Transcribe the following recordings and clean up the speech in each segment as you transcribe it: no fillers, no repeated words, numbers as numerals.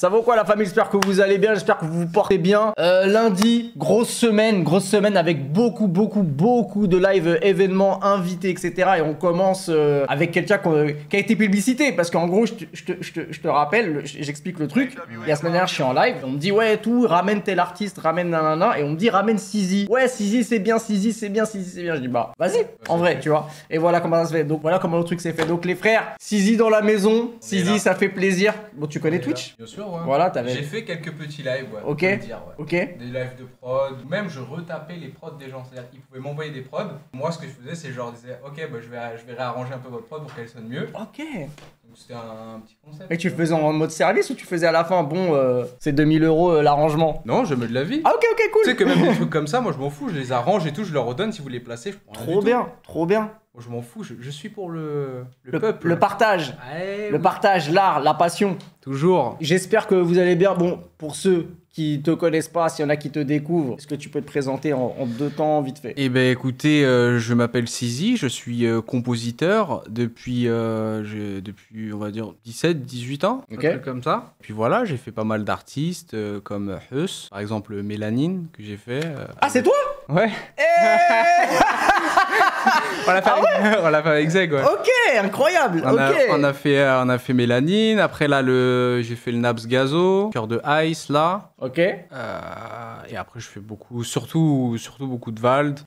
Ça vaut quoi la famille? J'espère que vous allez bien, j'espère que vous vous portez bien. Lundi, grosse semaine avec beaucoup de live, événements, invités, etc. Et on commence avec quelqu'un qui a été publicité. Parce qu'en gros, je te rappelle, j'explique le truc. La semaine dernière, je suis en live. On me dit, ouais, tout, ramène tel artiste, ramène nanana. Et on me dit, ramène Sizi. Ouais, Sizi, c'est bien, Sizi, c'est bien, Sizi, c'est bien. Je dis, bah, vas-y, en vrai, tu vois. Et voilà comment ça se fait. Donc, voilà comment le truc s'est fait. Donc, les frères, Sizi dans la maison. Sizi, ça fait plaisir. Bon, tu connais Twitch? Bien sûr, ouais. Voilà, j'ai fait quelques petits lives, ouais. Ok. Dire, ouais. Ok. Des lives de prod. Même, je retapais les prods des gens. C'est-à-dire qu'ils pouvaient m'envoyer des prods. Moi, ce que je faisais, c'est genre, je disais, ok, bah, je vais réarranger un peu votre prod pour qu'elle sonne mieux. Ok. Donc, c'était un petit concept. Et tu faisais en mode service ou tu faisais à la fin, bon, c'est 2000 € l'arrangement? Non, je mets de la vie. Ah, ok, cool. Tu sais que même des trucs comme ça, moi, je m'en fous. Je les arrange et tout. Je leur redonne si vous les placez. Je prends rien du tout. Trop bien. Moi, je m'en fous. Je suis pour le peuple. Le partage. Ouais, Le partage, l'art, la passion. toujours. J'espère que vous allez bien. Bon, pour ceux qui te connaissent pas, s'il y en a qui te découvrent, est-ce que tu peux te présenter en 2 temps, vite fait? Eh ben écoutez, je m'appelle Sizi, je suis compositeur depuis, on va dire, 17-18 ans, Ok. un truc comme ça. Puis voilà, j'ai fait pas mal d'artistes comme Huss, par exemple Mélanine, que j'ai fait. Ah, c'est toi? Ouais. On l'a fait avec Zeg, ouais. Ok, incroyable. On a fait Mélanine, après là, j'ai fait le Naps Gazo, Cœur de Ice, là. Ok. Et après, je fais surtout beaucoup de Vald.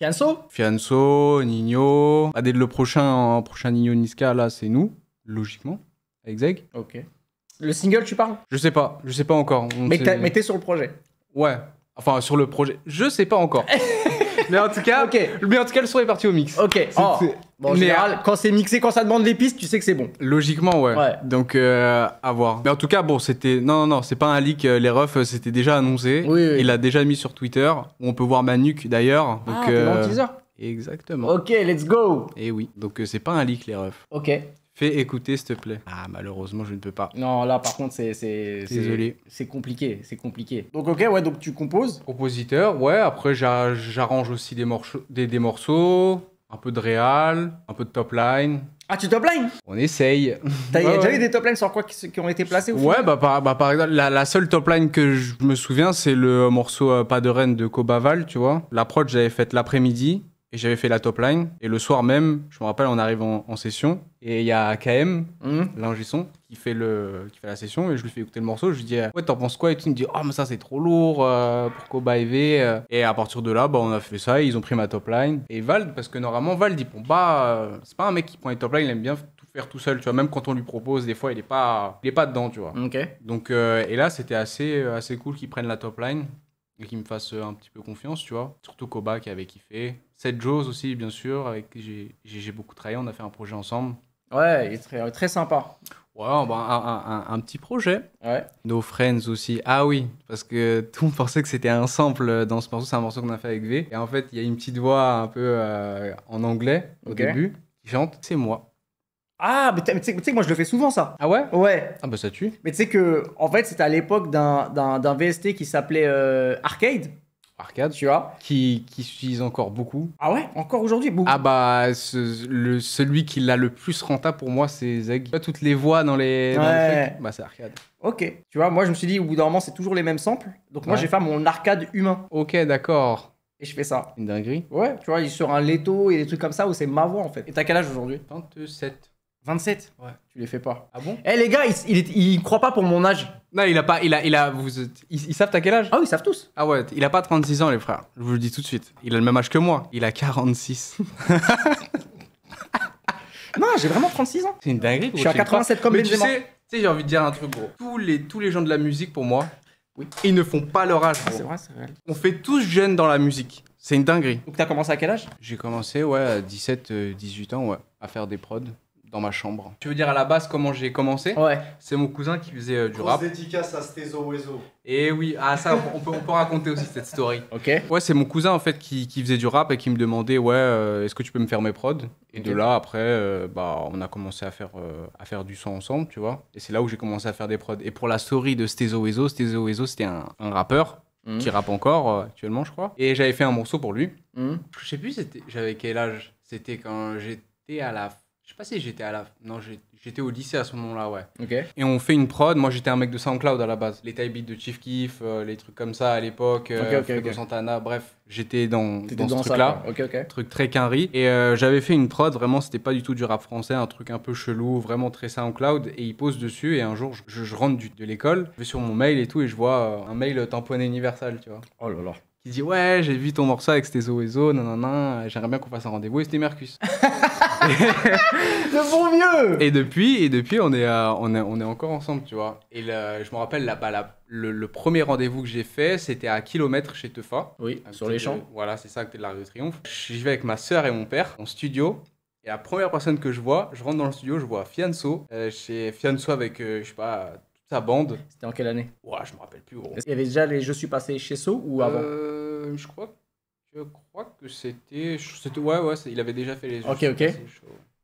Fianso, Nino. Dès le prochain Nino Niska, là, c'est nous, logiquement, avec Zeg. Ok. Le single, tu parles? Je sais pas encore. Mais t'es sur le projet? Ouais. Enfin, sur le projet, je sais pas encore. Mais en tout cas, le son est parti au mix. Ok. Bon, en général, quand c'est mixé, quand ça demande les pistes, tu sais que c'est bon. Logiquement, ouais. Donc, à voir. Mais en tout cas, bon, c'était... Non, c'est pas un leak. Les refs, c'était déjà annoncé. Oui. Il l'a déjà mis sur Twitter, où on peut voir ma nuque, d'ailleurs. Donc, t'es dans le teaser? Exactement. Ok, let's go. Et oui. Donc, c'est pas un leak, les refs. Ok. Fais écouter, s'il te plaît. Ah, malheureusement, je ne peux pas. Non, là, par contre, Désolé. C'est compliqué, Donc, ok, ouais, donc tu composes? Compositeur, ouais. Après, j'arrange aussi des morceaux, un peu de réal, un peu de top line. Ah, tu top line? On essaye. T'as déjà eu des top lines sur quoi qui ont été placés au final? Ouais, par exemple, la seule top line que je me souviens, c'est le morceau Pas de Reine de Kobaval, tu vois. La prod, j'avais faite l'après-midi. Et j'avais fait la top line. Et le soir même, je me rappelle, on arrive en session. Et il y a KM, l'ingé son, qui fait la session. Et je lui fais écouter le morceau. Je lui dis, ouais, t'en penses quoi? Et tout. Il me dit, oh, mais ça, c'est trop lourd pour Koba EV. Et à partir de là, on a fait ça. Ils ont pris ma top line. Et Vald, parce que normalement, Vald, il prend pas. C'est pas un mec qui prend les top lines. Il aime bien tout faire tout seul. Tu vois, même quand on lui propose, des fois, il est pas dedans, tu vois. Ok. Donc, et là, c'était assez cool qu'ils prennent la top line. Et qu'ils me fassent un petit peu confiance, tu vois. Surtout Koba qui avait kiffé. Seth Joes aussi, bien sûr, avec qui j'ai beaucoup travaillé. On a fait un projet ensemble. Ouais, il est très, très sympa. Ouais, un petit projet. Ouais. No Friends aussi. Ah oui, parce que tout le monde pensait que c'était un sample dans ce morceau. C'est un morceau qu'on a fait avec V. Et en fait, il y a une petite voix un peu en anglais au début qui chante. C'est moi. Ah, mais tu sais que moi je le fais souvent ça. Ah ouais? Ouais. Ah bah ça tue. Mais tu sais que, en fait, c'était à l'époque d'un VST qui s'appelait Arcade. Arcade, tu vois, qui s'utilise encore beaucoup. Ah ouais? Encore aujourd'hui? Beaucoup. Ah bah, celui qui l'a le plus rentable pour moi, c'est Zeg. Pas toutes les voix dans les trucs. Bah, c'est Arcade. Ok. Tu vois, moi, je me suis dit, au bout d'un moment, c'est toujours les mêmes samples. Donc, moi, j'ai fait mon arcade humain. Ok, d'accord. Et je fais ça. Une dinguerie. Ouais, tu vois, il est sur un Leto et des trucs comme ça où c'est ma voix, en fait. Et t'as quel âge aujourd'hui? 27. 27? Ouais. Tu les fais pas. Ah bon? Eh les gars, il croit pas pour mon âge. Non, ils savent t'as quel âge? Ah oui, ils savent tous. Ah ouais, il a pas 36 ans les frères. Je vous le dis tout de suite. Il a le même âge que moi. Il a 46. Non, j'ai vraiment 36 ans. C'est une dinguerie. Je suis à 87 comme Benzema. Mais tu sais, j'ai envie de dire un truc gros. Tous les gens de la musique pour moi, ils ne font pas leur âge. C'est vrai, c'est vrai. On fait tous jeunes dans la musique. C'est une dinguerie. Donc t'as commencé à quel âge? J'ai commencé à 18 ans à faire des prods dans ma chambre. Tu veux dire à la base comment j'ai commencé? Ouais. C'est mon cousin qui faisait du rap. Grosse dédicace à Stezo Wezo. Et oui, ça on peut raconter aussi cette story. Ok. Ouais, c'est mon cousin en fait qui faisait du rap et qui me demandait est-ce que tu peux me faire mes prods? Et de là après on a commencé à faire du son ensemble, tu vois. Et c'est là où j'ai commencé à faire des prods. Et pour la story de Stezo Wezo c'était un rappeur qui rappe encore actuellement, je crois. Et j'avais fait un morceau pour lui. Je sais plus j'avais quel âge. C'était quand j'étais à la Je sais pas si j'étais Non, j'étais au lycée à ce moment-là, ouais. Ok. Et on fait une prod. Moi, j'étais un mec de SoundCloud à la base. Les type beats de Chief Keef, les trucs comme ça à l'époque. Fredo Santana, bref. J'étais dans ce truc-là. Ok. Truc très quinri. Et j'avais fait une prod, vraiment, c'était pas du tout du rap français, un truc un peu chelou, vraiment très SoundCloud. Et il pose dessus. Et un jour, je rentre de l'école, je vais sur mon mail et tout, et je vois un mail tamponné Universal, tu vois. Oh là là. Qui dit ouais, j'ai vu ton morceau avec Stezo et Zo, nanana, j'aimerais bien qu'on fasse un rendez-vous. Et c'était Mercus. Le bon vieux. Et depuis on est encore ensemble, tu vois. Et je me rappelle le premier rendez-vous que j'ai fait, c'était à Kilomètre chez Teufa. Oui, sur les champs. Voilà, c'est ça, à côté de l'Arc de Triomphe. J'y vais avec ma sœur et mon père en studio. Et la première personne que je rentre dans le studio, je vois Fianso. Chez Fianso avec, je sais pas, toute sa bande. C'était en quelle année? Ouais, je me rappelle plus, gros. Il y avait déjà les Je suis passé chez So ou avant? Je crois que c'était... Ouais, il avait déjà fait les... Ok.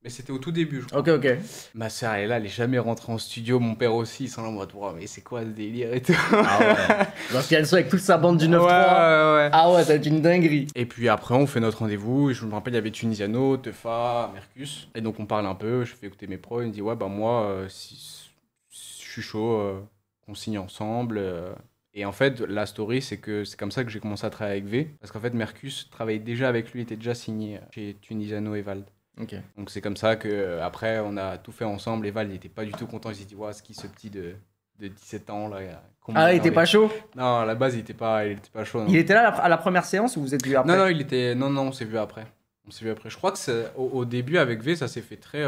Mais c'était au tout début, je crois. Ok. Ma sœur, elle est là, elle est jamais rentrée en studio. Mon père aussi, ils sont là en mode, wow, mais c'est quoi ce délire et tout. Ah ouais. Donc Fianso avec toute sa bande du 9-3. Ouais. Ah ouais, ça va être une dinguerie. Et puis après, on fait notre rendez-vous. Je me rappelle, il y avait Tunisiano, Teufa, Mercus. Et donc, on parle un peu. Je fais écouter mes pros. Il me dit, ouais, bah moi, si je suis chaud, qu'on signe ensemble. Et en fait, la story, c'est que c'est comme ça que j'ai commencé à travailler avec V. Parce qu'en fait, Mercus travaillait déjà avec lui, il était déjà signé chez Tunisiano et Vald. Ok. Donc c'est comme ça que après on a tout fait ensemble. Et Vald, il était pas du tout content. Il s'est dit, ouais, c'est qui ce petit de 17 ans là? Ah, il était pas chaud? Non, à la base, il était pas chaud. Non. Il était là à la première séance ou vous êtes vu après? Non, on s'est vu après. Je crois que au début avec V, ça s'est fait très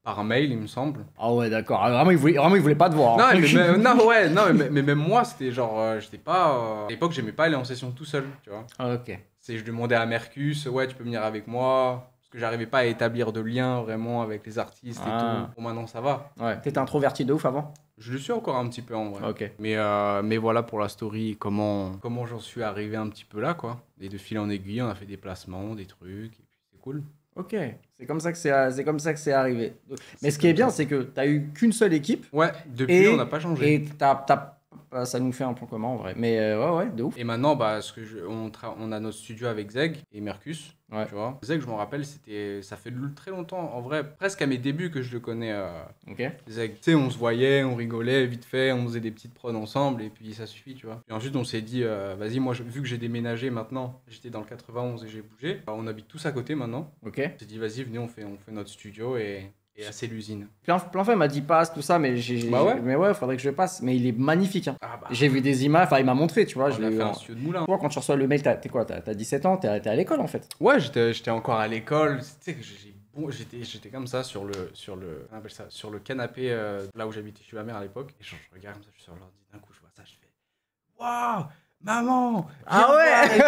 par mail, il me semble. Ah ouais, d'accord. Vraiment, il voulait pas te voir. Non, mais même moi, c'était genre, j'étais pas. À l'époque, j'aimais pas aller en session tout seul, tu vois. Ah, ok. Je demandais à Mercus, ouais, tu peux venir avec moi. Parce que j'arrivais pas à établir de lien vraiment avec les artistes et tout. Bon, maintenant, ça va. Ouais. T'étais introverti de ouf avant? Je le suis encore un petit peu en vrai. Ok. Mais voilà pour la story, comment j'en suis arrivé un petit peu là, quoi. Et de fil en aiguille, on a fait des placements, des trucs, et puis c'est cool. Ok, c'est comme ça que c'est arrivé. Mais ce qui est bien, c'est que t'as eu qu'une seule équipe. Ouais, depuis on n'a pas changé. Et ça nous fait un point commun en vrai. Mais ouais, de ouf. Et maintenant, on a notre studio avec Zeg et Mercus. Ouais. Tu vois. Zeg, je me rappelle, ça fait très longtemps, en vrai, presque à mes débuts que je le connais. Ok. Zeg, tu sais, on se voyait, on rigolait vite fait, on faisait des petites prods ensemble et puis ça suffit, tu vois. Et ensuite, on s'est dit, vas-y, moi, vu que j'ai déménagé maintenant, j'étais dans le 91 et j'ai bougé, on habite tous à côté maintenant. Ok. On s'est dit, vas-y, venez, on fait notre studio et c'est l'usine. Plein fois, il m'a dit passe, tout ça, mais mais ouais, faudrait que je passe. Mais il est magnifique. Hein. Ah bah. J'ai vu des images, enfin, il m'a montré, tu vois. On a fait un studio de moulin. Toi, quand tu reçois le mail, t'as 17 ans, t'es à l'école en fait. Ouais, j'étais encore à l'école. Tu sais que j'étais comme ça sur le canapé là où j'habitais chez ma mère à l'époque. Et je regarde comme ça, je suis sur l'ordi, d'un coup je vois ça, je fais waouh, maman. Ah ouais.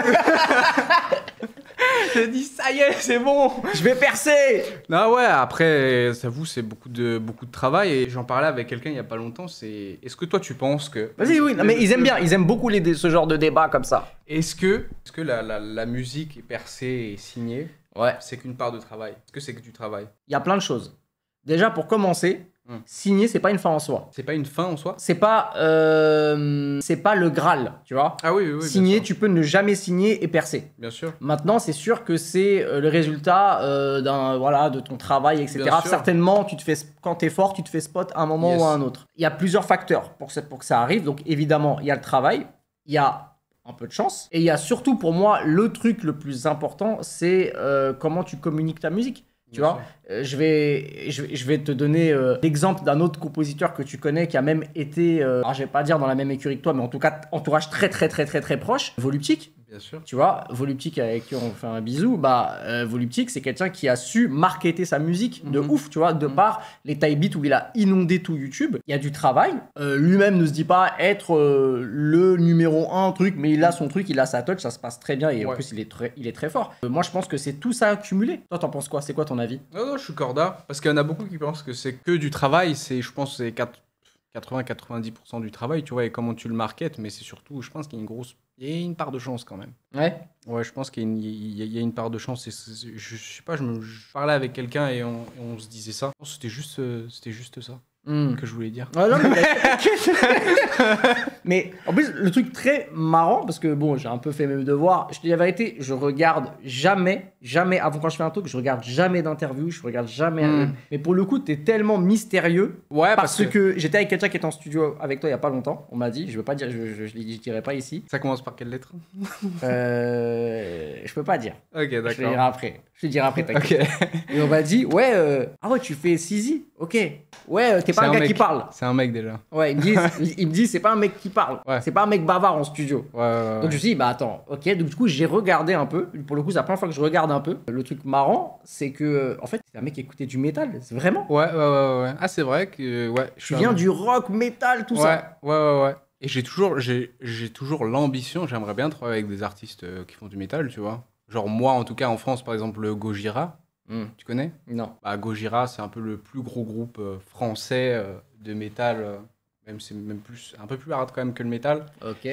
J'ai dit ça y est, c'est bon, je vais percer. Non ouais, après ça vous c'est beaucoup de travail et j'en parlais avec quelqu'un il y a pas longtemps, est-ce que toi tu penses que Vas-y, oui, non, mais ils aiment beaucoup ce genre de débat comme ça. Est-ce que la musique est percée et signée? Ouais. C'est qu'une part de travail. Est-ce que c'est que du travail? Il y a plein de choses. Déjà pour commencer, signer c'est pas une fin en soi. C'est pas une fin en soi? C'est pas le Graal, tu vois. Ah oui. Signer, tu peux ne jamais signer et percer. Bien sûr. Maintenant, c'est sûr que c'est le résultat de ton travail, etc. Certainement, quand t'es fort, tu te fais spot à un moment ou à un autre. Il y a plusieurs facteurs pour que ça arrive. Donc évidemment, il y a le travail, il y a un peu de chance, et il y a surtout pour moi le truc le plus important, c'est comment tu communiques ta musique. Tu vois, je vais te donner l'exemple d'un autre compositeur que tu connais qui a même été, alors je vais pas dire dans la même écurie que toi, mais en tout cas entourage très proche, Voluptique. Bien sûr. Tu vois, Voluptique avec qui on fait un bisou, Voluptique c'est quelqu'un qui a su marketer sa musique de ouf, tu vois, de par les type beats où il a inondé tout YouTube. Il y a du travail. Lui-même ne se dit pas être le numéro 1 truc, mais il a son truc, il a sa touch, ça se passe très bien et en plus il est très fort. Moi je pense que c'est tout ça accumulé. Toi t'en penses quoi? C'est quoi ton avis? Non, je suis corda. Parce qu'il y en a beaucoup qui pensent que c'est que du travail. Je pense que c'est 80-90% du travail, tu vois, et comment tu le marketes. Mais c'est surtout, je pense qu'il y a une part de chance quand même. Ouais, je pense qu'il y a une part de chance. Je sais pas, je parlais avec quelqu'un et on se disait ça. C'était juste ça que je voulais dire. Ah non, mais Mais en plus, le truc très marrant, parce que bon, j'ai un peu fait mes devoirs, je te dis la vérité, je regarde jamais, avant quand je fais un truc, je regarde jamais d'interview, je regarde jamais. Mais pour le coup, t'es tellement mystérieux. Ouais, parce que j'étais avec quelqu'un qui était en studio avec toi il y a pas longtemps. On m'a dit, je veux pas dire, je dirai pas ici. Ça commence par quelle lettre? Je peux pas dire. Ok, Je te d'accord. dirai après. Je te dirai après, t'inquiète. Ok. Et on m'a dit, ouais, ah ouais, tu fais Sizi. Ok. Ouais, t'es pas C'est un gars mec. qui parle. C'est un mec déjà. Ouais, ils me disent, c'est pas un mec qui parle. Ouais. C'est pas un mec bavard en studio. Ouais. Donc je me suis dit, bah attends, ok. Donc du coup, j'ai regardé un peu. Pour le coup, c'est la première fois que je regarde un peu. Le truc marrant, c'est que, en fait, c'est un mec qui écoutait du métal. C'est vraiment. Ouais. Ah, c'est vrai que. Ouais. Tu viens du rock, métal, tout ça. Ouais. Et j'ai toujours l'ambition, j'aimerais bien travailler avec des artistes qui font du métal, tu vois. Genre moi, en tout cas, en France, par exemple, Gojira. Tu connais? Non. Bah, Gojira, c'est un peu le plus gros groupe français de métal. Même c'est même plus un peu plus hard quand même que le métal. Ok.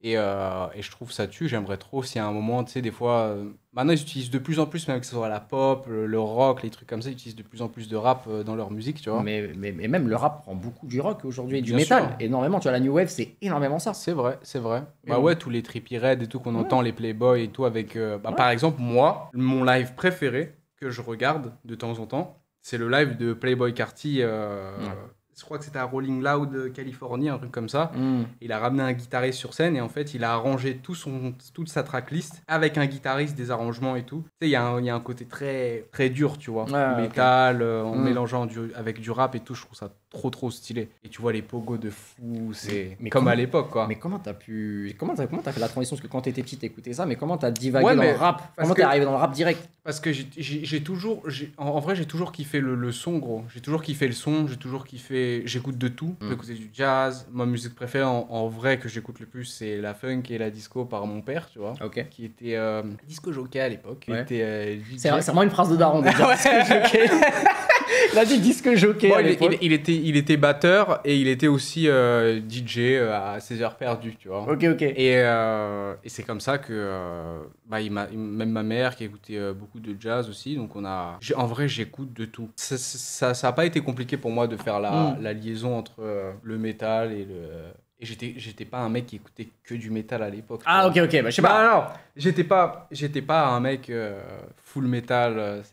Et je trouve ça tue. J'aimerais trop si à un moment, tu sais, des fois, maintenant ils utilisent de plus en plus, même que ce soit la pop, le rock, les trucs comme ça, ils utilisent de plus en plus de rap dans leur musique, tu vois. Mais même le rap prend beaucoup du rock aujourd'hui et du Bien métal. sûr. Énormément. Tu vois, la new wave, c'est énormément ça. C'est vrai. Et Bah oui. ouais, tous les Trippie Redd et tout qu'on entend, les Playboy et tout avec... par exemple, moi, mon live préféré que je regarde de temps en temps, c'est le live de Playboy Carti. Je crois que c'était à Rolling Loud, Californie, un truc comme ça. Il a ramené un guitariste sur scène et en fait, il a arrangé toute sa tracklist avec un guitariste, des arrangements et tout. Tu sais, il y a un côté très, très dur, tu vois. Ouais, Métal, en mélangeant avec du rap et tout, je trouve ça trop stylé. Et tu vois les pogos de fou, c'est Mais comme comment- à l'époque, quoi. Mais comment t'as fait la transition? Parce que quand t'étais petit, t'écoutais ça, mais comment t'as divagué Ouais, dans mais le rap? parce Comment t'es que- arrivé dans le rap direct? Parce que en vrai, j'ai toujours kiffé le son, gros. J'ai toujours kiffé le son, j'écoute de tout. Je peux écouter du jazz. Ma musique préférée, en vrai, que j'écoute le plus, c'est la funk et la disco par mon père, tu vois. Ok. Qui était disco jockey à l'époque. Il Ouais. était C'est DJ. vraiment une phrase de daron de dire disque jockey. Il a dit disque jockey. Bon, à il l'époque. était batteur et il était aussi DJ à ses heures perdues, tu vois. Ok. Et c'est comme ça que même ma mère qui écoutait beaucoup de jazz aussi, donc en vrai j'écoute de tout. Ça a pas été compliqué pour moi de faire la liaison entre le métal et et j'étais pas un mec qui écoutait que du métal à l'époque. Ah, ok, bah je sais pas. Non, j'étais pas un mec full métal,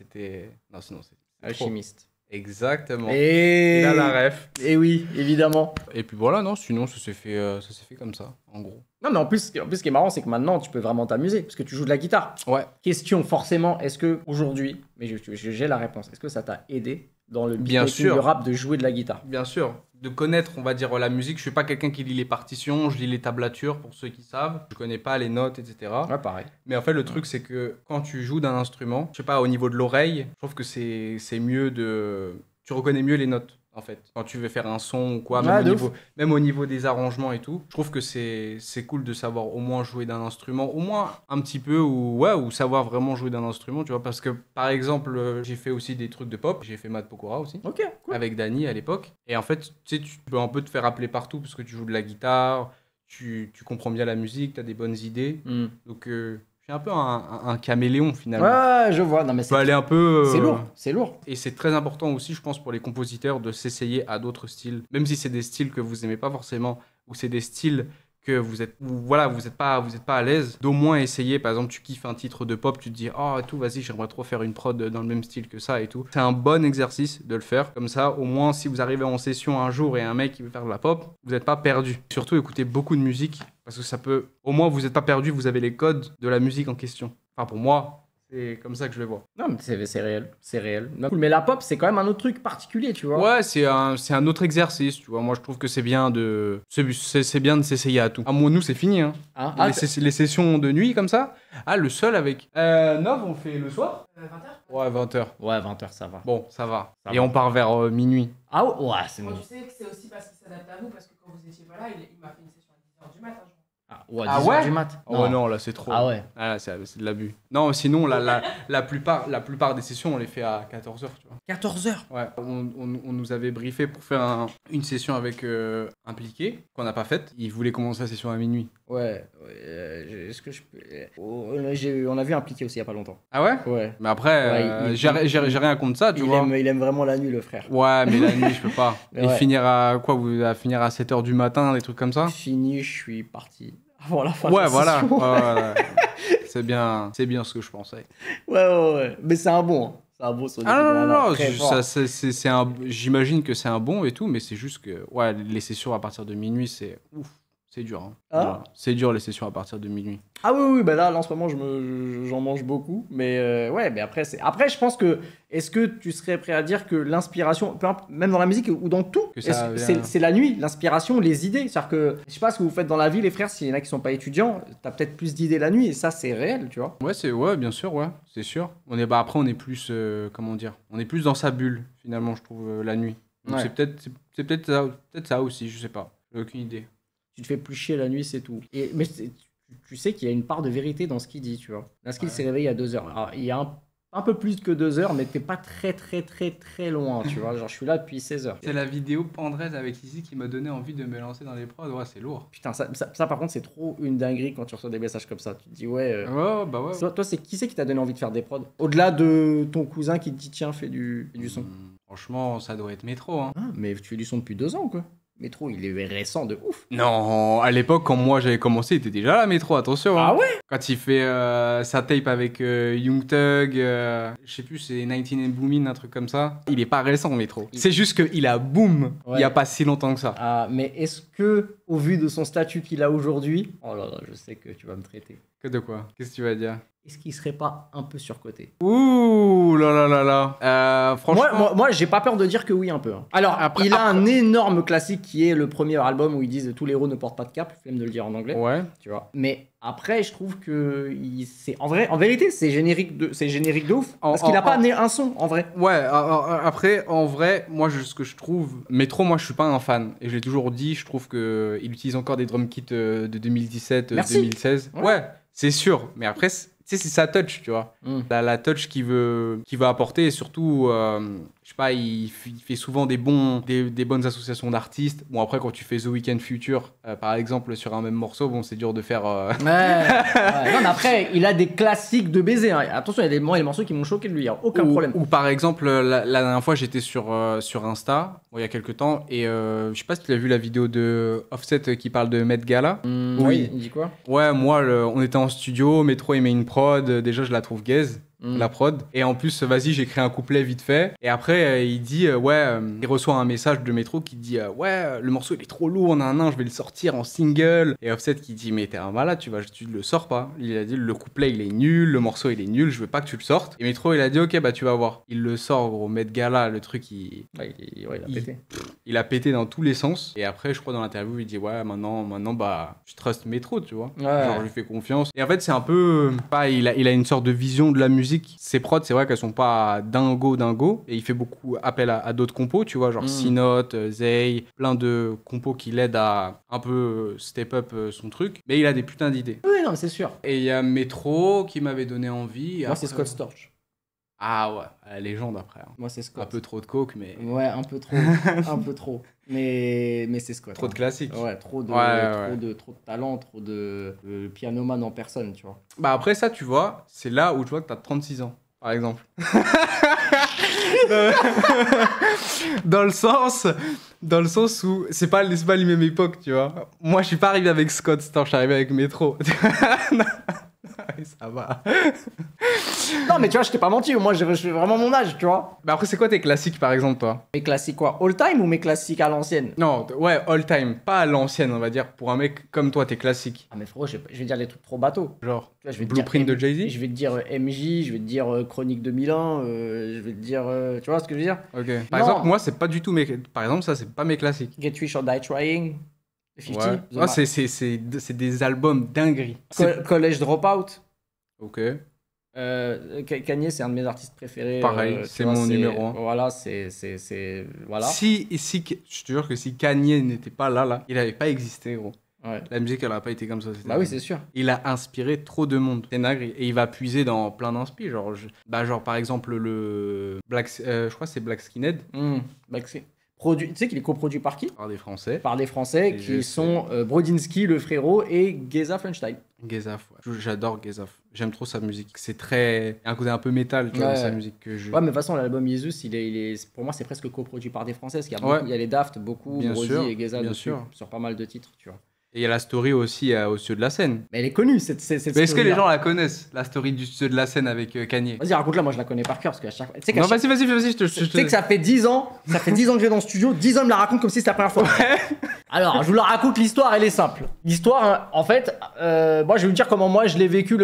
non, sinon c'est trop. Alchimiste. Exactement. Et... Il a la ref. Et oui, évidemment. Et puis voilà, non, sinon ça s'est fait comme ça, en gros. Non, mais en plus, ce qui est marrant, c'est que maintenant, tu peux vraiment t'amuser, parce que tu joues de la guitare. Ouais. Question, forcément, est-ce que aujourd'hui, mais j'ai la réponse, est-ce que ça t'a aidé dans le Bien beatmaking sûr. de rap de jouer de la guitare? Bien sûr, de connaître, on va dire, la musique. Je suis pas quelqu'un qui lit les partitions, je lis les tablatures pour ceux qui savent. Je connais pas les notes, etc. Ouais, pareil. Mais en fait, le truc, c'est que quand tu joues d'un instrument, je sais pas, au niveau de l'oreille, je trouve que c'est mieux de... Tu reconnais mieux les notes, en fait. Quand tu veux faire un son ou quoi, Ouais, de même au niveau des arrangements et tout. Je trouve que c'est cool de savoir au moins jouer d'un instrument, au moins un petit peu, ou savoir vraiment jouer d'un instrument, tu vois. Parce que, par exemple, j'ai fait aussi des trucs de pop. J'ai fait Mad Pokora aussi. Ok, cool. Avec Dany à l'époque. Et en fait, tu sais, tu peux un peu te faire appeler partout parce que tu joues de la guitare, tu comprends bien la musique, tu as des bonnes idées. Donc, je suis un peu un caméléon finalement. Ouais, je vois. Non, mais Tu peux aller un peu. c'est lourd. Et c'est très important aussi, je pense, pour les compositeurs de s'essayer à d'autres styles. Même si c'est des styles que vous aimez pas forcément, ou c'est des styles que vous êtes pas à l'aise, d'au moins essayer. Par exemple, tu kiffes un titre de pop, tu te dis oh tout, vas-y, j'aimerais trop faire une prod dans le même style que ça et tout. C'est un bon exercice de le faire. Comme ça, au moins, si vous arrivez en session un jour et un mec qui veut faire de la pop, vous n'êtes pas perdu. Surtout, écoutez beaucoup de musique parce que ça peut, au moins, vous n'êtes pas perdu, vous avez les codes de la musique en question. Enfin, pour moi, c'est comme ça que je le vois. Non, mais c'est réel. Non, cool. Mais la pop, c'est quand même un autre truc particulier, tu vois. Ouais, c'est un autre exercice, tu vois. Moi, je trouve que c'est bien de s'essayer à tout. À moi, nous, c'est fini, hein. Les sessions de nuit, comme ça. Ah, le seul avec... Nov, on fait le soir 20h. Ouais, 20h. Ouais, 20h, ça va. Bon, ça va. Ça Et va. on part vers minuit. Ah ouais, c'est Moi, bon. tu sais que c'est aussi parce qu'il s'adapte à vous, parce que quand vous étiez pas là, il m'a fait une session à 10h du matin. Ou à Ah 10 heures ouais du mat. Oh non, là c'est trop. Ah ouais. Ah, là, c'est de l'abus. Non, sinon, la plupart des sessions, on les fait à 14h, tu vois. 14 heures. Ouais, on nous avait briefé pour faire une session avec Impliqué, qu'on n'a pas faite. Il voulait commencer la session à minuit. Ouais. Est-ce que je peux. On a vu Impliqué aussi il y a pas longtemps. Ah ouais? Ouais. Mais après, Ouais, j'ai rien contre ça, tu vois. Il aime vraiment la nuit, le frère. Ouais, mais la nuit, je peux pas. Mais Et ouais. finir à quoi? Vous allez finir à 7h du matin, des trucs comme ça? Fini, je suis parti. Avant la fin de Ouais, la voilà. session. Ouais. C'est bien ce que je pensais. Ouais. Mais c'est un bon. Hein. C'est un bon son. Ah non, Très fort. j'imagine que c'est un bon et tout, mais c'est juste que ouais, les sessions à partir de minuit, c'est ouf, c'est dur. Hein. Ah. Voilà. C'est dur les sessions à partir de minuit. Ah oui, bah là en ce moment, j'en mange beaucoup. Mais ouais, mais après, je pense que. Est-ce que tu serais prêt à dire que l'inspiration, même dans la musique ou dans tout, Que ça c'est la nuit, l'inspiration, les idées. C'est-à-dire que, je sais pas ce que vous faites dans la vie, les frères, s'il y en a qui sont pas étudiants, t'as peut-être plus d'idées la nuit et ça, c'est réel, tu vois. Ouais, bien sûr, ouais, c'est sûr. Après, on est plus, comment dire, on est plus dans sa bulle finalement, je trouve, la nuit. Donc Ouais. c'est peut-être ça aussi, je sais pas, j'ai aucune idée. Tu te fais plus chier la nuit, c'est tout. Mais tu sais qu'il y a une part de vérité dans ce qu'il dit, tu vois. Là, ce qu'il s'est réveillé à 2 heures. Alors, il y a un peu plus que 2 heures, mais t'es pas très loin, tu vois. Genre, je suis là depuis 16 heures. C'est la vidéo Pandrez avec Izzy qui m'a donné envie de me lancer dans les prods, ouais, c'est lourd. Putain, ça, par contre, c'est trop une dinguerie quand tu reçois des messages comme ça. Tu te dis, ouais. Ouais, bah ouais. Toi, qui c'est qui t'a donné envie de faire des prods? Au-delà de ton cousin qui te dit, tiens, fais du son. Franchement, ça doit être Métro, hein. Ah, mais tu fais du son depuis 2 ans, quoi. Métro, il est récent de ouf. Non, à l'époque, quand moi j'avais commencé, il était déjà là, Métro, attention. Hein. Ah ouais? Quand il fait sa tape avec Young Thug, je sais plus, c'est 19 and Boomin, un truc comme ça. Il est pas récent, Métro. C'est juste qu'il a boom il y a pas si longtemps que ça. Ah, mais est-ce que, au vu de son statut qu'il a aujourd'hui, oh là là, je sais que tu vas me traiter. Que de quoi? Qu'est-ce que tu vas dire? Est-ce qu'il serait pas un peu surcoté? Ouh là. Franchement. Moi, j'ai pas peur de dire que oui, un peu. Hein. Alors, il a un énorme classique qui est le premier album où ils disent tous les héros ne portent pas de cap. Flemme de le dire en anglais. Ouais. Tu vois. Mais après, je trouve que c'est en vérité, c'est générique de ouf. Parce qu'il a pas amené un son en vrai. Ouais. Après, en vrai, moi, ce que je trouve, Métro, moi, je suis pas un fan. Et je l'ai toujours dit, je trouve que il utilise encore des drum kits de 2017, Merci. 2016. Ouais, c'est sûr. Mais après. Tu sais, c'est sa touch, tu vois. La touch qu'il veut apporter et surtout, je sais pas, il fait souvent des bonnes associations d'artistes. Bon, après, quand tu fais The Weeknd Future, par exemple, sur un même morceau, bon, c'est dur de faire... Ouais. Non, mais après, il a des classiques de baiser. Hein. Attention, il y a des morceaux qui m'ont choqué de lui, il n'y a aucun problème. Ou par exemple, la dernière fois, j'étais sur Insta, il y a quelques temps, et je sais pas si tu as vu la vidéo de Offset qui parle de Met Gala. Oui, il dit quoi? Ouais, moi, on était en studio, Métro, il met une prod, déjà, je la trouve gaze. La prod. Et en plus, vas-y, j'ai créé un couplet vite fait. Et après, il dit, il reçoit un message de Métro qui dit, le morceau il est trop lourd, je vais le sortir en single. Et Offset qui dit, mais t'es un malade, tu le sors pas. Il a dit, le couplet il est nul, le morceau il est nul, je veux pas que tu le sortes. Et Métro il a dit, ok, bah tu vas voir. Il le sort, gros, Met Gala, le truc, il a pété. Il a pété dans tous les sens. Et après, je crois, dans l'interview, il dit, ouais, maintenant, bah, je trust Métro, tu vois. Ouais. Genre, je lui fais confiance. Et en fait, c'est un peu, il a une sorte de vision de la musique. Ses prods, c'est vrai qu'elles sont pas dingo. Et il fait beaucoup appel à d'autres compos, tu vois, genre C-Note, Zay, plein de compos qui l'aident à un peu step up son truc. Mais il a des putains d'idées. Oui, non, c'est sûr. Et il y a Métro qui m'avait donné envie. Moi, c'est Scott Storch. Ah ouais, la légende après. Hein. Moi, c'est Scott. Un peu trop de coke, mais... Ouais, un peu trop. Un peu trop. Mais c'est Scott. Trop de classiques. Ouais, trop de talent, trop de pianoman en personne, tu vois. Bah après ça, tu vois, c'est là où tu vois que t'as 36 ans, par exemple. Dans le sens où c'est pas les mêmes époques, tu vois. Moi, je suis pas arrivé avec Scott Storch, je suis arrivé avec Métro. Ça va. Non, mais tu vois, je t'ai pas menti, moi, je fais vraiment mon âge, tu vois. Bah après, c'est quoi tes classiques, par exemple, toi? Mes classiques quoi? All time ou mes classiques à l'ancienne? Non, ouais, all time. Pas à l'ancienne, on va dire. Pour un mec comme toi, tes classiques. Ah, mais frérot, je vais dire les trucs trop bateaux. Genre, tu vois, je vais Blueprint de Jay-Z? Je vais te dire MJ, je vais te dire Chronique 2001, je vais te dire... tu vois ce que je veux dire? Ok. Par exemple, moi, c'est pas du tout mes... Par exemple, ça, c'est pas mes classiques. Get Rich or Die Trying, 50. Ouais, c'est des albums dingueries. College Dropout. Ok. Kanye, c'est un de mes artistes préférés. Pareil, c'est mon numéro 1. Voilà, voilà. Si, je te jure que si Kanye n'était pas là, il avait pas existé, gros. Ouais. La musique, elle a pas été comme ça. Bah oui, c'est sûr. Il a inspiré trop de monde. C'est dingue. Et il va puiser dans plein d'inspi. Genre par exemple, je crois que c'est Black Skinhead. Bah, tu sais qu'il est coproduit par qui? Par des Français. Par des Français Et qui sont Brodinski, le frérot, et Geza Feinstein. Gezaf, ouais. J'adore Gezaf. J'aime trop sa musique. C'est très. Un côté un peu métal, tu vois, dans sa musique que je. Ouais, mais de toute façon, l'album Jesus, pour moi, c'est presque coproduit par des Français. Parce qu'il y a beaucoup, il y a les Daft, beaucoup, Brody et Geza dessus, sur pas mal de titres, tu vois. Et il y a la story aussi au Studio de la Seine. Mais elle est connue, cette Mais est-ce que les gens la connaissent, la story du Studio de la Seine avec Kanye? Vas-y, raconte-la, moi je la connais par cœur. Parce qu'à chaque fois. Non, vas-y, Tu sais que ça fait 10 ans, que je vais dans le studio, 10 ans, il me la raconte comme si c'était la première fois. Ouais. Alors, je vous la raconte, l'histoire, elle est simple. L'histoire, en fait, moi je vais vous dire comment moi je l'ai vécu,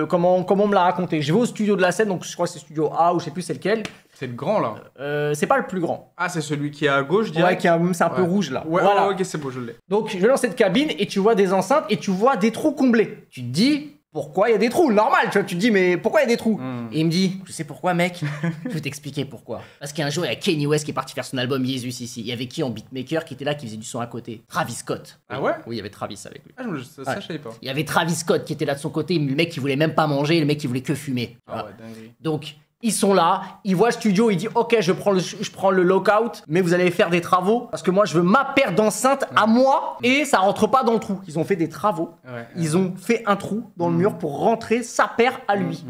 comment on me l'a raconté. Je vais au studio de la Seine, donc je crois que c'est studio A ou je sais plus c'est lequel. C'est le grand là. C'est pas le plus grand. Ah, c'est celui qui est à gauche, je dirais. Ouais, c'est un peu rouge là. Ouais, voilà. ok, c'est beau, je l'ai. Donc je vais dans cette cabine et tu vois des enceintes et tu vois des trous comblés. Tu te dis, pourquoi il y a des trous? Normal, tu vois, tu te dis, mais pourquoi il y a des trous? Et il me dit, tu sais pourquoi, mec? Je vais t'expliquer pourquoi. Parce qu'un jour, il y a Kanye West qui est parti faire son album Jesus ici. Il y avait qui en beatmaker qui était là, qui faisait du son à côté? Travis Scott. Ah ouais? Oui, il y avait Travis avec lui. Ah, ça, je savais pas. Il y avait Travis Scott qui était là de son côté, le mec qui voulait même pas manger, le mec qui voulait que fumer. Ah ouais, dingue. Donc, ils sont là, ils voient le studio, ils disent ok, je prends le lockout, mais vous allez faire des travaux parce que moi je veux ma paire d'enceintes à moi et ça rentre pas dans le trou. Ils ont fait des travaux, ils ont fait un trou dans le mur pour rentrer sa paire à lui.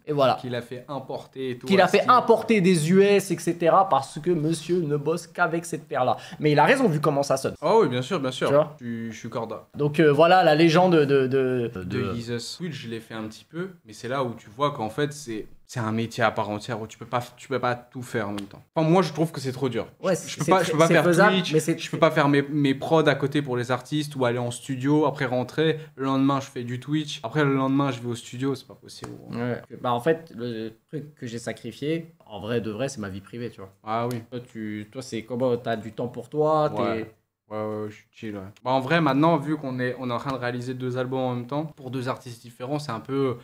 Et voilà. Qu'il a fait importer et tout. Qu'il a fait importer des US, etc. parce que monsieur ne bosse qu'avec cette paire-là. Mais il a raison vu comment ça sonne. Oh oui, bien sûr, bien sûr. Tu vois, je suis corda. Donc voilà la légende de Jesus. Oui, je l'ai fait un petit peu, mais c'est là où tu vois qu'en fait c'est un métier à part entière où tu peux pas tout faire en même temps. Enfin, moi je trouve que c'est trop dur. Ouais, je peux pas faire faisable, Twitch, mais je peux pas faire mes prods à côté pour les artistes ou aller en studio, après rentrer, le lendemain je fais du Twitch, après le lendemain je vais au studio, c'est pas possible. Ouais. Bah en fait, le truc que j'ai sacrifié, en vrai de vrai, c'est ma vie privée, tu vois. Ah oui. Toi c'est comment, t'as du temps pour toi, Ouais, je suis chill, ouais. Bah, en vrai, maintenant, vu qu'on est en train de réaliser 2 albums en même temps, pour 2 artistes différents, c'est un peu...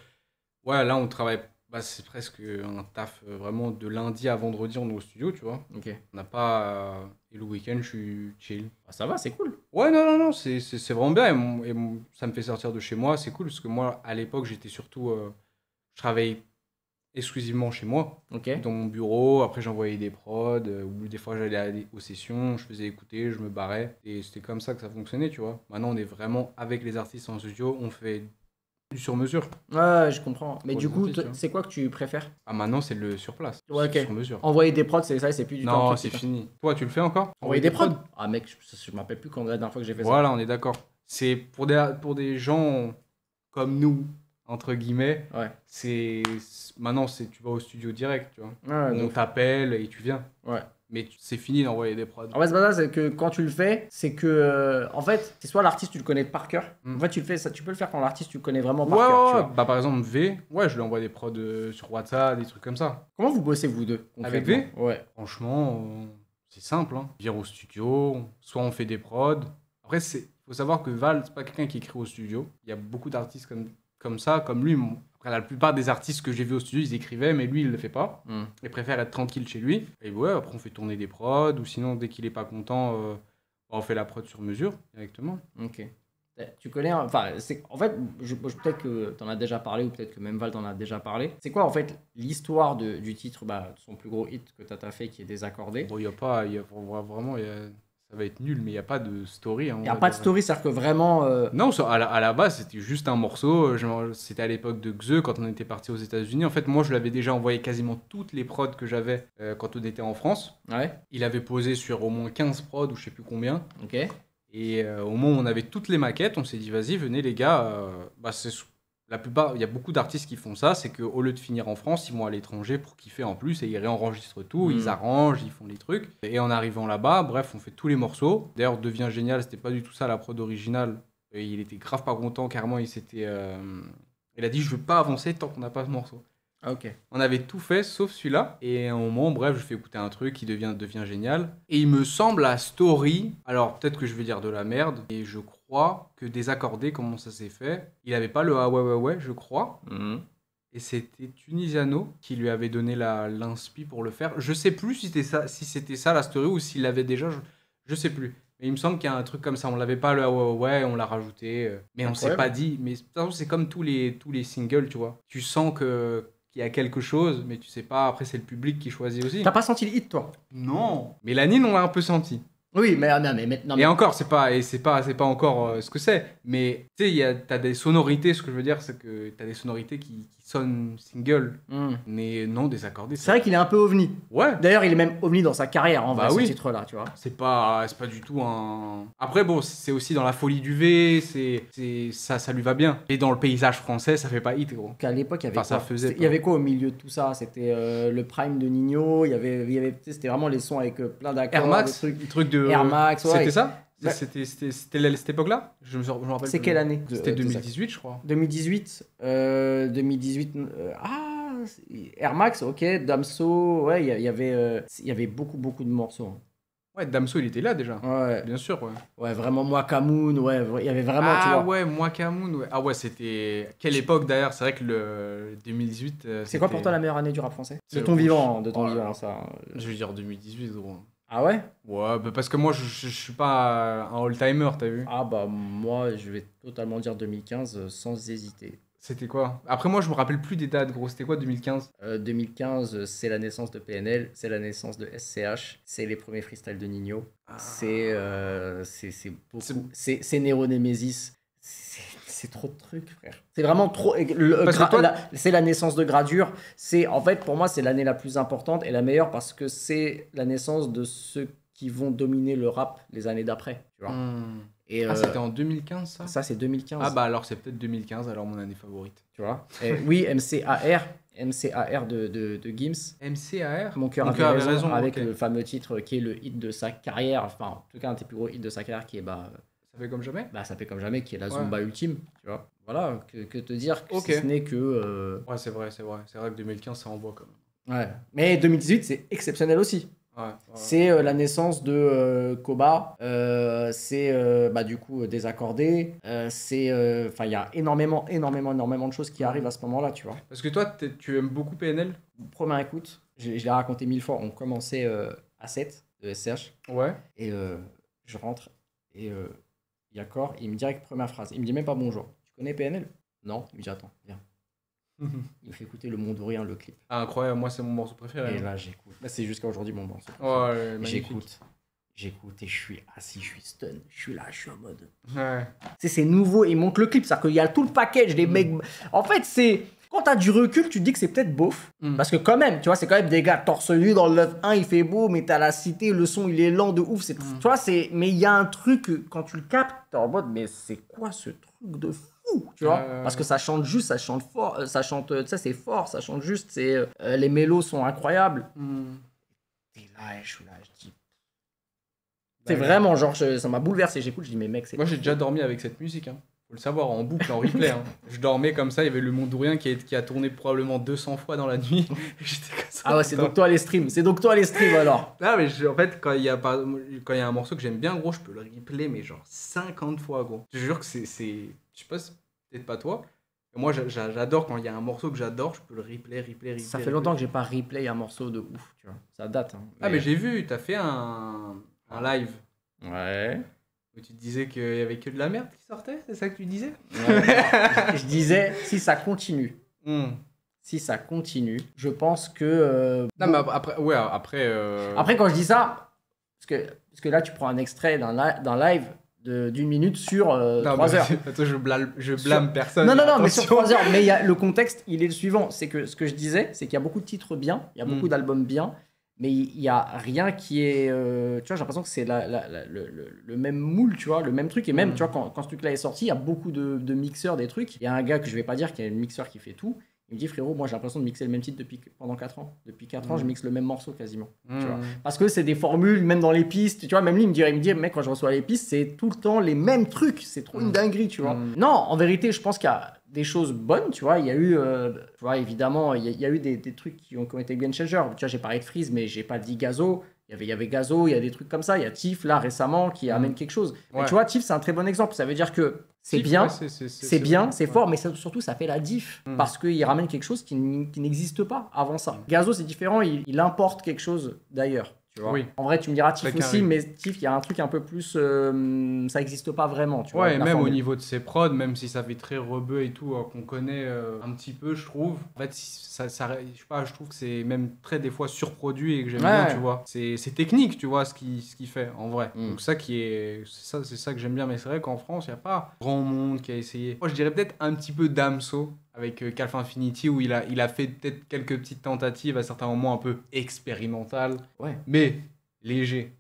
Ouais, là, on travaille... Bah, c'est presque un taf vraiment de lundi à vendredi, on est au studio, tu vois. Ok. On n'a pas... Et le week-end, je suis chill. Ah, ça va, c'est cool. Ouais, non, c'est vraiment bien. Ça me fait sortir de chez moi, c'est cool, parce que moi, à l'époque, j'étais surtout... je travaillais exclusivement chez moi, dans mon bureau. Après, j'envoyais des prods, ou des fois, j'allais aux sessions, je faisais écouter, je me barrais. Et c'était comme ça que ça fonctionnait, tu vois. Maintenant, on est vraiment avec les artistes en studio, on fait du sur-mesure. Ouais, je comprends. Mais Pour du coup, artistes, c'est quoi que tu préfères? Ah, maintenant, c'est le sur place. Ouais, ok. Sur-mesure. Envoyer des prods, c'est plus du temps. Non, c'est fini. Toi, tu le fais encore? Envoyer des prods? Ah, mec, je me rappelle plus quand la dernière fois que j'ai fait ça. Voilà, on est d'accord. C'est pour des gens comme nous, entre guillemets, maintenant tu vas au studio direct, tu vois. On t'appelle et tu viens. Ouais. Mais c'est fini d'envoyer des prods. En fait, c'est pas ça, c'est que quand tu le fais, c'est que en fait, c'est soit l'artiste tu le connais par cœur. En fait, tu peux le faire quand l'artiste tu le connais vraiment par cœur. Tu vois. Bah par exemple V, je lui envoie des prods sur WhatsApp, des trucs comme ça. Comment vous bossez vous deux avec V? Ouais. Franchement, c'est simple, hein. Viens au studio, soit on fait des prods. Après, faut savoir que Val, c'est pas quelqu'un qui écrit au studio. Il y a beaucoup d'artistes comme ça, comme lui. Après, la plupart des artistes que j'ai vus au studio, ils écrivaient, mais lui, il le fait pas. Il préfère être tranquille chez lui. Et ouais, après, on fait tourner des prods, ou sinon, dès qu'il est pas content, on fait la prod sur mesure, directement. Ok. Tu connais, enfin, en fait, peut-être que tu en as déjà parlé, ou peut-être que même Val t'en a déjà parlé. C'est quoi, en fait, l'histoire du titre, son plus gros hit que t'as fait, qui est Désaccordé? Bon, vraiment, ça va être nul, mais il n'y a pas de story. Hein, il n'y a pas de story, c'est-à-dire que vraiment... Non, à la base, c'était juste un morceau. C'était à l'époque de Xe, quand on était parti aux États-Unis. En fait, moi, je lui avais déjà envoyé quasiment toutes les prods que j'avais quand on était en France. Ouais. Il avait posé sur au moins 15 prods, ou je sais plus combien. Ok. Et au moment où on avait toutes les maquettes, on s'est dit, vas-y, venez les gars. La plupart, il y a beaucoup d'artistes qui font ça, c'est qu'au lieu de finir en France, ils vont à l'étranger pour kiffer en plus et ils réenregistrent tout, ils arrangent, ils font les trucs. Et en arrivant là-bas, bref, on fait tous les morceaux. D'ailleurs, Devient Génial, c'était pas du tout ça la prod originale. Et il était grave pas content, carrément, il a dit, je veux pas avancer tant qu'on n'a pas ce morceau. Ah, ok. On avait tout fait sauf celui-là. Et à un moment, bref, je fais écouter un truc qui devient génial. Et il me semble la story, alors peut-être que je vais dire de la merde, et je crois que Désaccordé, comment ça s'est fait, il avait pas le ah ouais, je crois. Et c'était Tunisiano qui lui avait donné l'inspi pour le faire. Je sais plus si c'était ça la story ou s'il l'avait déjà, je sais plus. Mais il me semble qu'il y a un truc comme ça. On l'avait pas, ouais, on l'a rajouté. Mais on s'est pas dit. Mais de toute façon, c'est comme tous les singles, tu vois. Tu sens qu'il y a quelque chose, mais tu sais pas. Après, c'est le public qui choisit aussi. T'as pas senti le hit, toi? Non. Mélanine, on l'a un peu senti. Oui, mais non, Et encore, c'est pas encore ce que c'est. Mais tu sais, t'as des sonorités. Ce que je veux dire, c'est que t'as des sonorités qui sonnent single, mais non désaccordées. C'est vrai qu'il est un peu ovni. Ouais. D'ailleurs, il est même ovni dans sa carrière, en vrai, ce titre-là, tu vois. C'est pas du tout un. Après, bon, c'est aussi dans la folie du V. Ça lui va bien. Et dans le paysage français, ça fait pas hit, gros. Qu'à l'époque, il y avait ça faisait. Il y avait quoi au milieu de tout ça? C'était le prime de Nino. Il y avait c'était vraiment les sons avec plein d'accords. Air Max, le truc de. Air Max, ouais. C'était ça? C'était cette époque-là? Je me rappelle. C'est quelle année? C'était 2018, je crois. 2018. Air Max, ok. Damso, ouais, il y avait beaucoup de morceaux. Ouais, Damso, il était là déjà. Ouais. Bien sûr, ouais. Ouais, vraiment, moi, Kamoun, ouais, il y avait vraiment, tu vois. Ah ouais, moi, Kamoun, ouais. Ah ouais, c'était... Quelle époque, d'ailleurs. C'est vrai que le 2018... C'est quoi pour toi la meilleure année du rap français? De ton vivant, ça. Je veux dire 2018, gros. Ah ouais? Ouais, bah parce que moi, je suis pas un all-timer, t'as vu? Ah bah, moi, je vais totalement dire 2015 sans hésiter. C'était quoi? Après, moi, je me rappelle plus des dates, gros. C'était quoi, 2015? 2015, c'est la naissance de PNL, c'est la naissance de SCH, c'est les premiers freestyles de Nino, c'est beaucoup... C'est Nero Nemesis. C'est trop de trucs, frère. C'est vraiment trop. C'est la naissance de Gradure. En fait, pour moi, c'est l'année la plus importante et la meilleure parce que c'est la naissance de ceux qui vont dominer le rap les années d'après. Tu vois. Et c'était en 2015, ça? Ça, c'est 2015. Ah bah alors, c'est peut-être 2015, alors mon année favorite. Tu vois. Oui, MCAR de Gims. MCAR? Mon cœur avait raison. Avec le fameux titre qui est le hit de sa carrière. Enfin, en tout cas, un des plus gros hits de sa carrière qui est... Ça fait comme jamais? Ça fait comme jamais, qui est la Zumba ultime, tu vois. Voilà, que te dire que si ce n'est que... Ouais, c'est vrai. C'est vrai que 2015, ça envoie quand même. Ouais. Mais 2018, c'est exceptionnel aussi. Ouais. C'est la naissance de Koba. C'est du coup Désaccordé. Enfin, il y a énormément de choses qui arrivent à ce moment-là, tu vois. Parce que toi, tu aimes beaucoup PNL? Première écoute, je l'ai raconté 1000 fois. On commençait à 7 de SCH. Ouais. Et je rentre et... D'accord, il me dit avec première phrase, il me dit même pas bonjour. Tu connais PNL? Non. Il me dit attends, viens. Il me fait écouter Le Monde ou Rien, le clip. Ah, incroyable, moi c'est mon morceau préféré. Et là j'écoute. C'est jusqu'à aujourd'hui mon morceau préféré. Ouais, j'écoute et je suis assis, je suis stun. Je suis là, je suis en mode. Ouais. C'est nouveau, il monte le clip, c'est-à-dire qu'il y a tout le package, les mecs. En fait, c'est. Quand t'as du recul, tu te dis que c'est peut-être beauf. Parce que quand même, tu vois, c'est quand même des gars torse nu dans le 9-1, il fait beau, mais t'as la cité, le son, il est lent de ouf. Tu vois, mais il y a un truc, quand tu le captes, t'es en mode, mais c'est quoi ce truc de fou, tu vois? Parce que ça chante juste, ça chante fort, tu sais, c'est fort, ça chante juste, les mélos sont incroyables. Et là, je suis là, je dis... C'est vraiment, genre, ça m'a bouleversé. J'écoute, je dis, mais mec, c'est... Moi, j'ai déjà dormi avec cette musique, hein. Faut le savoir, en boucle, en replay. Hein. Je dormais comme ça, il y avait Le Monde ou Rien qui a tourné probablement 200 fois dans la nuit. J'étais comme ça. Ah ouais, c'est donc toi les streams. Alors. Non, mais en fait, quand il y a un morceau que j'aime bien, gros, je peux le replay, mais genre 50 fois, gros. Je te jure que c'est... Je sais pas, c'est peut-être pas toi. Moi, j'adore quand il y a un morceau que j'adore, je peux le replay. Ça fait longtemps que j'ai pas replay un morceau de ouf, tu vois. Ça date. Hein. Mais j'ai vu, t'as fait un live. Ouais. Où tu te disais qu'il y avait que de la merde qui sortait, c'est ça que tu disais? Je disais, si ça continue. Si ça continue, je pense que... Non, mais après... Après, quand je dis ça, parce que là, tu prends un extrait d'un live d'une minute sur 3 heures. Attends, je blâme personne. Non, mais sur 3 heures. Mais le contexte, il est le suivant. C'est que ce que je disais, c'est qu'il y a beaucoup de titres bien, il y a beaucoup d'albums bien, mais il n'y a rien qui est... tu vois, j'ai l'impression que c'est le même moule, tu vois, le même truc. Et même, tu vois, quand ce truc-là est sorti, il y a beaucoup de mixeurs, des trucs. Il y a un gars que je vais pas dire, qui est un mixeur qui fait tout. Il me dit, frérot, moi j'ai l'impression de mixer le même titre pendant 4 ans. Depuis 4 ans, je mixe le même morceau quasiment. Tu vois. Parce que c'est des formules, même dans les pistes. Tu vois, même lui, il me dit, mec, quand je reçois les pistes, c'est tout le temps les mêmes trucs. C'est trop une dinguerie, tu vois. Non, en vérité, je pense qu'il y a des choses bonnes, tu vois. Il y a eu, tu vois, évidemment, il y a eu des trucs qui ont été game changer. Tu vois, j'ai parlé de Freeze, mais j'ai pas dit Gazo. Il y avait Gazo, il y a des trucs comme ça. Il y a Tiff, là, récemment, qui amène quelque chose. Ouais. Mais tu vois, Tiff, c'est un très bon exemple. Ça veut dire que c'est bien, c'est bien, c'est fort, mais surtout, ça fait la diff. Parce qu'il ramène quelque chose qui n'existe pas avant ça. Gazo, c'est différent, il importe quelque chose d'ailleurs. Tu vois. Oui. En vrai, tu me diras Très Tiff aussi, carré. mais Tiff, il y a un truc un peu plus. Ça existe pas vraiment. Tu vois, Ouais, et la même au formule. niveau de ses prods, même si ça fait très rebeu et tout, qu'on connaît un petit peu, je trouve. En fait, je sais pas, je trouve que c'est même très des fois surproduit et que j'aime bien, Ouais. tu vois. C'est technique, tu vois, ce qu'il fait en vrai. Mm. Donc c'est ça que j'aime bien. Mais c'est vrai qu'en France, il n'y a pas grand monde qui a essayé. Moi, je dirais peut-être un petit peu Damso avec Calf Infinity où il a fait peut-être quelques petites tentatives à certains moments un peu expérimentales, Ouais. mais léger.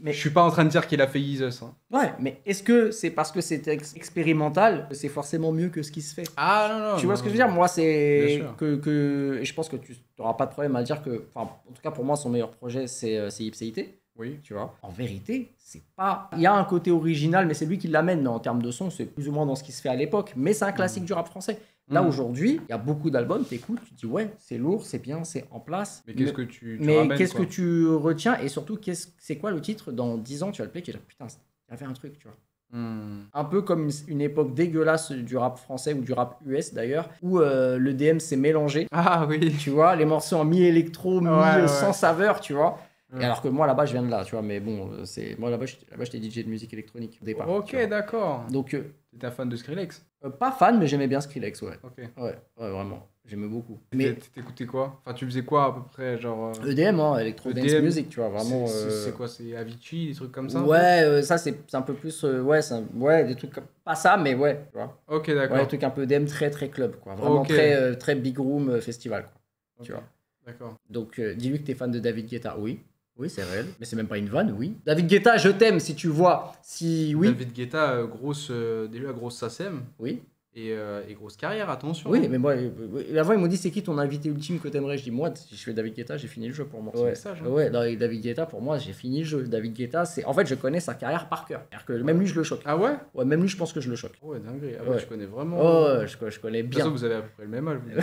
Mais Je suis pas en train de dire qu'il a fait Yeezus. Hein. ouais, mais est-ce que c'est parce que c'est expérimental que c'est forcément mieux que ce qui se fait? Ah non, Tu vois ce que je veux dire? Moi, Bien c'est sûr. que et je pense que tu n'auras pas de problème à dire que, enfin, en tout cas pour moi, son meilleur projet, c'est Ipséité. Oui. Tu vois? En vérité, c'est pas. Il y a un côté original, mais c'est lui qui l'amène. Mais en termes de son, c'est plus ou moins dans ce qui se fait à l'époque. Mais c'est un classique du rap français. Là, aujourd'hui, il y a beaucoup d'albums, t'écoutes, tu te dis ouais, c'est lourd, c'est bien, c'est en place. Mais qu'est-ce que tu Mais ramènes, qu'est-ce que quoi. tu retiens? Et surtout, c'est quoi le titre? Dans 10 ans, tu vas le play, tu vas dire putain, il y avait un truc, tu vois. Un peu comme une époque dégueulasse du rap français ou du rap US d'ailleurs, où le DM s'est mélangé. Ah oui. Tu vois, les morceaux en mi-électro, Ouais. sans saveur, tu vois. Ouais. Et alors que moi là-bas, je viens de là, tu vois. Mais bon, moi là-bas, j'étais DJ de musique électronique au départ. tu Ok, vois. d'accord. Donc, T'es un fan de Skrillex? pas fan, mais j'aimais bien Skrillex, ouais. Ok. Ouais, vraiment. J'aimais beaucoup. Mais T'écoutais quoi? Enfin, tu faisais quoi à peu près, genre... EDM, hein, Electro Dance EDM, Music, tu vois, vraiment. C'est quoi? C'est Avicii, des trucs comme ça? Ouais, ça c'est un peu plus. Ouais, des trucs comme. Pas ça, mais ouais, tu vois. Ok, Ouais, d'accord. des trucs un peu EDM très très club, quoi. Vraiment Ok. très big room festival, quoi. Ok, Tu vois. D'accord. Donc, dis-lui que t'es fan de David Guetta. Oui. Oui, c'est réel. Mais c'est même pas une vanne, oui. David Guetta, je t'aime si tu vois. Si oui. David Guetta, déjà grosse SACEM Oui. et grosse carrière, attention. Oui, mais moi, avant, ils m'ont dit c'est qui ton invité ultime que t'aimerais? Je dis moi, si je fais David Guetta, j'ai fini le jeu pour moi. Petit Ouais, message, hein. ouais, non, avec David Guetta, pour moi, j'ai fini le jeu. David Guetta, c'est. En fait, je connais sa carrière par cœur. C'est-à-dire que même lui, je le choque. Ah ouais? Ouais, même lui, je pense que je le choque. Ouais, dingue. Ah ouais, Ouais. je connais vraiment. Oh, ouais, je connais De toute façon, bien. vous avez à peu près le même âge. vous.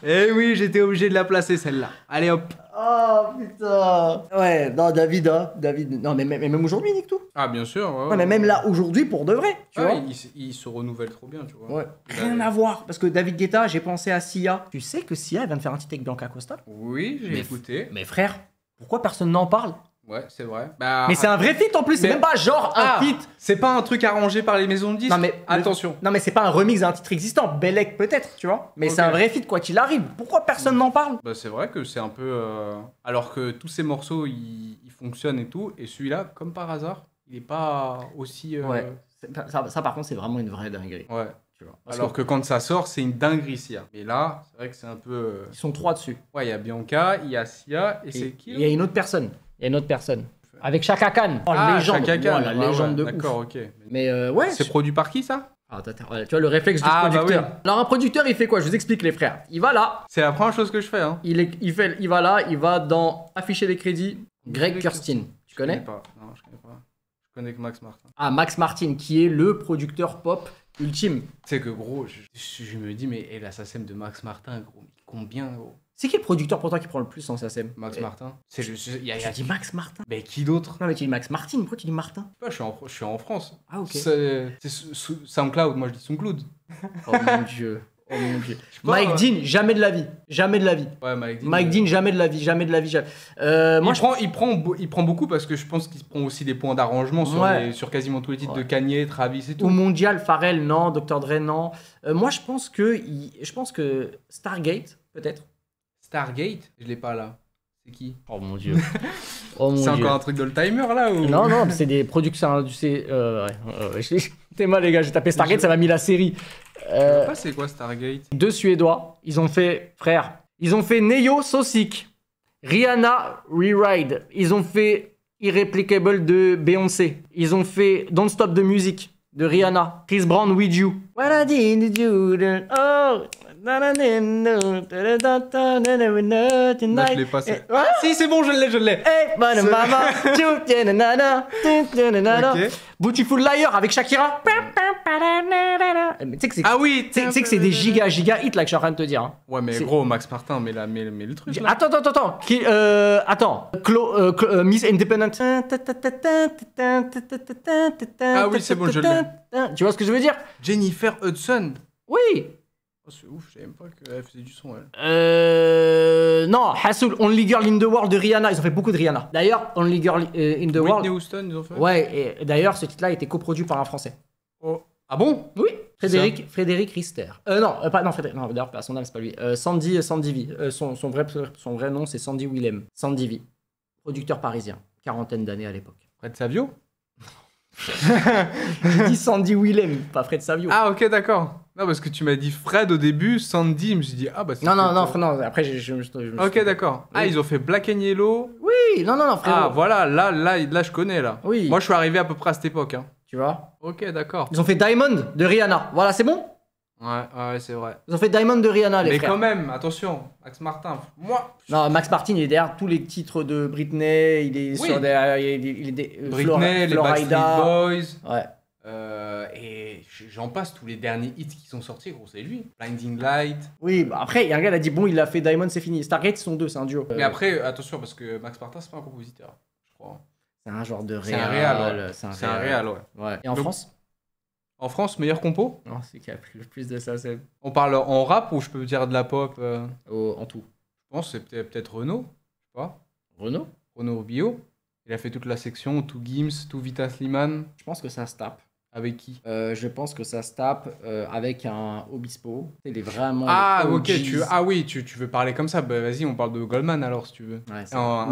Eh oui, j'étais obligé de la placer celle-là. Allez hop. Oh putain. Ouais, non, David, hein. David. Non, mais même aujourd'hui, il nique tout. Ah bien sûr. Ouais, Ouais, mais même là, aujourd'hui, pour de vrai, tu vois. il se renouvelle trop bien, tu vois. Ouais, Il a- rien à voir. Parce que David Guetta, j'ai pensé à Sia. Tu sais que Sia, elle vient de faire un titre avec Bianca Costa? Oui, j'ai Mais- écouté. Mais frère, pourquoi personne n'en parle? Ouais, c'est vrai. Bah, Mais c'est un vrai feat en plus, c'est mais- même pas genre un feat. c'est pas un truc arrangé par les maisons de disques. Non mais Attention. Non mais c'est pas un remix d'un titre existant, Bellec peut-être, tu vois. Mais Ok. c'est un vrai feat quoi qu'il arrive. Pourquoi personne n'en parle? Bah, c'est vrai que c'est un peu. Alors que tous ces morceaux, ils fonctionnent et tout. Et celui-là, comme par hasard, il est pas aussi. Ouais. Ça par contre c'est vraiment une vraie dinguerie. Ouais. Tu vois. Parce Alors que quand ça sort, c'est une dinguerie, Sia. Mais là, c'est vrai que c'est un peu. ils sont trois dessus. Ouais, il y a Bianca, il y a Sia, et c'est qui Il y a une autre personne. Il y a une autre personne. Avec Chaka Khan. Oh, légende. Chaka Khan. Oh, la légende de ouf. D'accord, ok. Mais ouais. C'est produit par qui ça? Ah, attends, tu vois le réflexe du Ah, bah producteur. oui. Alors un producteur il fait quoi? Je vous explique les frères. Il va là, C'est la première chose que je fais, hein. il va là, il va dans afficher les crédits. Greg Kurstin. Tu Je connais? pas. Non, je connais pas. Je connais que Max Martin. Ah, Max Martin qui est le producteur pop ultime. Tu sais que gros, je me dis, mais la SACEM de Max Martin, gros, mais combien, gros? C'est qui le producteur pour toi qui prend le plus en SACEM? Max Martin. C'est le. Tu dis Max Martin? Mais qui d'autre? Non mais tu dis Max Martin, pourquoi tu dis Martin? Je sais pas, je suis en France. Ah ok. C'est SoundCloud, moi je dis SoundCloud. Oh mon dieu. Oh mon dieu. pas, Mike Dean, jamais de la vie. Jamais de la vie. Ouais, Mike Dean. Mike Dean, jamais de la vie. Jamais de la vie. Moi, il prend beaucoup parce que je pense qu'il prend aussi des points d'arrangement sur, Ouais. sur quasiment tous les titres Ouais. de Kanye, Travis et tout. Au mondial, Pharrell, non. Dr. Dre, non. Moi, je pense que Stargate, peut-être. Stargate, je l'ai pas là. C'est qui? Oh mon dieu. Oh mon C'est dieu. encore un truc de le timer là ou... Non, non, c'est des productions. T'es mal, les gars. J'ai tapé Stargate, ça m'a mis la série. Je sais pas c'est quoi Stargate. Deux Suédois. Ils ont fait, frère, ils ont fait Neo Sosik, Rihanna Reride. Ils ont fait Irreplicable de Beyoncé. Ils ont fait Don't Stop the Music de Rihanna. Chris Brown With You. What I did to you, oh. Là, je l'ai pas. Eh, Ah si, c'est bon, je l'ai. Hey, mama, Ok. Beautiful Liar avec Shakira. Mais tu sais que c'est Ah oui, tu sais que c'est des giga hits là que je suis en train de te dire. Hein. Ouais, mais C'est- gros, Max Martin, mais le truc là. Attends. Attends. Miss Independent. Ah oui, c'est bon, je l'ai. Tu vois ce que je veux dire? Jennifer Hudson. Oui. Oh, c'est ouf, je savais même pas qu'elle faisait du son, elle. Non, Hassel, Only Girl in the World de Rihanna. Ils ont fait beaucoup de Rihanna. D'ailleurs, Only Girl in the World. Whitney Houston, ils ont fait. Ouais, et d'ailleurs, ce titre-là a été coproduit par un Français. Oh. Ah bon? Oui, Frédéric Rister. Non, d'ailleurs, son nom, c'est pas lui. Sandy V. Son vrai nom, c'est Sandy Willem. Sandy V. Producteur parisien. Quarantaine d'années à l'époque. Fred Savio? J'ai dit Sandy Willem, pas Fred Savio. Ah, ok, d'accord. Non, parce que tu m'as dit Fred au début, Sandy, je me suis dit, ah bah c'est. Non, après je me suis. Ok, d'accord. Ah, ils ont fait Black and Yellow. Oui, non, frérot. Ah, voilà, là, je connais, là. Oui. Moi, je suis arrivé à peu près à cette époque, hein. Tu vois? Ok, d'accord. Ils ont fait Diamond de Rihanna. Voilà, c'est bon? Ouais, c'est vrai. Ils ont fait Diamond de Rihanna, les Mais frères. quand même, attention, Max Martin, moi. Non, Max Martin, il est derrière tous les titres de Britney, il est Oui. sur des... il est des Britney, les Backstreet Boys. Ouais. Et j'en passe tous les derniers hits qui sont sortis, gros, c'est lui. Blinding Light. Oui, bah après, il y a un gars qui a dit, bon, il a fait Diamond, c'est fini. Stargate, ils sont deux, c'est un duo. Mais après, attention, parce que Max Martin, c'est pas un compositeur, je crois. C'est un genre de C'est un réal, ouais. C'est un réal, ouais. Et en Donc, France? En France, meilleur compo? Non, c'est qui a pris le plus de ça, c'est... On parle en rap ou je peux dire de la pop En tout. Je pense que c'est peut-être Renaud, je sais pas. Renaud? Renaud Bio. Il a fait toute la section, tout Gims, tout Vita Slimane. Je pense que ça se tape. Avec qui? Je pense que ça se tape avec un Obispo. Il est vraiment. Ah, ok, OGs. tu veux parler comme ça. Bah, vas-y, on parle de Goldman alors, si tu veux. Ouais,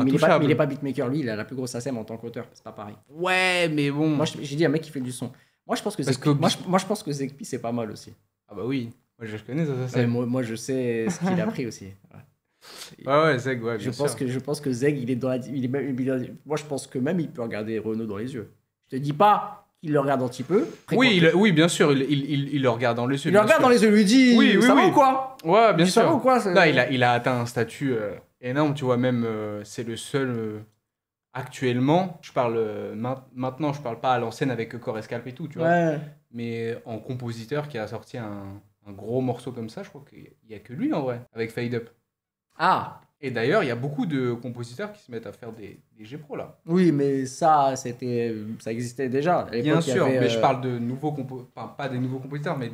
Mais il est pas beatmaker, lui, il a la plus grosse ASM en tant qu'auteur. C'est pas pareil. Ouais, mais bon. Moi, j'ai dit un mec qui fait du son. Moi, je pense que moi, je pense que Zekpi, c'est pas mal aussi. Ah, bah oui. Moi, je connais ça. Moi, je sais ce qu'il a pris aussi. Ouais, Zeg, ouais. Je pense que Zeg, il est dans la. Moi, je pense que même il peut regarder Renaud dans les yeux. Je te dis pas qu'il le regarde un petit peu. Oui, bien sûr, il le regarde dans les yeux. Il le regarde dans les yeux, lui dit ça va ou quoi? Ouais, bien sûr. Ça va ou quoi? Non, il a atteint un statut énorme, tu vois, même c'est le seul actuellement. Je parle maintenant, je parle pas à l'ancienne avec Corps Escalp et tout, tu vois. Ouais. Mais en compositeur qui a sorti un gros morceau comme ça, je crois qu'il y a que lui en vrai, avec Fade Up. Ah! Et d'ailleurs, il y a beaucoup de compositeurs qui se mettent à faire des G-Pro là. Oui, mais ça existait déjà. À Bien sûr, avait, mais je parle de nouveaux pas des nouveaux compositeurs, mais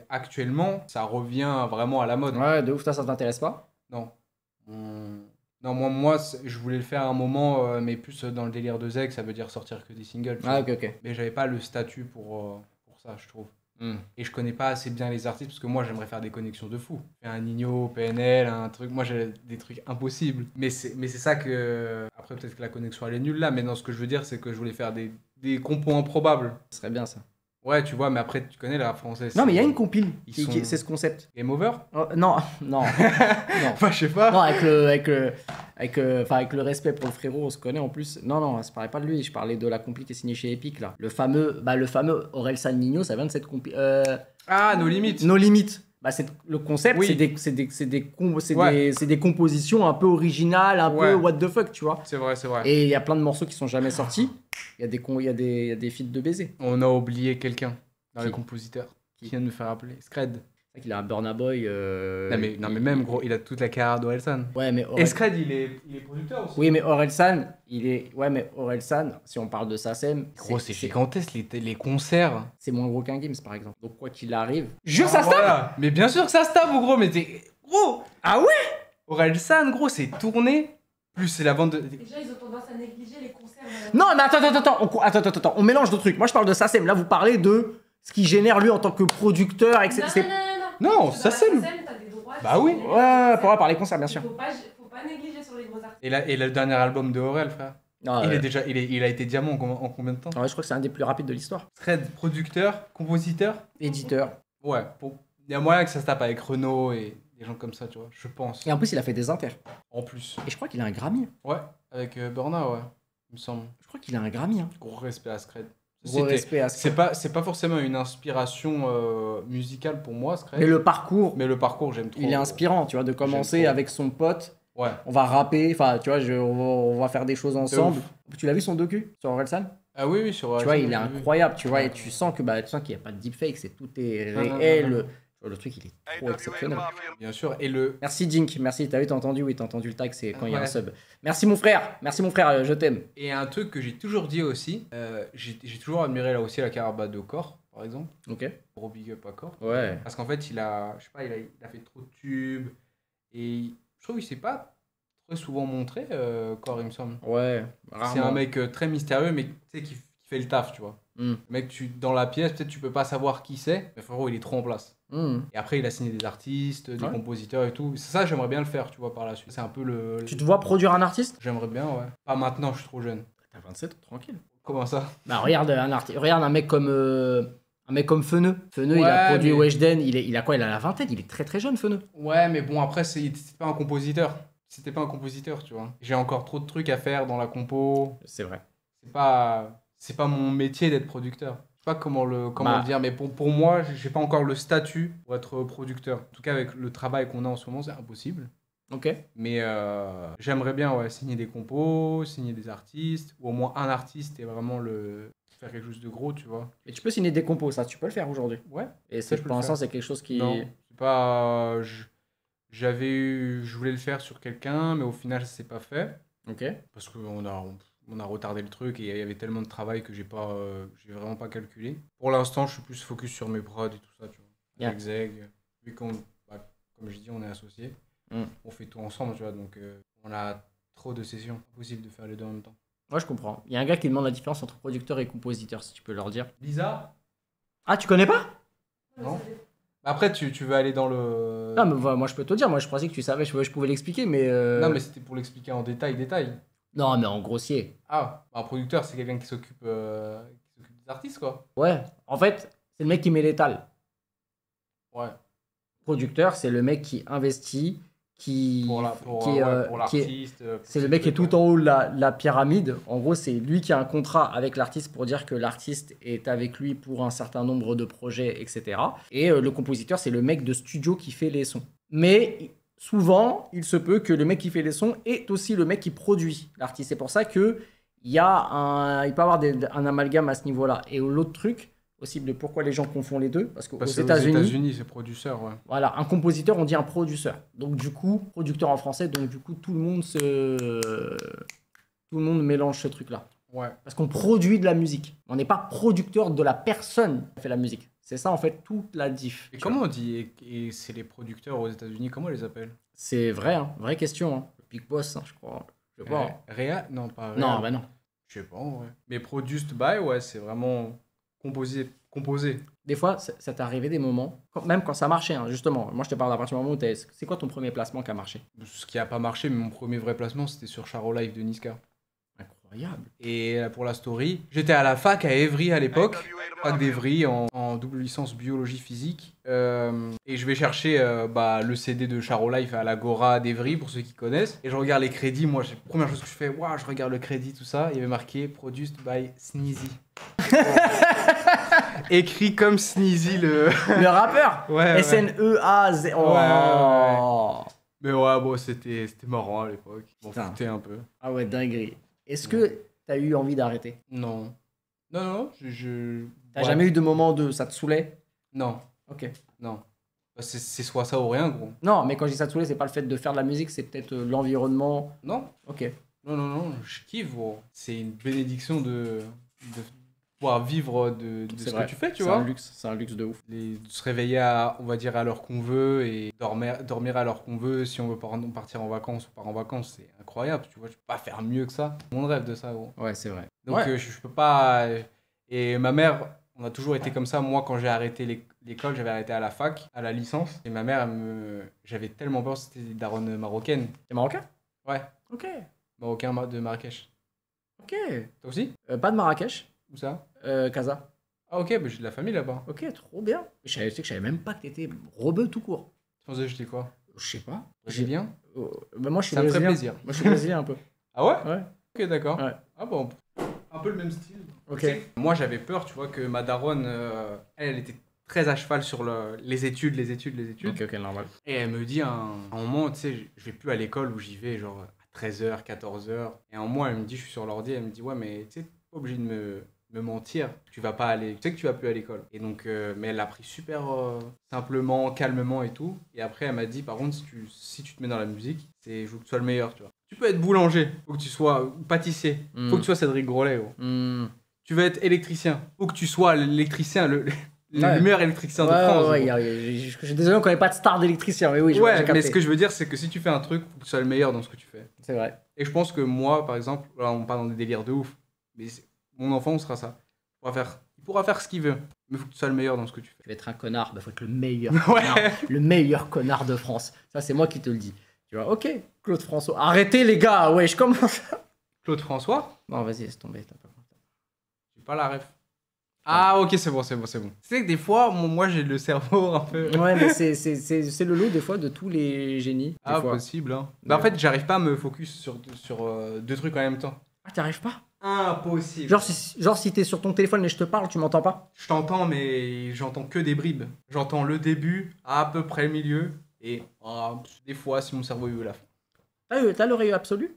actuellement, ça revient vraiment à la mode. Ouais, de ouf, ça t'intéresse pas? Non. Non, moi, je voulais le faire à un moment, mais plus dans le délire de Zeg, ça veut dire sortir que des singles. Ah, ok. Mais j'avais pas le statut pour ça, je trouve. Et je connais pas assez bien les artistes parce que moi j'aimerais faire des connexions de fou. Un Nino, PNL, un truc. Moi j'ai des trucs impossibles. Mais c'est ça que. Après peut-être que la connexion elle est nulle là, mais non, ce que je veux dire c'est que je voulais faire des compos improbables. Ce serait bien ça. Ouais, tu vois, mais après tu connais la française. Non, mais il y a une compile. sont- C'est ce concept. Game Over? Oh, non. Enfin, je sais pas. Non, avec le respect pour le frérot, on se connaît en plus. Non, je parlais pas de lui, je parlais de la compil qui est signée chez Epic là. Le fameux Orelsan Nino, ça vient de cette compil. Ah, nos limites. No Limit. Bah, le concept, Oui. c'est des compositions un peu originales, un peu what the fuck, tu vois. C'est vrai. Et il y a plein de morceaux qui sont jamais sortis. Il y a des feats de baiser. On a oublié quelqu'un dans Qui? les compositeurs qui vient de me faire appeler. Scred. C'est vrai qu'il a un Burna Boy. Non, mais même gros, il a toute la carrière d'Orelsan. Ouais, mais Et Scred, il est producteur aussi. Oui, mais Orelsan, si on parle de Sassem, Gros, c'est gigantesque les concerts. c'est moins gros qu'un Gims, par exemple. Donc, quoi qu'il arrive. Jure, ça se tape. Voilà. Mais bien sûr que ça se tape, gros, mais t'es. Gros! Ah ouais? Orelsan, gros, c'est tourné. Plus c'est la vente de. Déjà, ils ont tendance à négliger les concerts. Non, mais attends, on mélange deux trucs. Moi, je parle de Sassem. Là, vous parlez de ce qu'il génère lui en tant que producteur, etc. Non, ça, c'est le- Bah oui. Ouais, pour parler concert, bien sûr. Faut pas négliger sur les gros artistes. Et le dernier album de Aurel, frère. Ah, Il a été diamant en combien de temps? ouais, je crois que c'est un des plus rapides de l'histoire. Scred, producteur, compositeur. Éditeur. Ouais, il y a moyen que ça se tape avec Renaud et des gens comme ça, tu vois, je pense. Et en plus, il a fait des inters. En plus. Et je crois qu'il a un Grammy. Ouais, avec Burna, ouais, il me semble. Je crois qu'il a un Grammy. Hein. Gros respect à Scred. Gros respect à C'est pas forcément une inspiration musicale pour moi, Scred. Mais le parcours, J'aime trop. il est inspirant, tu vois, de commencer trop. avec son pote. Ouais. On va rapper, enfin, tu vois, on va faire des choses ensemble. Tu l'as vu son docu sur Orelsan? Ah oui, sur. Tu vois, il est incroyable, tu vois, et tu sens qu'il n'y a pas de deepfake, tout est réel. Tu vois, le truc, il est trop exceptionnel. Bien sûr, et Merci Jink, merci, t'as entendu, oui, t'as entendu le tag, c'est quand il y a un Ouais. sub. Merci mon frère, je t'aime. Et un truc que j'ai toujours dit aussi, j'ai toujours admiré là aussi la carrière de Corps, par exemple. Ok. Gros big up à Corp. Ouais. Parce qu'en fait, il a, je sais pas, il a fait trop de tubes. Et je trouve qu'il s'est pas très souvent montré, Corp, il me semble. Ouais. C'est un mec très mystérieux, mais tu sais, qui fait le taf, tu vois. Hmm. Le mec, dans la pièce, peut-être tu peux pas savoir qui c'est, mais frérot, il est trop en place. Hmm. Et après, il a signé des artistes, des Ouais. compositeurs et tout. Ça, j'aimerais bien le faire, tu vois, par la suite. C'est un peu le. Tu te vois produire un artiste? J'aimerais bien, ouais. Pas maintenant, je suis trop jeune. T'as 27 ans, tranquille. Comment ça? Bah regarde regarde un mec comme Feneux. Feneux, il Ouais, a produit mais- Weshden, il a quoi? Il a la vingtaine, il est très très jeune, Feneux. Ouais, mais bon, après, c'était pas un compositeur. C'était pas un compositeur, tu vois. J'ai encore trop de trucs à faire dans la compo. C'est vrai. C'est pas mon métier d'être producteur. Je sais pas comment Bah. le dire, mais pour moi, j'ai pas encore le statut pour être producteur. En tout cas, avec le travail qu'on a en ce moment, c'est impossible. Ok. Mais j'aimerais bien, ouais, signer des compos, signer des artistes, ou au moins un artiste et vraiment faire quelque chose de gros, tu vois. Et tu peux signer des compos, ça, tu peux le faire aujourd'hui. Ouais. Et Ça, c'est je peux pour le l'instant, faire. c'est quelque chose qui. Non, c'est pas. Je voulais le faire sur quelqu'un, mais au final, ça s'est pas fait. Ok. Parce on a retardé le truc et il y avait tellement de travail que j'ai vraiment pas calculé. Pour l'instant, je suis plus focus sur mes prods et tout ça, tu vois. Yeah. Avec Zeg, vu qu'on, comme je dis, on est associés, on fait tout ensemble, tu vois. Donc, on a trop de sessions. Impossible de faire les deux en même temps. Moi, je comprends. Il y a un gars qui demande la différence entre producteur et compositeur, si tu peux leur dire. Lisa? Ah, tu connais pas? Non. Après, tu veux aller dans le. Non, mais voilà, moi, je peux te dire. Moi, je pensais que tu savais, je pouvais l'expliquer, mais. Non, mais c'était pour l'expliquer en détail. Non, mais en grossier. Ah, un producteur, c'est quelqu'un qui s'occupe des artistes, quoi. Ouais. En fait, c'est le mec qui met l'étal. Ouais. Producteur, c'est le mec qui investit, qui est, pour qui est- l'artiste. c'est le mec qui est tout en haut de la pyramide. En gros, c'est lui qui a un contrat avec l'artiste pour dire que l'artiste est avec lui pour un certain nombre de projets, etc. Et le compositeur, c'est le mec de studio qui fait les sons. Mais souvent, il se peut que le mec qui fait les sons est aussi le mec qui produit l'artiste. C'est pour ça que il peut y avoir un amalgame à ce niveau-là. Et l'autre truc, aussi de pourquoi les gens confondent les deux, parce qu'aux Parce que aux États-Unis, États-Unis, c'est producteur, ouais. voilà, un compositeur, on dit un producteur. Donc du coup, producteur en français, donc du coup, tout le monde mélange ce truc-là. Ouais. Parce qu'on produit de la musique. On n'est pas producteur de la personne qui fait la musique. C'est ça, en fait, toute la diff. Et comment on dit, et c'est les producteurs aux États-Unis, comment on les appelle? C'est vrai, hein, vraie question. Hein. Le Big Boss, hein, je crois. Je sais pas. hein. Réa? Non, pas Réa. Non, bah non. Je sais pas, en vrai. Mais produced by, ouais, c'est vraiment composé. Des fois, ça t'est arrivé des moments, même quand ça marchait, hein, justement. Moi, je te parle à partir du moment où c'est quoi ton premier placement qui a marché? Ce qui a pas marché, mais mon premier vrai placement, c'était sur Charo Live de Niska. Incroyable. Et pour la story, j'étais à la fac à Évry à l'époque, fac d'Évry en double licence biologie physique. Et je vais chercher le CD de Charo Life à l'Agora d'Évry pour ceux qui connaissent. Et je regarde les crédits. Moi, la première chose que je fais, waouh, je regarde le crédit, tout ça. Il y avait marqué Produced by Sneezy. Écrit comme Sneezy le. Le rappeur. Ouais. S-N-E-A-Z. Oh. Ouais. Mais ouais, bon, c'était marrant à l'époque. On Putain. foutait un peu. Ah ouais, dinguerie. Est-ce que t'as eu envie d'arrêter? Non. Non, T'as ouais. jamais eu de moment de ça te saoulait? Non, Ok. non. C'est soit ça ou rien, gros. Non, mais quand je dis ça te saoulait, c'est pas le fait de faire de la musique, c'est peut-être l'environnement. Non, Ok. non, je kiffe, gros. C'est une bénédiction de pouvoir vivre de C'est ce vrai. que tu fais, tu C'est vois. un luxe de ouf. De se réveiller on va dire, à l'heure qu'on veut et dormir à l'heure qu'on veut. Si on veut partir en vacances, on part en vacances, c'est incroyable, tu vois. Je peux pas faire mieux que ça. Mon rêve de ça, gros. Ouais, c'est vrai. Donc Ouais. je peux pas. Et ma mère, on a toujours été comme ça. Moi, quand j'ai arrêté l'école, j'avais arrêté à la fac, à la licence. Et ma mère, j'avais tellement peur, c'était des daronnes marocaines. T'es marocain? Ouais, Ok. marocain de Marrakech. Ok. Toi aussi? Pas de Marrakech. Où ça? Casa. Ah, ok, bah, j'ai de la famille là-bas. Ok, trop bien. Tu sais que je savais même pas que t'étais rebeu tout court. Tu pensais que j'étais quoi? Je sais pas. Brésilien? Moi, je suis Ça me ferait brésilien. plaisir. Moi, je suis brésilien un peu. Ah ouais? Ouais. Ok, d'accord. Ouais. Ah bon, un peu le même style. Ok. Tu sais, moi, j'avais peur, tu vois, que ma daronne, elle était très à cheval sur les études. Ok, normal. Et elle me dit à un moment, tu sais, je vais plus à l'école où j'y vais genre à 13h, 14h. Et à un moment, elle me dit, je suis sur l'ordi, elle me dit, ouais, mais tu sais, t'es pas obligé de me mentir. Tu vas pas aller, tu sais que tu vas plus à l'école. Et donc, mais elle l'a pris super simplement, calmement et tout. Et après, elle m'a dit, par contre, si tu te mets dans la musique, je veux que tu sois le meilleur, tu vois. Tu peux être boulanger, faut que tu sois ou pâtissier, faut que tu sois Cédric Grolet, gros. tu veux être électricien. Faut que tu sois l'électricien, le Ouais. meilleur électricien de Ouais, France. ouais, gros. je suis désolé, on connaît pas de star d'électricien, mais oui, j'ai Ouais, capté. mais ce que je veux dire, c'est que si tu fais un truc, faut que tu sois le meilleur dans ce que tu fais. C'est vrai. Et je pense que moi, par exemple, là, on part dans des délires de ouf, mais mon enfant, sera ça. Il pourra faire ce qu'il veut, mais il faut que tu sois le meilleur dans ce que tu fais. Tu vas être un connard, bah faut être le meilleur Ouais. connard, le meilleur connard de France. Ça, c'est moi qui te le dis. Tu vois, ok, Claude François. Arrêtez, les gars, ouais, je commence. Claude François, Non, vas-y, laisse tomber. T'as pas... j'ai pas la ref. Ah, ok, c'est bon. C'est que des fois, moi, j'ai le cerveau un peu. Ouais, mais c'est le lot, des fois, de tous les génies. Des Ah, fois. possible. Hein. Bah, en fait, j'arrive pas à me focus sur deux trucs en même temps. Ah, t'y arrives pas? Impossible. Genre, si t'es sur ton téléphone et je te parle, tu m'entends pas? Je t'entends, mais j'entends que des bribes. J'entends le début, à peu près le milieu, et des fois, si mon cerveau veut la fin. T'as l'oreille absolue?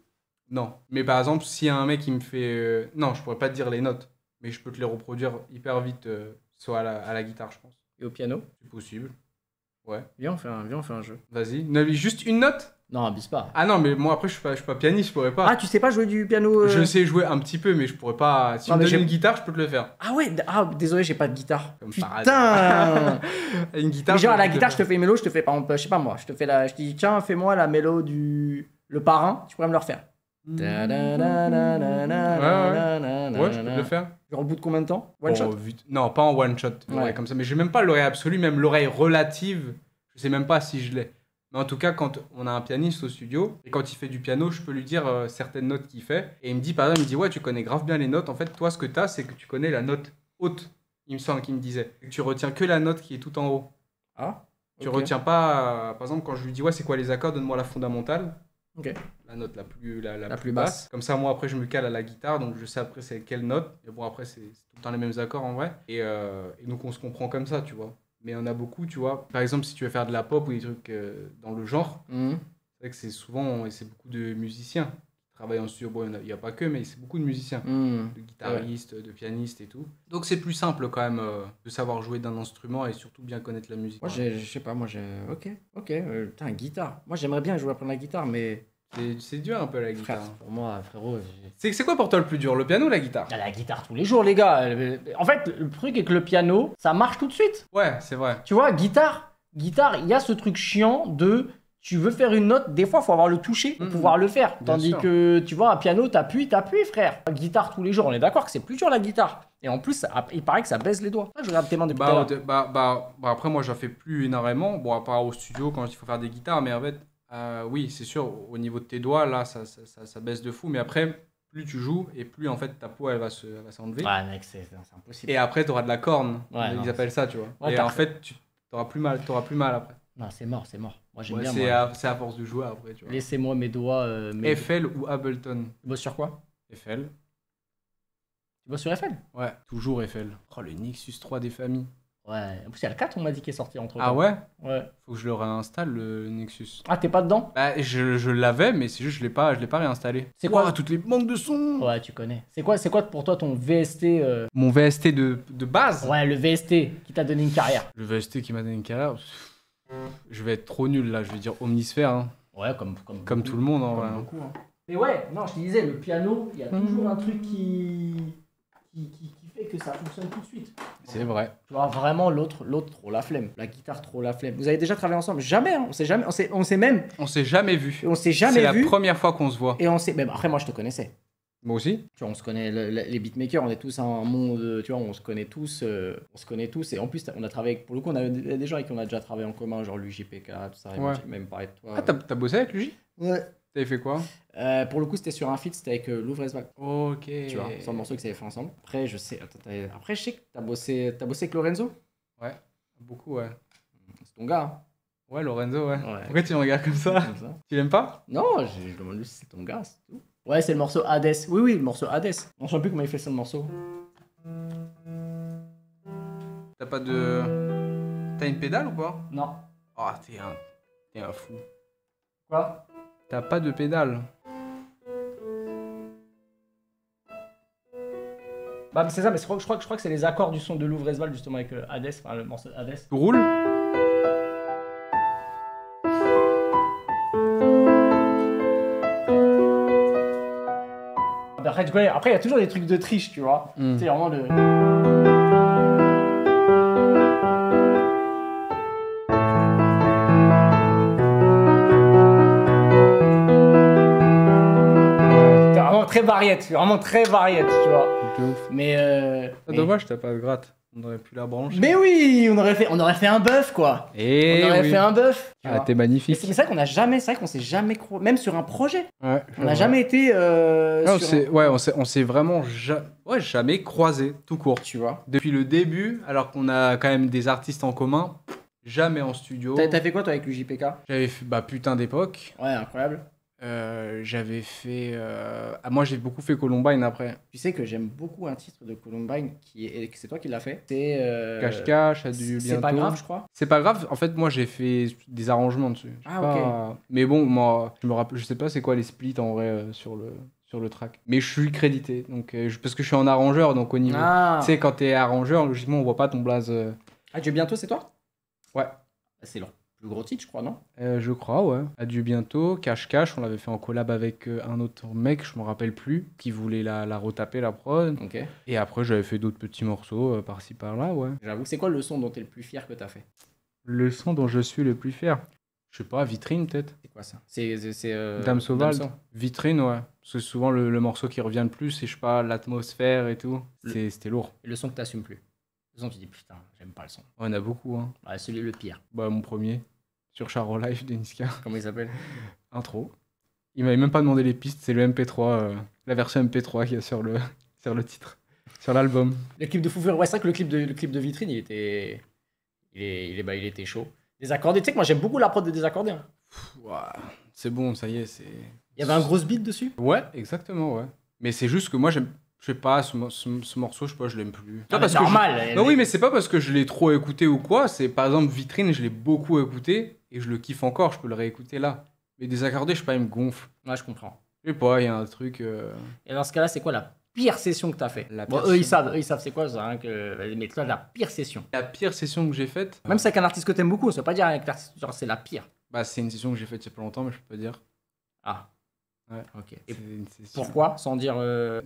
Non. Mais par exemple, s'il y a un mec qui me fait. Non, je pourrais pas te dire les notes, mais je peux te les reproduire hyper vite, soit à la guitare, je pense. Et au piano? C'est possible. Ouais. Viens, on fait un jeu. Vas-y. Juste une note? Non, abuse pas. Ah non, mais moi après, je suis pas pianiste, je pourrais pas. Ah, tu sais pas jouer du piano Je sais jouer un petit peu, mais je pourrais pas. Si Non, on me mais donne une guitare, je peux te le faire. Ah ouais, désolé, j'ai pas de guitare. Comme par Putain. Une guitare. Mais genre, à je la peux te guitare, le je te fais une mélo, je te fais par exemple, je sais pas moi, je te dis, tiens, fais-moi la mélo du. Le parrain, tu pourrais me le refaire. faire. Ouais, je peux te le faire. Genre au bout de combien de temps? One Oh, shot? vite. Non, pas en one shot. Ouais. Comme ça. Mais j'ai même pas l'oreille absolue, même l'oreille relative. Je sais même pas si je l'ai. Mais en tout cas, quand on a un pianiste au studio, et quand il fait du piano, je peux lui dire certaines notes qu'il fait. Et il me dit, par exemple, ouais, tu connais grave bien les notes. En fait, toi, ce que t'as, c'est que tu connais la note haute. Il me semble qu'il me disait. Et que tu retiens que la note qui est tout en haut. Ah. Tu ok. retiens pas, par exemple, quand je lui dis, ouais, c'est quoi les accords, donne-moi la fondamentale. Ok. La note la plus, plus basse. Comme ça, moi, après, je me cale à la guitare, donc je sais après c'est quelle note. Et bon, après, c'est tout le temps les mêmes accords en vrai. Et donc, on se comprend comme ça, tu vois. Mais on a beaucoup, tu vois. Par exemple, si tu veux faire de la pop ou des trucs dans le genre, Mhm. c'est vrai que c'est souvent, et c'est beaucoup de musiciens qui travaillent en studio. Bon, il n'y a pas que, mais c'est beaucoup de musiciens. Mhm. De guitaristes, de pianistes et tout. Donc, c'est plus simple quand même de savoir jouer d'un instrument et surtout bien connaître la musique. Moi, je sais pas, Ok. Putain, guitare. Moi, j'aimerais bien jouer apprendre la guitare, mais. C'est dur un peu la guitare. Frère, pour moi, frérot. C'est quoi pour toi le plus dur, le piano ou la guitare? Ah, la guitare tous les jours, les gars. En fait, le truc est que le piano, ça marche tout de suite. Ouais, c'est vrai. Tu vois, guitare, il y a ce truc chiant de. Tu veux faire une note, des fois, il faut avoir le toucher pour pouvoir le faire. Bien Tandis sûr. que, tu vois, un piano, t'appuies, frère. Guitare tous les jours, on est d'accord que c'est plus dur la guitare. Et en plus, il paraît que ça baisse les doigts. Ah, je regarde tes mains depuis tout à l'heure. Après, moi, j'en fais plus énormément. Bon, à part au studio quand il faut faire des guitares, mais en fait, oui, c'est sûr, au niveau de tes doigts, là, ça baisse de fou. Mais après, plus tu joues et plus, en fait, ta peau, elle va s'enlever. Ouais, mec, c'est impossible. Et après, tu auras de la corne. Ouais, non, ils appellent ça, tu vois. Ouais, et t'as en raison. fait, tu auras plus mal après. Non, c'est mort. Moi, j'aime Ouais, bien, c'est moi. c'est à force de jouer après, tu vois. Laissez-moi mes doigts. Eiffel ou Ableton? Tu bosses sur quoi? Eiffel. Tu bosses sur FL? Ouais, toujours Eiffel. Oh, le Nexus 3 des familles. Ouais. En plus, il y a le 4, on m'a dit, qui est sorti entre temps. Ah ouais? Ouais. Faut que je le réinstalle, le Nexus. Ah, t'es pas dedans? Bah, je l'avais, mais c'est juste je l'ai pas réinstallé. C'est quoi? Ouah, toutes les manques de son. Ouais, tu connais. C'est quoi pour toi ton VST Mon VST de base. Ouais, le VST qui t'a donné une carrière. Le VST qui m'a donné une carrière. Je vais être trop nul là, je vais dire Omnisphère. Hein. Ouais, comme Comme tout le monde en vrai. comme beaucoup. Hein. Mais ouais, non, je te disais, le piano, il y a toujours un truc qui fait que ça fonctionne tout de suite. C'est vrai. Tu vois, vraiment, l'autre trop la flemme. La guitare, trop la flemme. Vous avez déjà travaillé ensemble? Jamais, hein. On s'est même. On s'est jamais vu. On s'est C'est jamais la vu. première fois qu'on se voit. Et on s'est. Même après, moi, je te connaissais. Moi aussi. Tu vois, on se connaît, les beatmakers, on est tous un monde, tu vois, on se connaît tous, et en plus, on a travaillé, pour le coup, on a des gens avec qui on a déjà travaillé en commun, genre lui, JPK, tout ça, Ouais. même parlé de toi. Ah, t'as bossé avec lui? Ouais. T'avais fait quoi? Pour le coup, c'était sur un feat, c'était avec Louvre Esval, Ok. tu vois, c'est un morceau qu'ils avaient fait ensemble. Après, je sais que t'as bossé avec Lorenzo? Ouais. Beaucoup, ouais. C'est ton gars, hein. Ouais, Lorenzo, ouais. Ouais. Pourquoi tu me regardes comme ça? Comme ça. Tu l'aimes pas? Non, je demande juste si c'est ton gars, c'est tout. Ouais, c'est le morceau Hades. Oui, le morceau Hades. On ne sait plus comment il fait ce morceau. T'as pas de. T'as une pédale ou pas? Non. Oh, t'es un fou. Quoi? T'as pas de pédale. Bah, c'est ça, mais je crois que c'est les accords du son de Louvre Esval, justement, avec Hades, enfin le morceau Hades. Tu roules? Après, tu connais, après, il y a toujours des trucs de triche, tu vois. C'est vraiment de... C'est vraiment très variette, vraiment très variette, tu vois. De ouf. Mais Dommage, t'as pas de gratte. On aurait pu la brancher. Mais oui, on aurait fait un bœuf, quoi. Et On aurait fait un bœuf. tu Ah, vois. t'es Mais magnifique. c'est vrai qu'on s'est jamais même sur un projet, Ouais, on n'a jamais été Non, sur un- ouais, on s'est vraiment jamais croisé tout court. tu vois. Depuis le début, alors qu'on a quand même des artistes en commun, jamais en studio. T'as fait quoi toi avec le JPK? J'avais fait putain d'époque. Ouais, incroyable. J'avais fait. Moi, j'ai beaucoup fait Columbine après. Tu sais que j'aime beaucoup un titre de Columbine que c'est toi qui l'as fait. C'est Cache-cache, a dû c'est pas bientôt. grave, je crois. C'est pas grave. En fait, moi, j'ai fait des arrangements dessus. J'ai Ah, pas- Mais bon, moi, je me rappelle, je sais pas c'est quoi les splits en vrai sur le track. Mais je suis crédité, donc parce que je suis en arrangeur, donc au niveau. Ah, Tu sais, quand t'es arrangeur, logiquement, on voit pas ton blaze. Adieu bientôt, c'est toi? Ouais. C'est leur plus gros titre, je crois, non? Je crois, ouais. Adieu bientôt. Cache-cache, on l'avait fait en collab avec un autre mec, je me rappelle plus, qui voulait la retaper la prod. Ok. Et après, j'avais fait d'autres petits morceaux par-ci par-là, ouais. J'avoue, c'est quoi le son dont t'es le plus fier que t'as fait? Le son dont je suis le plus fier. Je sais pas, Vitrine peut-être. C'est quoi ça? C'est Dame Sauvage. Damso. Vitrine, ouais. Parce que souvent le morceau qui revient le plus, c'est je sais pas, l'atmosphère et tout. C'était lourd. Et le son que t'assumes plus. Le son que tu dis putain, j'aime pas le son. On a beaucoup, hein. Ouais, celui le pire. Mon premier, sur Charo Life de Niska. Comment il s'appelle? Intro. Il m'avait même pas demandé les pistes, c'est le MP3, la version MP3 qu'il y a sur le titre, sur l'album. Le clip de Fou Furieux. Ouais, c'est vrai que le clip de Vitrine, il était chaud. Désaccordé. Tu sais que moi j'aime beaucoup la prod de Désaccordé. Hein. Ouah, c'est bon, ça y est, c'est... Il y avait un gros beat dessus. Ouais, exactement, ouais. Mais c'est juste que moi, je sais pas, ce morceau, je sais pas, je l'aime plus. Ah, bah, c'est normal. Non, oui, mais c'est pas parce que je l'ai trop écouté ou quoi, c'est par exemple Vitrine, je l'ai beaucoup écouté et je le kiffe encore, je peux le réécouter là. Mais Désaccordé, je sais pas, il me gonfle. Ouais, je comprends. Je sais pas, il y a un truc... Et dans ce cas-là, c'est quoi la pire session que t'as fait? La Bon, pire eux ils session. savent c'est quoi, ça, hein, mais toi, la pire session. La pire session que j'ai faite, Même si c'est avec un artiste que t'aimes beaucoup, ça veut pas dire avec l'artiste, genre c'est la pire. c'est une session que j'ai faite il y a pas longtemps, mais je peux pas dire. Ah. Ouais. Ok. C'est Et une session. pourquoi? Sans dire.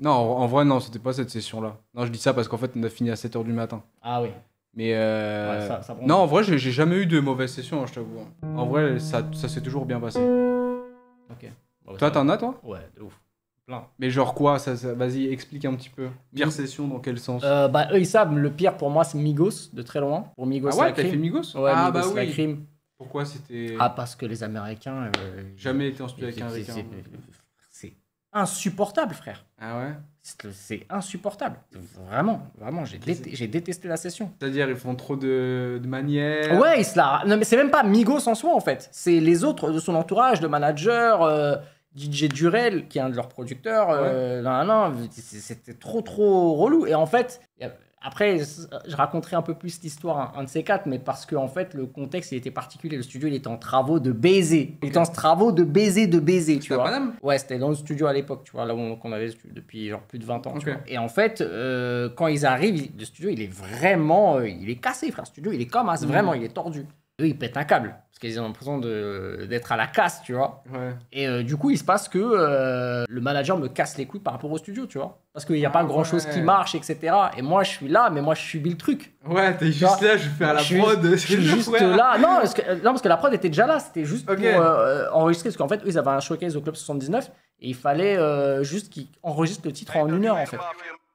Non, en vrai, non, c'était pas cette session-là. Non, je dis ça parce qu'en fait, on a fini à 7h du matin. Ah oui. Mais Ouais, ça prend- non, en vrai, j'ai jamais eu de mauvaise session, hein, je t'avoue. En vrai, ça s'est toujours bien passé. Ok. Bon, Toi, ça- t'en as, toi? Ouais, de ouf. Plein. Mais genre quoi vas-y, explique un petit peu. Pire session, dans quel sens? Eux ils savent, le pire pour moi c'est Migos, de très loin. Pour Migos, Ah c'est ouais, la t'as fait crime. Migos? Ouais, Ah Migos, bah la oui. crime. Pourquoi c'était... Ah, parce que les Américains. Jamais été en studio avec un c'est- ricain. C'est insupportable, frère. Ah ouais? C'est insupportable. Vraiment, j'ai détesté la session. C'est-à-dire, ils font trop de manières. Ouais, il se la... Non, mais c'est même pas Migos en soi, en fait. C'est les autres de son entourage, le manager, DJ Durel, qui est un de leurs producteurs. Non, c'était trop relou. Et en fait, après, je raconterai un peu plus l'histoire, un de ces quatre, mais parce que en fait, le contexte, il était particulier. Le studio, il était en travaux de baiser. Il était en travaux de baiser, tu C'était à vois. Paname? Ouais, c'était dans le studio à l'époque, tu vois, là où qu'on avait depuis genre plus de 20 ans. tu Ok. vois. Et en fait, quand ils arrivent, le studio, il est vraiment... il est cassé, frère. Le studio, il est comme as, vraiment, il est tordu. Eux, ils pètent un câble, parce qu'ils ont l'impression d'être à la casse, tu vois. Ouais. Et du coup, il se passe que le manager me casse les couilles par rapport au studio, tu vois. Parce qu'il n'y a pas grand-chose qui marche, etc. Et moi, je suis là, mais moi, je subis le truc. Ouais, t'es vois, juste là, je fais à la Je suis- prod. Je suis juste là. Non, parce que la prod était déjà là. C'était juste Ok. pour enregistrer. Parce qu'en fait, eux, ils avaient un showcase au Club 79. Et il fallait juste qu'ils enregistrent le titre en 1 heure, en fait.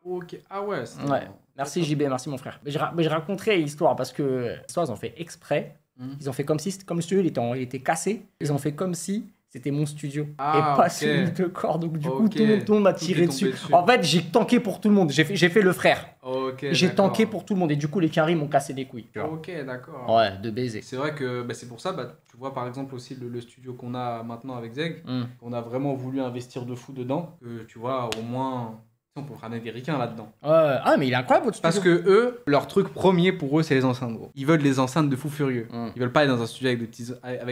Ok, ah ouais. c'était- Ouais. Merci JB, merci mon frère. Mais je raconterai l'histoire parce que l'histoire, ils ont fait exprès. Ils ont fait comme si, comme le studio il était cassé. Ils ont fait comme si c'était mon studio Ah, et pas ok. celui de corps. Donc du coup, Ok. tout le monde m'a Tout tiré est tombé dessus. dessus. En fait, j'ai tanké pour tout le monde. J'ai fait le frère. Ok. J'ai d'accord. tanké pour tout le monde. Et du coup, les carrés m'ont cassé les couilles. Tu vois. Ok, d'accord. Ouais, de baiser. C'est vrai que c'est pour ça, tu vois par exemple aussi le studio qu'on a maintenant avec Zeg, Mm. on a vraiment voulu investir de fou dedans, que tu vois au moins on peut ramener des ricains là-dedans. Ouais. Ah, mais il est incroyable votre studio. Parce que eux, leur truc premier pour eux c'est les enceintes gros. Ils veulent les enceintes de fou furieux. Mm. Ils veulent pas aller dans un studio avec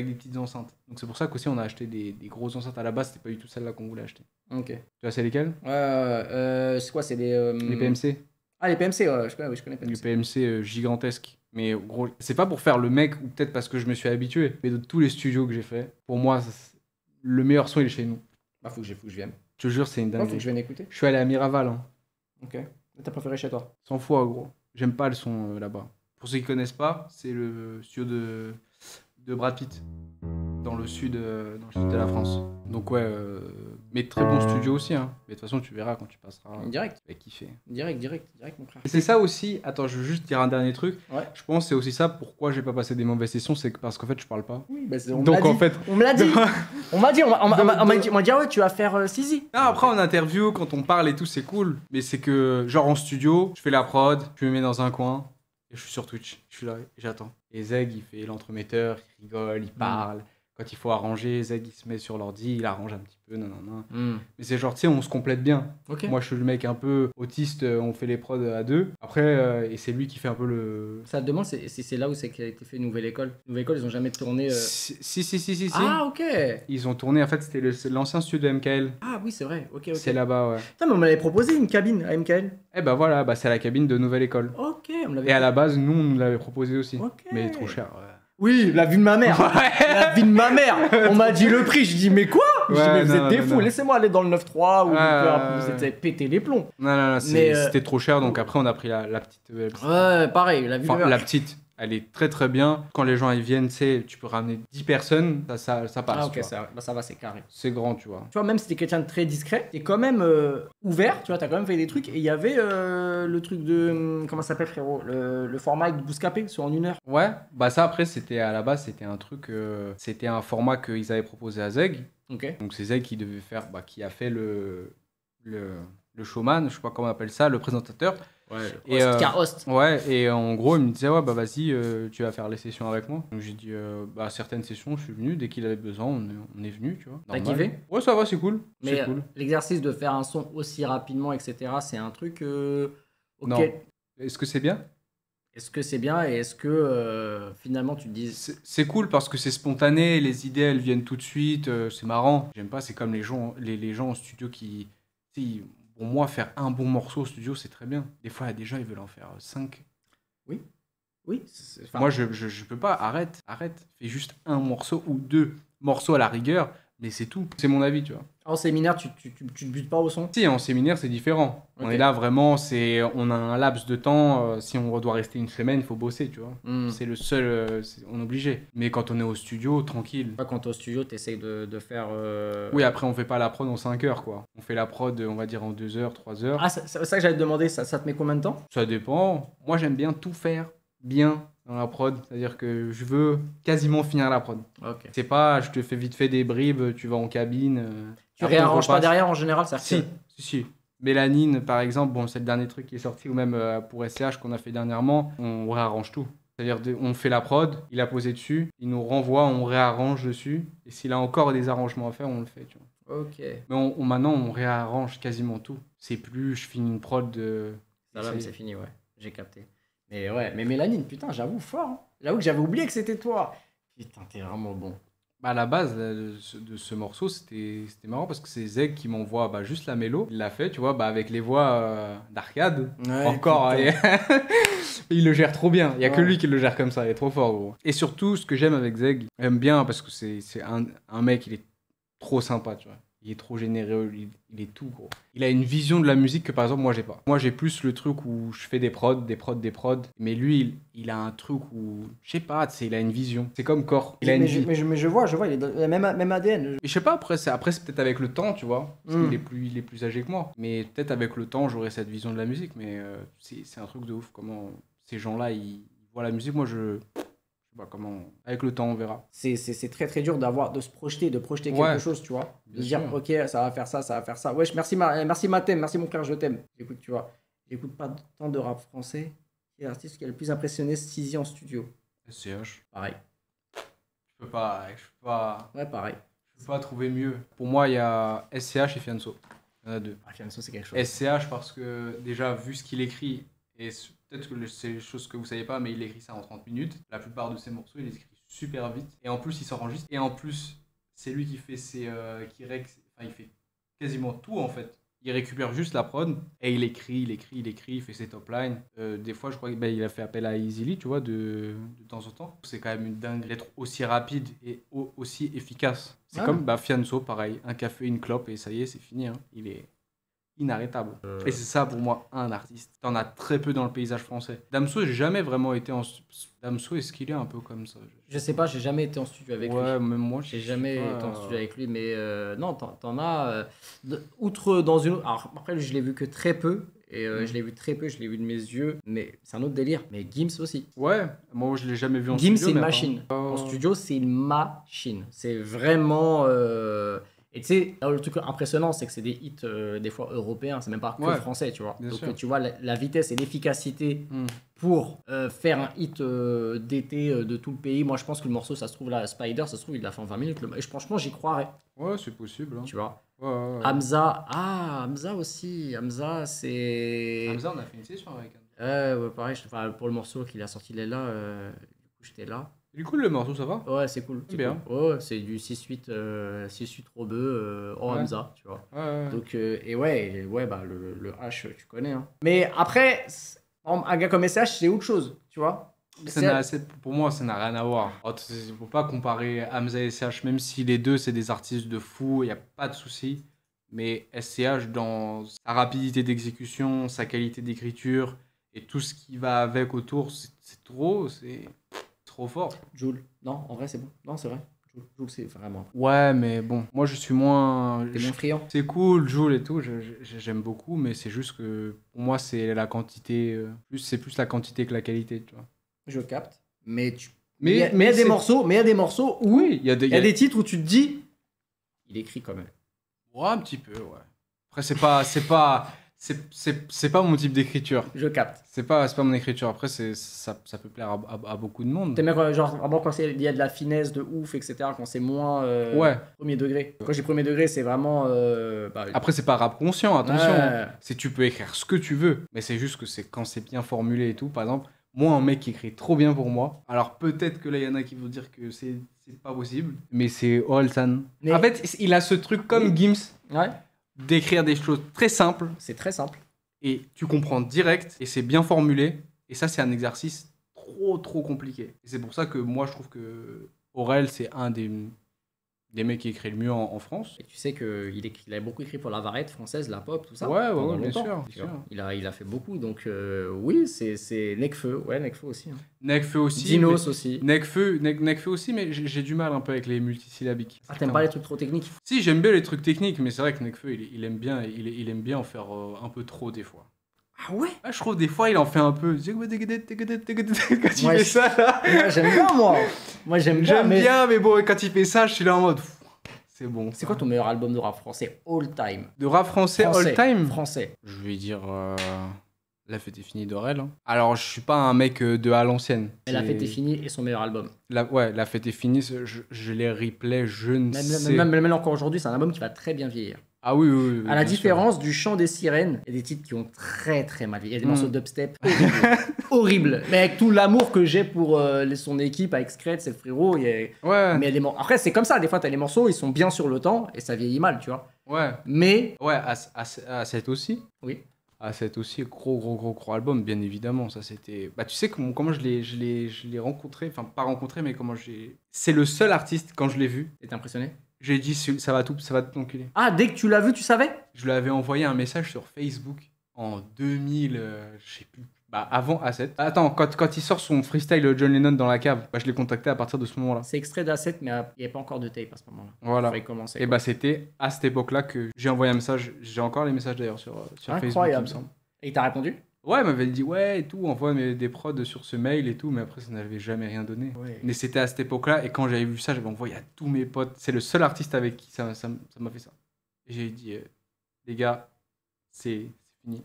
des petites enceintes. Donc c'est pour ça qu'aussi on a acheté des grosses enceintes à la base, c'était pas du tout celle-là qu'on voulait acheter. Ok. Tu vois c'est lesquelles? C'est quoi? C'est des. Les PMC. Ah, les PMC, ouais, je connais Du PMC. PMC gigantesque. Mais gros, c'est pas pour faire le mec, ou peut-être parce que je me suis habitué, mais de tous les studios que j'ai fait, pour moi, le meilleur son il est chez nous. Bah, faut que je vienne. Je te jure, c'est une Faut que dinguerie. je vienne écouter. Je suis allé à Miraval, hein. Ok. T'as préféré chez toi? 100 fois, gros. J'aime pas le son là-bas. Pour ceux qui connaissent pas, c'est le studio de Brad Pitt, dans le sud de la France. Donc ouais, mais très bon studio aussi, hein. Mais de toute façon, tu verras quand tu passeras. Direct. Tu vas kiffer. Direct, mon frère. Et c'est ça aussi, attends, je veux juste dire un dernier truc. Ouais. Je pense que c'est aussi ça pourquoi j'ai pas passé des mauvaises sessions, c'est que parce qu'en fait, je parle pas. Oui, bah on me Donc l'a en dit. fait. On me l'a dit. On m'a dit, on m'a dit, ouais, tu vas faire Sizi. Non, après en interview, quand on parle et tout, c'est cool. Mais c'est que, genre en studio, je fais la prod, je me mets dans un coin et je suis sur Twitch. Je suis là et j'attends. Et Zeg, il fait l'entremetteur, il rigole, il parle. Quand il faut arranger, Zeg, il se met sur l'ordi, il arrange un petit peu, non. Mais c'est genre, tu sais, on se complète bien. Ok. Moi, je suis le mec un peu autiste, on fait les prods à deux. Après, et c'est lui qui fait un peu le... Ça te demande, c'est là où c'est qu'a été fait Nouvelle École. Nouvelle École, ils ont jamais tourné. Si. Ah, ok. Ils ont tourné, en fait, c'était l'ancien studio de MKL. Ah, oui, c'est vrai. Ok. C'est là-bas, ouais. Putain, mais on m'avait proposé une cabine à MKL. Eh ben voilà, bah, c'est la cabine de Nouvelle École. Ok, on me l'avait Et à la base, nous, on nous l'avait proposé aussi. Ok. Mais trop cher. Ouais. Oui, la vie de ma mère. La vie de ma mère. On m'a dit le prix. Je dis, mais quoi? Je dis, Ouais, mais vous non, êtes des non, fous. non. Laissez-moi aller dans le 9-3 ou vous Ouais. êtes pété les plombs. Non, Mais, c'était trop cher, donc après, on a pris la petite. Ouais, pareil, la vie de ma Enfin, mère. la petite, elle est très très bien. Quand les gens ils viennent, tu sais, tu peux ramener 10 personnes, ça passe. Ah, ok, tu vois. ça va, c'est carré. C'est grand, tu vois. Tu vois, même si t'es quelqu'un de très discret, t'es quand même ouvert, tu vois, t'as quand même fait des trucs. Et il y avait le truc de. Comment ça s'appelle, frérot? Le format avec Bouscapé, sur en 1 heure. Ouais, bah ça après, c'était à la base, c'était un truc, c'était un format qu'ils avaient proposé à Zeg. Ok. Donc c'est Zeg qui devait faire, bah, qui a fait le showman, je sais pas comment on appelle ça, le présentateur. Ouais, Et, host. Ouais, et en gros, il me disait, ouais, bah vas-y, tu vas faire les sessions avec moi. Donc j'ai dit, bah certaines sessions, je suis venu, dès qu'il avait besoin, on est venu, tu vois. T'as Normal. kiffé? Ouais, ça va, c'est cool. Mais C'est cool. l'exercice de faire un son aussi rapidement, etc., c'est un truc auquel. Non. Est-ce que c'est bien? Est-ce que c'est bien et est-ce que finalement tu te dis. C'est cool parce que c'est spontané, les idées elles viennent tout de suite, c'est marrant. J'aime pas, c'est comme les gens en studio qui. Tu sais, pour moi, faire un bon morceau au studio, c'est très bien. Des fois, il y a des gens, ils veulent en faire 5. Oui. Enfin, Moi, je peux pas, arrête. Fais juste un morceau ou 2 morceaux à la rigueur, mais c'est tout. C'est mon avis, tu vois. en séminaire, tu te butes pas au son. Si, en séminaire, c'est différent. On Ok. est là vraiment, on a un laps de temps. Si on doit rester une semaine, il faut bosser, tu vois. Hmm. C'est le seul, on est obligé. Mais quand on est au studio, tranquille. Pas quand t'es au studio, t'essayes de faire. Oui, après, on fait pas la prod en 5 heures, quoi. On fait la prod, on va dire, en 2 heures, 3 heures. Ah, c'est ça que j'allais te demander, ça te met combien de temps? Ça dépend. Moi, j'aime bien tout faire bien dans la prod. C'est-à-dire que je veux quasiment finir la prod. Ok. C'est pas, je te fais vite fait des bribes, tu vas en cabine. Tu après, on réarranges pas repasse. derrière en général, ça Si. Mélanine, par exemple, bon, c'est le dernier truc qui est sorti, ou même pour SCH qu'on a fait dernièrement, on réarrange tout. C'est-à-dire, on fait la prod, il a posé dessus, il nous renvoie, on réarrange dessus, et s'il a encore des arrangements à faire, on le fait, tu vois. Ok. Mais maintenant, on réarrange quasiment tout. C'est plus, je finis une prod de... Ça va, mais c'est fini, ouais. J'ai capté. Mais ouais, mais Mélanine, putain, j'avoue fort. Hein. J'avoue que j'avais oublié que c'était toi. Putain, t'es vraiment bon. Bah, à la base là, de ce morceau, c'était marrant parce que c'est Zeg qui m'envoie bah, juste la mélo. Il l'a fait, tu vois, bah, avec les voix d'arcade. Ouais, Encore, putain. il le gère trop bien. Il y a que Ouais. lui qui le gère comme ça, il est trop fort, gros. Et surtout, ce que j'aime avec Zeg, j'aime bien parce que c'est un mec, il est trop sympa, tu vois. Il est trop généreux, il est tout, gros. Il a une vision de la musique que, par exemple, moi, j'ai pas. Moi, j'ai plus le truc où je fais des prods. Mais lui, il a un truc où, je sais pas, tu sais, il a une vision. C'est comme Core. Il a une mais, vie. mais je vois, il est dans la même ADN. Et je sais pas, après, c'est peut-être avec le temps, tu vois. Parce Mm. qu'il est plus âgé que moi. Mais peut-être avec le temps, j'aurai cette vision de la musique. Mais c'est un truc de ouf. Comment ces gens-là, ils voient la musique. Moi, je sais pas comment. Avec le temps, on verra. C'est très très dur de se projeter, de projeter Ouais. quelque chose, tu vois. De Bien dire, sûr. ok, ça va faire ça, ça va faire ça. Wesh, merci Mathem, merci mon frère, je t'aime. Écoute, tu vois, j'écoute pas tant de rap français. Qui est l'artiste qui a le plus impressionné Sizi en studio? SCH. Pareil. Je peux pas Ouais, pareil. trouver mieux. Pour moi, il y a SCH et Fianso. Il y en a 2. Ah, Fianso, c'est quelque chose. SCH parce que déjà, vu ce qu'il écrit, et peut-être que c'est des choses que vous savez pas, mais il écrit ça en 30 minutes. La plupart de ses morceaux, il les écrit super vite. Et en plus, il s'enregistre. Et en plus, c'est lui qui fait il fait quasiment tout en fait. Il récupère juste la prod et il écrit, il fait ses top lines. Des fois, je crois qu'il a fait appel à Easily, tu vois, de temps en temps. C'est quand même une dingue d'être aussi rapide et aussi efficace. C'est comme Fianso, pareil. Un café, une clope et ça y est, c'est fini. Hein. Il est inarrêtable. Et c'est ça pour moi, un artiste. T'en as très peu dans le paysage français. Damso, j'ai jamais vraiment été en... Damso, est-ce qu'il est un peu comme ça? Je sais pas, j'ai jamais été en studio avec lui. Ouais, même moi, J'ai jamais été en studio avec lui, mais non, t'en as... outre dans une... Alors après, je l'ai vu que très peu, et je l'ai vu très peu, je l'ai vu de mes yeux, mais c'est un autre délire. Mais Gims aussi. Ouais, moi je l'ai jamais vu en Gims, studio. c'est une machine. En studio, c'est une machine. C'est vraiment... Et tu sais, le truc impressionnant, c'est que c'est des hits des fois européens, c'est même pas que français, tu vois. Donc tu vois, la vitesse et l'efficacité pour faire un hit d'été de tout le pays. Moi, je pense que le morceau, ça se trouve là, Spider, ça se trouve, il l'a fait en 20 minutes. Et franchement, j'y croirais. Ouais, c'est possible. Hein. Tu vois. Ouais. Hamza, Hamza aussi. Hamza, c'est... Hamza, on a fait une session avec ouais, pareil, pour le morceau qu'il a sorti, là, du coup, j'étais là. Du coup, le morceau, ça va? Ouais, c'est cool. C'est bien. Cool. Ouais, c'est du 6-8 Robeux Hamza, tu vois. Ouais. Donc, bah, le H, tu connais. Hein. Mais après, un gars comme SH, c'est autre chose, tu vois. Pour moi, ça n'a rien à voir. Il ne faut pas comparer Hamza et SCH, même si les deux, c'est des artistes de fou, il n'y a pas de souci. Mais SCH, dans sa rapidité d'exécution, sa qualité d'écriture et tout ce qui va avec autour, c'est trop fort. Jul, non, en vrai, c'est bon. Non, c'est vrai. Jul, c'est vraiment... Ouais, mais bon, moi, je suis moins... T'es moins friand. C'est cool, Jul et tout, j'aime beaucoup, mais c'est juste que, pour moi, c'est la quantité... c'est plus la quantité que la qualité, tu vois. Je capte, mais il y a des morceaux où oui, il y a des titres où tu te dis il écrit quand même. Ouais, un petit peu, ouais. Après, c'est pas mon type d'écriture. Je capte. C'est pas mon écriture. Après, ça peut plaire à beaucoup de monde. T'aimes bien genre vraiment quand il y a de la finesse de ouf, etc. Quand c'est moins premier degré. Quand j'ai premier degré, c'est vraiment. Après, c'est pas rap conscient, attention. Ouais. Tu peux écrire ce que tu veux, mais c'est juste que c'est quand c'est bien formulé et tout. Par exemple, moi, un mec qui écrit trop bien pour moi. Alors peut-être que là, il y en a qui vont dire que c'est pas possible, mais c'est Orelsan. En fait, il a ce truc comme Gims. Ouais. D'écrire des choses très simples. C'est très simple. Et tu comprends direct, et c'est bien formulé. Et ça, c'est un exercice trop compliqué. Et c'est pour ça que moi, je trouve que Aurel, c'est un des mecs qui écrit le mieux en France. Et tu sais qu'il a beaucoup écrit pour la variété française, la pop, tout ça. Ouais, bien sûr. Il a fait beaucoup, donc oui, c'est Nekfeu. Ouais, Nekfeu aussi. Hein. Nekfeu aussi. Dinos aussi. Nekfeu aussi, mais j'ai du mal un peu avec les multisyllabiques. Ah, t'aimes pas les trucs trop techniques? Si, j'aime bien les trucs techniques, mais c'est vrai que Nekfeu, il aime bien en faire un peu trop des fois. Ah ouais? Je trouve des fois il en fait un peu. Quand il fait ça là. Moi j'aime bien moi. J'aime bien, mais bon, quand il fait ça, je suis là en mode. C'est bon. C'est quoi ton meilleur album de rap français all time? De rap français all time? Français. Je vais dire La Fête est finie d'Aurel. Hein. Alors je suis pas un mec de à l'ancienne. Mais La Fête est finie et son meilleur album. La Fête est finie, je les replay, je ne sais. Même encore aujourd'hui, c'est un album qui va très bien vieillir. Ah oui. À la différence du Chant des Sirènes, il y a des titres qui ont très mal vieilli. Il y a des morceaux dubstep horribles. Mais avec tout l'amour que j'ai pour son équipe, avec Scred, c'est le frérot. Mais après, c'est comme ça. Des fois, t'as les morceaux, ils sont bien sur le temps et ça vieillit mal, tu vois. Ouais. Mais. Ouais, à 7 aussi. Oui. À 7 aussi, gros album, bien évidemment. Ça, c'était. Bah, tu sais comment je l'ai rencontré. Enfin, pas rencontré, mais comment j'ai. C'est le seul artiste, quand je l'ai vu. T'es impressionné? J'ai dit, ça va t'enculer. Ah, dès que tu l'as vu, tu savais? Je lui avais envoyé un message sur Facebook en 2000, je sais plus. Bah, avant A7. Attends, quand il sort son freestyle John Lennon dans la cave, bah, je l'ai contacté à partir de ce moment-là. C'est extrait d'A7, mais il n'y avait pas encore de tape à ce moment-là. Voilà. Il commencer. Et bah, c'était à cette époque-là que j'ai envoyé un message. J'ai encore les messages d'ailleurs sur Facebook, il me semble. Et il t'a répondu? Ouais, il m'avait dit ouais et tout, envoie des prods sur ce mail et tout, mais après ça n'avait jamais rien donné. Ouais. Mais c'était à cette époque-là, et quand j'avais vu ça, j'avais envoyé à tous mes potes. C'est le seul artiste avec qui ça m'a fait ça. Et j'ai dit, les gars, c'est fini.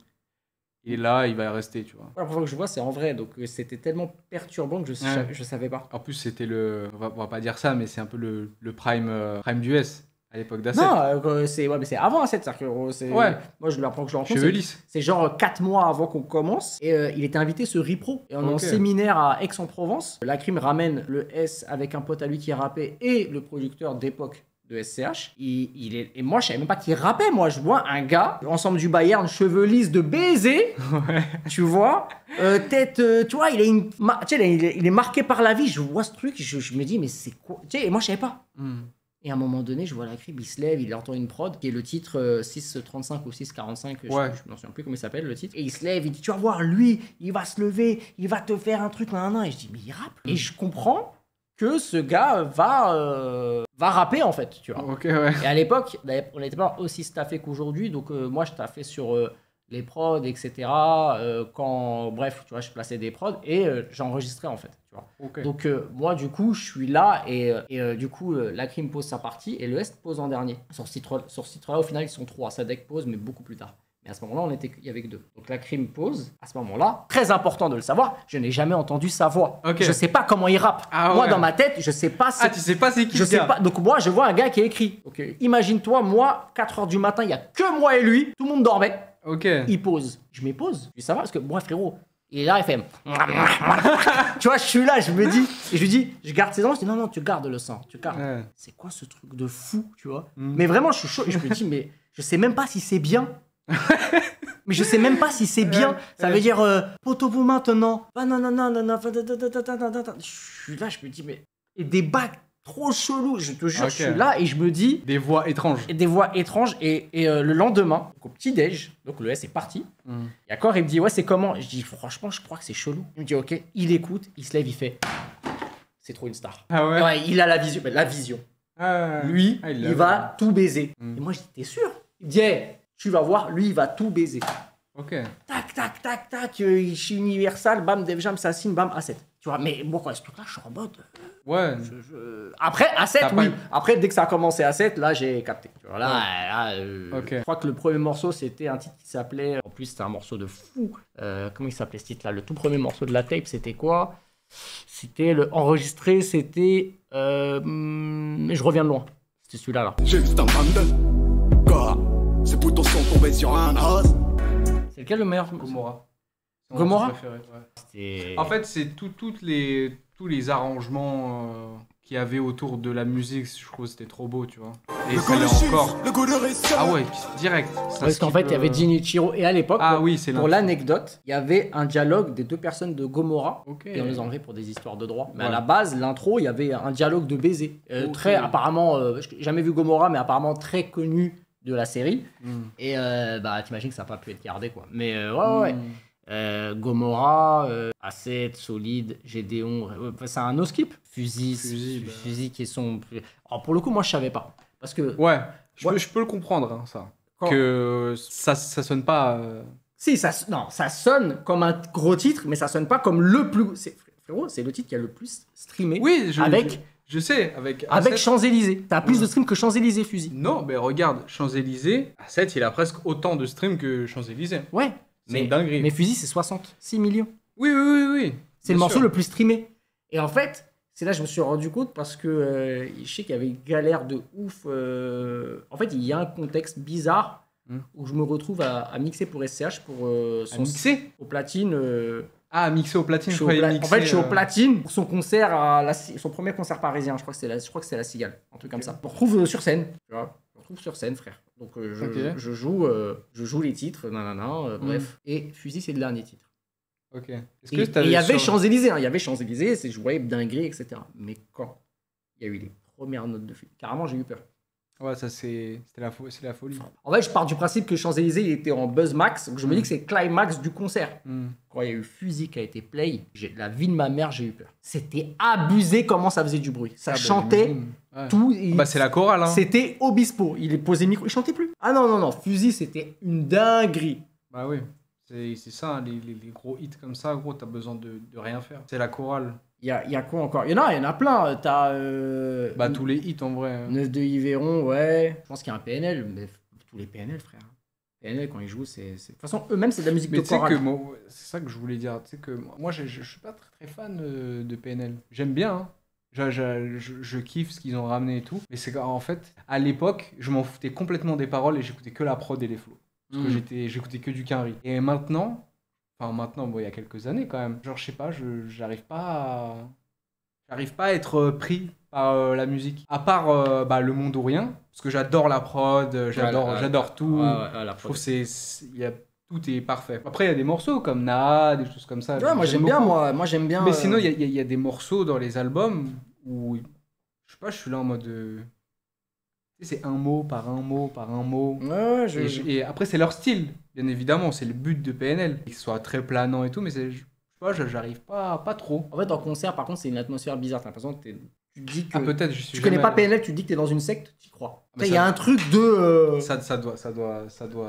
Et là, il va rester, tu vois. La première fois que je vois, c'est en vrai, donc c'était tellement perturbant que je savais pas. En plus, c'était on va pas dire ça, mais c'est un peu le prime d'US. À l'époque d'A7. Non, c'est avant A7. Moi, je l'apprends que je le rencontre. C'est genre 4 mois avant qu'on commence. Et il était invité sur Ripro. Et on est en séminaire à Aix-en-Provence. La Crime ramène le S avec un pote à lui qui rappait et le producteur d'époque de SCH. Et moi, je savais même pas qu'il rappait. Moi, je vois un gars, ensemble du Bayern, cheveux lisses de baiser. Tu vois, tête, tu vois, il est marqué par la vie. Je vois ce truc, je me dis, mais c'est quoi? Tu sais, et moi, je savais pas. Et à un moment donné, je vois la crib, il se lève, il entend une prod, qui est le titre 6.35 ou 6.45, je m'en souviens plus comment il s'appelle le titre. Et il se lève, il dit, tu vas voir, lui, il va se lever, il va te faire un truc, nan. Et je dis, mais il rappe. Et je comprends que ce gars va rapper, en fait, tu vois. Et à l'époque, on n'était pas aussi staffé qu'aujourd'hui, donc moi, je taffais sur les prods, etc. Bref, tu vois, je plaçais des prods et j'enregistrais, en fait. Tu vois. Donc moi du coup je suis là et du coup la crime pose sa partie et le Est pose en dernier. Sur ce titre là au final ils sont 3, Sadek pose mais beaucoup plus tard. Mais à ce moment là il y avait que 2. Donc la crime pose, à ce moment là, très important de le savoir, je n'ai jamais entendu sa voix. Je sais pas comment il rappe. Moi dans ma tête je sais pas tu sais pas c'est qui je sais pas. Donc moi je vois un gars qui écrit. Donc imagine-toi moi 4h du matin, il y a que moi et lui, tout le monde dormait. Il pose. Je mets pause. Je dis ça va parce que moi frérot, il est là, il fait. Tu vois, je suis là, je me dis. Et je lui dis, je garde ses dents. Je dis, non, tu gardes le sang. Tu gardes. C'est quoi ce truc de fou, tu vois? Mais vraiment, je suis chaud. Et je me dis, mais je sais même pas si c'est bien. Mais je sais même pas si c'est bien. Ça veut dire, poteau-vous maintenant. Je suis là, je me dis, mais. Et des bacs trop chelous. Je te jure, je suis là et je me dis. Des voix étranges. Et des voix étranges. Et le lendemain, au petit-déj, donc le S est parti. Et encore, il me dit, ouais, c'est comment? Je dis, franchement, je crois que c'est chelou. Il me dit, ok. Il écoute, il se lève, il fait. C'est trop une star. Il a la vision. La vision. Lui, il va tout baiser. Et moi, je dis, t'es sûr? Il me dit, hey, tu vas voir, lui, il va tout baiser. Tac, tac, tac, tac. Je suis Universal, bam, Def Jam, Sassine, bam, A7. Tu vois, mais moi, quoi, ce truc-là, je suis en mode. Après, A7, oui. Après, dès que ça a commencé A7, là, j'ai capté. Tu vois, là, je crois que le premier morceau, c'était un titre qui s'appelait. En plus, c'était un morceau de fou. Comment il s'appelait ce titre-là? Le tout premier morceau de la tape, c'était quoi? C'était enregistré, c'était. Mais je reviens de loin. C'était celui-là, là. Juste un quoi? Ces boutons sont tombés sur un os. C'est lequel le meilleur? Gomorrah. Gomorrah? En fait, c'est tous les arrangements qu'il y avait autour de la musique, je trouve que c'était trop beau, tu vois. Et il fallait encore. Ah ouais, direct. Parce qu'en fait, il y avait Jinichiro et à l'époque, pour l'anecdote, il y avait un dialogue des deux personnes de Gomorrah. Et on les enlevait pour des histoires de droit. Mais à la base, l'intro, il y avait un dialogue de baiser. Très apparemment, j'ai jamais vu Gomorrah, mais apparemment très connu de la série. Et t'imagines que ça n'a pas pu être gardé, quoi. Mais ouais. Gomorrah, A7, Solide, Gédéon, c'est un no-skip. Fusil qui est son. Alors pour le coup, moi je savais pas. Parce que. Ouais, je peux le comprendre, hein, ça. Que ça sonne pas. Si, ça sonne comme un gros titre, mais ça sonne pas comme le plus. Frérot, c'est le titre qui a le plus streamé. Oui, je sais, avec Champs-Élysées. T'as plus de streams que Champs-Élysées, Fusil. Non, mais regarde, Champs-Élysées, A7, il a presque autant de streams que Champs-Élysées. Ouais. C'est une dinguerie. Mais Fusil, c'est 66 millions. Oui. C'est le morceau le plus streamé. Et en fait, c'est là que je me suis rendu compte parce que je sais qu'il y avait une galère de ouf. En fait, il y a un contexte bizarre où je me retrouve à mixer pour SCH pour son mixer au platine. Mixer au platine. En fait, je suis au platine pour son concert, son premier concert parisien. Je crois que c'est la Cigale, un truc comme ça. On me retrouve sur scène, tu vois. Sur scène, frère. Donc je joue les titres, bref. Et Fusil, c'est le dernier titre. Et il y avait Champs-Élysées, il y avait Champs-Élysées, c'est je voyais dinguerie, etc. Mais quand il y a eu les premières notes de Fusil, carrément j'ai eu peur. Ouais, ça c'est la folie. En fait, je pars du principe que Champs-Élysées il était en buzz max, donc je me dis que c'est le climax du concert. Quand il y a eu Fusil qui a été play, la vie de ma mère, j'ai eu peur. C'était abusé comment ça faisait du bruit. Ça chantait tout. C'est la chorale. Hein. C'était Obispo. Il est posé micro, il chantait plus. Ah non, Fusil, c'était une dinguerie. Bah oui, c'est ça, hein, les gros hits comme ça, gros, t'as besoin de rien faire. C'est la chorale. Il y a quoi encore? Il y en a plein. T'as. Tous les hits en vrai. 9 de Yveron, ouais. Je pense qu'il y a un PNL, mais tous les PNL, frère. PNL, quand ils jouent, c'est. De toute façon, eux-mêmes, c'est de la musique de chorale. C'est ça que je voulais dire. Tu sais que moi, je suis pas très fan de PNL. J'aime bien, hein. Je kiffe ce qu'ils ont ramené et tout. Mais c'est qu'en fait, à l'époque, je m'en foutais complètement des paroles et j'écoutais que la prod et les flows. Parce que j'écoutais que du Quinry. Et maintenant, il y a quelques années quand même. Genre, je sais pas, j'arrive pas à être pris par la musique. À part Le Monde ou Rien, parce que j'adore la prod, j'adore tout. La Je trouve tout est parfait. Après, il y a des morceaux comme Na, des choses comme ça. Ouais, moi j'aime bien, beaucoup. moi j'aime bien. Mais sinon, il y a des morceaux dans les albums où, je sais pas, je suis là en mode... tu sais, c'est un mot par un mot par un mot. Ouais, Et après, c'est leur style, bien évidemment. C'est le but de PNL. Que ce soit très planant et tout, mais je sais pas, j'arrive pas trop. En fait, en concert, par contre, c'est une atmosphère bizarre. T'as l'impression que tu te dis que. Ah, peut-être, je suis Tu connais jamais pas allé. PNL, tu te dis que t'es dans une secte, tu y crois. Mais Il y a un truc de. Ça doit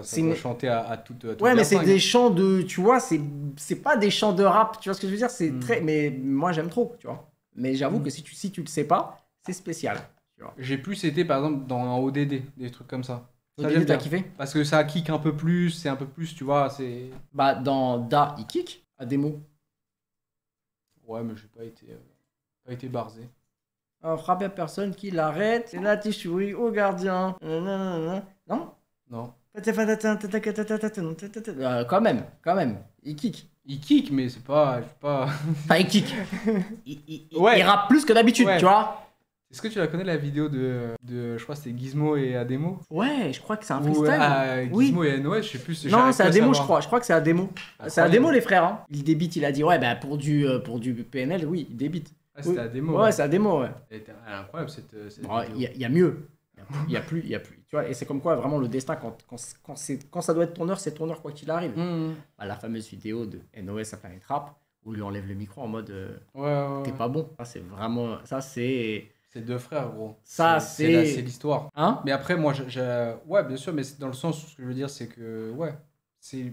C'est une- chanter à toute Ouais, mais la c'est fringue. des chants de. Tu vois, c'est pas des chants de rap, tu vois ce que je veux dire? C'est Mm. très. Mais moi, j'aime trop, tu vois. Mais j'avoue que si tu le sais pas, c'est spécial. Tu vois. J'ai plus été, par exemple, dans un ODD, des trucs comme ça. Au Ça, début, j'aime t'as bien. kiffé? Parce que ça kick un peu plus, c'est un peu plus, tu vois, c'est... Bah, dans Da, il kick à des mots. Ouais, mais j'ai pas été barzé. Frapper personne qui l'arrête. C'est là, tu souris au gardien. Nanana. Non? Non. Quand même. Il kick. Il kick, mais c'est pas... Enfin, il kick. Ouais. Il rappe plus que d'habitude, Ouais. tu vois. Est-ce que tu la connais, la vidéo de je crois que c'était Gizmo et Ademo? Ouais, je crois que c'est un Ou, freestyle. Gizmo et NOS, je sais plus. Non, j'arrive c'est plus à Ademo, je savoir. crois. Je crois que c'est Ademo. C'est Incroyable. Ademo, les frères. Hein. Il débite, il a dit, ouais, bah pour du PNL, oui, il débite. Ah, c'était Oui. Ademo. Ouais, c'est Ademo, ouais. Elle était incroyable, cette Bon, vidéo. il y a mieux. Il y a plus. Tu vois, et c'est comme quoi, vraiment, le destin, quand ça doit être ton heure, c'est ton heure, quoi qu'il arrive. Mmh. Bah, la fameuse vidéo de NOS à Planet Rap, où il lui enlève le micro en mode, Ouais. t'es pas bon. Ça, c'est vraiment. Ça, c'est. C'est deux frères, gros. Ça, c'est c'est. l'histoire. Hein? Mais après, moi, ouais, bien sûr, mais c'est dans le sens où ce que je veux dire, c'est que, ouais, c'est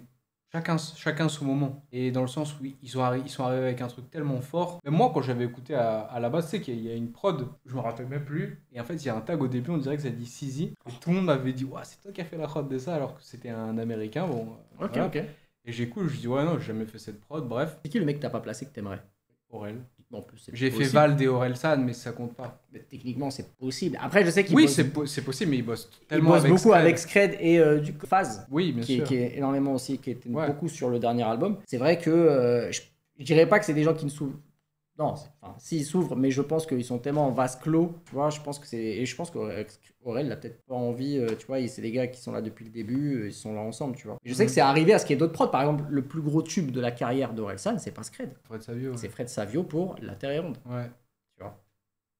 chacun son moment. Et dans le sens où ils sont arrivés avec un truc tellement fort. Mais moi, quand j'avais écouté à la base, tu sais qu'il y a une prod, je me rappelle même plus. Et en fait, il y a un tag au début, on dirait que ça dit Sizi. Et tout le monde m'avait dit, ouais, c'est toi qui as fait la prod de ça, alors que c'était un américain. Bon, Ok, voilà. ok. Et j'écoute, je dis, ouais, non, j'ai jamais fait cette prod. Bref, C'est qui le mec que t'as pas placé que t'aimerais? Aurel. En plus, c'est J'ai fait possible. Vald et Orelsan, mais ça compte pas. Mais techniquement, c'est possible. Après, je sais qu'il Oui, bosse, c'est possible, mais il bosse il tellement bosse avec beaucoup Scred. avec Scred et du Phase, Oui, bien sûr. qui est énormément aussi, qui était Ouais. beaucoup sur le dernier album. C'est vrai que je dirais pas que c'est des gens qui ne s'ouvrent. Non, enfin, si, ils s'ouvrent, mais je pense qu'ils sont tellement en vase clos. Tu vois, je pense que c'est. Et je pense qu'Aurel n'a peut-être pas envie. Tu vois, c'est des gars qui sont là depuis le début, ils sont là ensemble, tu vois. Et je sais que c'est arrivé à ce qu'il y ait d'autres prods. Par exemple, le plus gros tube de la carrière d'Orelsan, c'est pas Scred. Fred Savio. C'est Fred Savio pour La Terre est ronde. Ouais. Tu vois.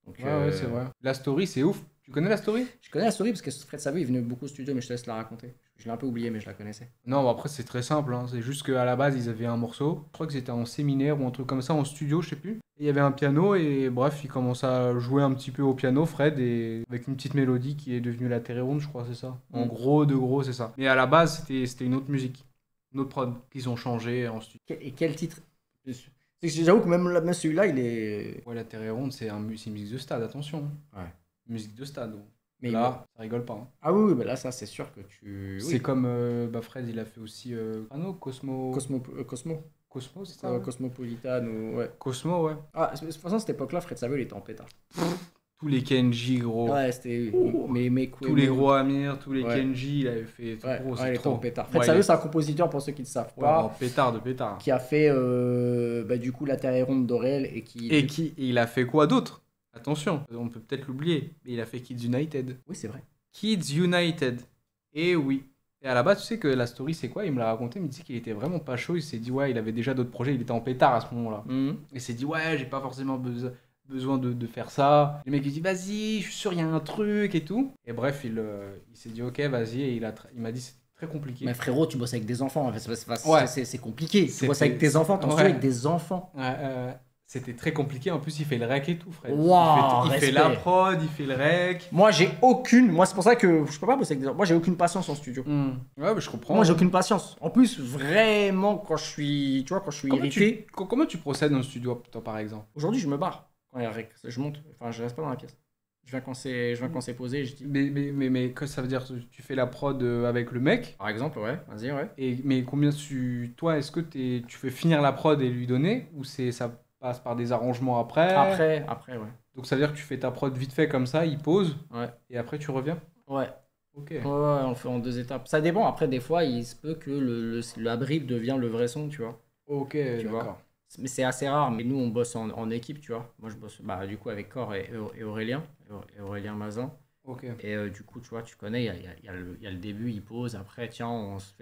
Donc, Ouais, c'est vrai. La story, c'est ouf. Tu connais la story? Je connais la story parce que Fred Savio, il venait beaucoup au studio, mais je te laisse la raconter. Je l'ai un peu oublié, mais je la connaissais. Non, bah après, c'est très simple. Hein. C'est juste qu'à la base, ils avaient un morceau. Je crois que c'était en séminaire ou un truc comme ça, en studio, je sais plus. Et il y avait un piano et bref, il commence à jouer un petit peu au piano, Fred, et avec une petite mélodie qui est devenue La Terre est ronde, je crois, c'est ça. En gros, de gros, c'est ça. Mais à la base, c'était une autre musique. Une autre prod qu'ils ont changé en studio. Et quel titre? J'avoue que même celui-là, il est. Ouais, La Terre est ronde, c'est une musique de stade, attention. Ouais. Musique de stade. Donc. Mais Là, ça rigole pas. Hein. Ah oui, bah là, ça, c'est sûr que tu. Oui. C'est comme Fred, il a fait aussi. Ah non, Cosmo. Cosmo, c'est ça. Ouais. Cosmopolitan ou. Ouais. Cosmo, ouais. Ah, de toute façon, à cette époque-là, Fred Savio, il était en pétard. Tous les Kenji, gros. Ouais, c'était. Mais Tous les gros Amir, tous les Ouais. Kenji, il avait fait. Ouais, Gros, ouais, c'est il était trop. en pétard. Ouais, Fred il Savio, est- c'est un compositeur, pour ceux qui ne savent Ouais, pas, en pétard de pétard. qui a fait bah, du coup La Terre est ronde d'Aurel et qui. Et il a fait quoi d'autre? Attention, on peut peut-être l'oublier, mais il a fait Kids United. Oui, c'est vrai. Kids United. Et oui. Et à la base, tu sais que la story, c'est quoi? Il me l'a raconté, il me dit qu'il était vraiment pas chaud. Il s'est dit, ouais, il avait déjà d'autres projets, il était en pétard à ce moment-là. Il s'est dit, ouais, j'ai pas forcément besoin de faire ça. Le mec, il dit, vas-y, je suis sûr, il y a un truc et tout. Et bref, il s'est dit, ok, vas-y. Et il m'a dit, c'est très compliqué. Mais frérot, tu bosses avec des enfants. Enfin, Ouais. c'est compliqué. Tu C'était- bosses avec tes enfants, t'en Ouais. souviens avec des enfants. C'était très compliqué. En plus, il fait le rec et tout, Fred. Waouh, il fait respect. la prod, il fait le rec. Moi, c'est pour ça que je peux pas bosser avec des enfants. Moi, j'ai aucune patience en studio. Ouais, mais je comprends. Moi, j'ai aucune patience. En plus, vraiment, quand je suis, tu vois, quand je suis irrité, Comment tu procèdes dans le studio, toi, par exemple? aujourd'hui, je me barre. Quand il y a rec, je monte. Enfin, je reste pas dans la pièce. Je viens quand c'est posé, je dis. Mais que ça veut dire? Tu fais la prod avec le mec? Par exemple, ouais, vas-y, ouais. Mais combien toi, est-ce que tu fais finir la prod et lui donner? Ou ça passe par des arrangements après? Après, ouais. Donc ça veut dire que tu fais ta prod vite fait comme ça, il pose, Ouais. et après tu reviens? Ouais. Ok. Ouais, on le fait en 2 étapes. Ça dépend. Après, des fois, il se peut que la bribe devient le vrai son, tu vois. Ok, Tu vois. d'accord. Mais c'est assez rare. Mais nous, on bosse en équipe, tu vois. Moi, je bosse du coup avec Cor et Aurélien. Et Aurélien Mazin. Ok. Et du coup, tu vois, tu connais, il y a le début, il pose. Après, tiens, on se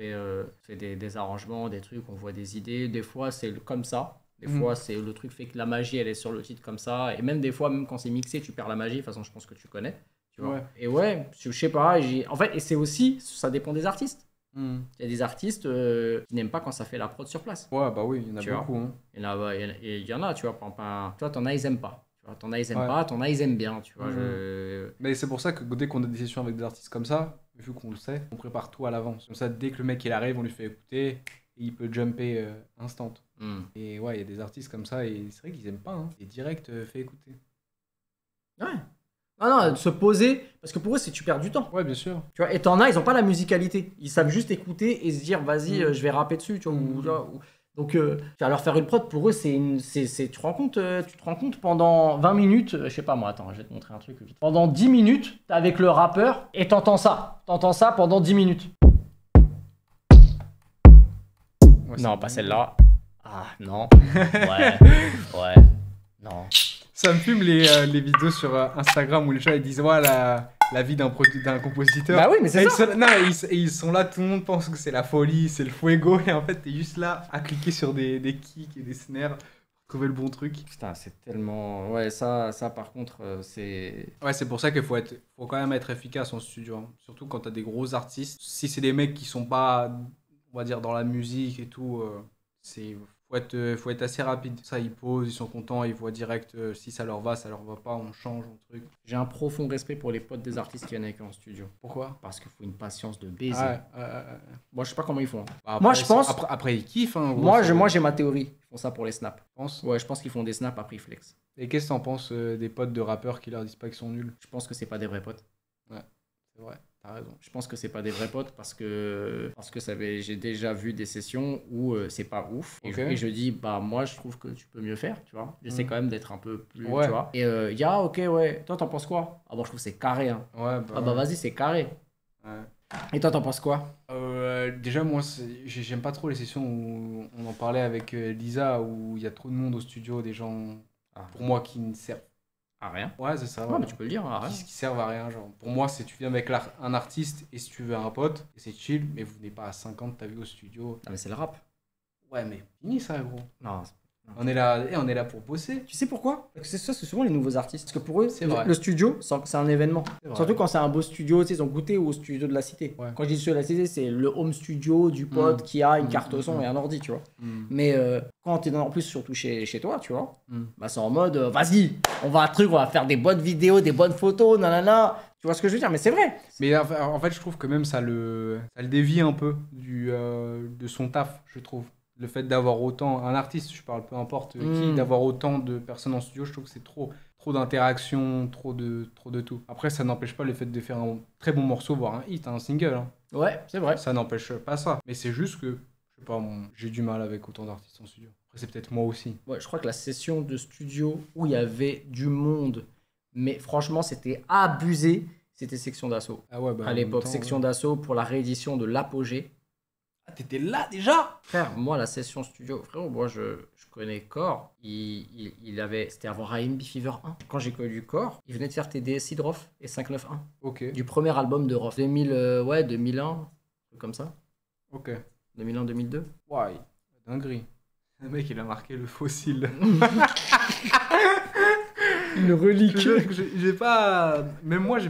fait des arrangements, des trucs, on voit des idées. Des fois, c'est comme ça. Des fois, c'est le truc fait que la magie, elle est sur le titre comme ça. Et même des fois, même quand c'est mixé, tu perds la magie. De toute façon, je pense que tu connais. Tu vois. Ouais. Et ouais, je sais pas. En fait, et c'est aussi, ça dépend des artistes. Hmm. Il y a des artistes qui n'aiment pas quand ça fait la prod sur place. Ouais, bah oui, il y en a Tu vois. beaucoup. Hein. Il y en a, tu vois. Par exemple, toi, t'en as, ils aiment pas. Tu vois, t'en as, ils aiment pas. T'en as, ils aiment bien. Tu vois. Mais c'est pour ça que dès qu'on a des sessions avec des artistes comme ça, vu qu'on le sait, on prépare tout à l'avance. Comme ça, dès que le mec il arrive, on lui fait écouter et il peut jumper instant. Et ouais, il y a des artistes comme ça et c'est vrai qu'ils aiment pas. Hein. Et direct, fait écouter. Ouais. Non, se poser, parce que pour eux, c'est tu perds du temps. Ouais, bien sûr. Tu vois, et t'en as, ils ont pas la musicalité. Ils savent juste écouter et se dire, vas-y, je vais rapper dessus, tu vois. Donc, tu vas leur faire une prod, pour eux, tu te rends compte pendant 20 minutes, je sais pas moi, attends, je vais te montrer un truc vite. Pendant 10 minutes, t'es avec le rappeur et t'entends ça. T'entends ça pendant 10 minutes. Ouais, Non, pas celle-là. Ah, non. Ouais. Non. Ça me fume les vidéos sur Instagram où les gens ils disent ouais, la vie d'un compositeur. Bah oui, mais c'est et ça. Ils sont là, tout le monde pense que c'est la folie, c'est le fuego. Et en fait, t'es juste là à cliquer sur des kicks et des snares pour trouver le bon truc. Putain, c'est tellement... Ouais, ça par contre, c'est... Ouais, c'est pour ça qu'il faut quand même être efficace en studio. Hein. Surtout quand t'as des gros artistes. Si c'est des mecs qui sont pas, on va dire, dans la musique et tout, faut être assez rapide. Ça, ils posent, ils sont contents, ils voient direct si ça leur va pas, on change, on truc. J'ai un profond respect pour les potes des artistes qui viennent avec eux en studio. Pourquoi? Parce qu'il faut une patience de baiser. Moi, je sais pas comment ils font. Hein. Bah, Moi, je pense... Après, ils kiffent. Hein, Moi, j'ai ma théorie. Ils font ça pour les snaps. Je pense. Ouais, je pense qu'ils font des snaps, après ils flex. Et qu'est-ce que t'en penses des potes de rappeurs qui leur disent pas qu'ils sont nuls? Je pense que c'est pas des vrais potes. Ouais, c'est vrai. T'as raison. Je pense que c'est pas des vrais potes parce que j'ai déjà vu des sessions où c'est pas ouf. Et je dis, bah moi je trouve que tu peux mieux faire, tu vois. J'essaie quand même d'être un peu plus, tu vois. Et il y a, ok, ouais. Toi, t'en penses quoi? Ah bon, je trouve que c'est carré, hein. Ouais, ah bah vas-y, c'est carré. Ouais. Et toi, t'en penses quoi? Déjà, moi, j'aime pas trop les sessions où on en parlait avec Lisa, où il y a trop de monde au studio, des gens, pour moi, qui ne servent à rien. Ouais, c'est ça. Ouais, mais tu peux le dire, à rien. Qui servent à rien. Genre. Pour moi, c'est tu viens avec un artiste et si tu veux un pote, et c'est chill, mais vous n'êtes pas à 50 t'as vu au studio. Non, mais c'est le rap. Ouais, mais fini ça, gros. Non. On est là pour bosser. Tu sais pourquoi? Parce que c'est souvent les nouveaux artistes. Parce que pour eux, vrai. Le studio, c'est un événement. Surtout quand c'est un beau studio, tu sais, ils ont goûté au studio de la cité. Ouais. Quand je dis studio de la cité, c'est le home studio du pote qui a une carte son et un ordi, tu vois. Mais quand t'es en plus, surtout chez toi, tu vois, bah c'est en mode, vas-y, on va faire des bonnes vidéos, des bonnes photos, nanana. Tu vois ce que je veux dire? Mais c'est vrai. Mais en fait, je trouve que même ça le dévie un peu de son taf, je trouve. Le fait d'avoir autant, un artiste, je parle peu importe qui, d'avoir autant de personnes en studio, je trouve que c'est trop d'interactions, trop de tout. Après, ça n'empêche pas le fait de faire un très bon morceau, voire un hit, un single. Hein. Ouais, c'est vrai. Ça n'empêche pas ça. Mais c'est juste que, je sais pas, j'ai du mal avec autant d'artistes en studio. Après, c'est peut-être moi aussi. Ouais, je crois que la session de studio où il y avait du monde, mais franchement, c'était abusé, c'était Section d'Assaut. Ah ouais, bah, à l'époque, Section d'Assaut pour la réédition de l'Apogée. Ah, t'étais là déjà? Frère, moi, la session studio, frérot, moi, je connais Core. C'était avant R&B Fever 1. Quand j'ai connu Core, il venait de faire TDSI de Rof et 591. Ok. Du premier album de Rof. 2001, comme ça. Ok. 2001-2002. Ouais, dinguerie. Le mec, il a marqué le fossile. Une relique. J'ai pas. Même moi, j'ai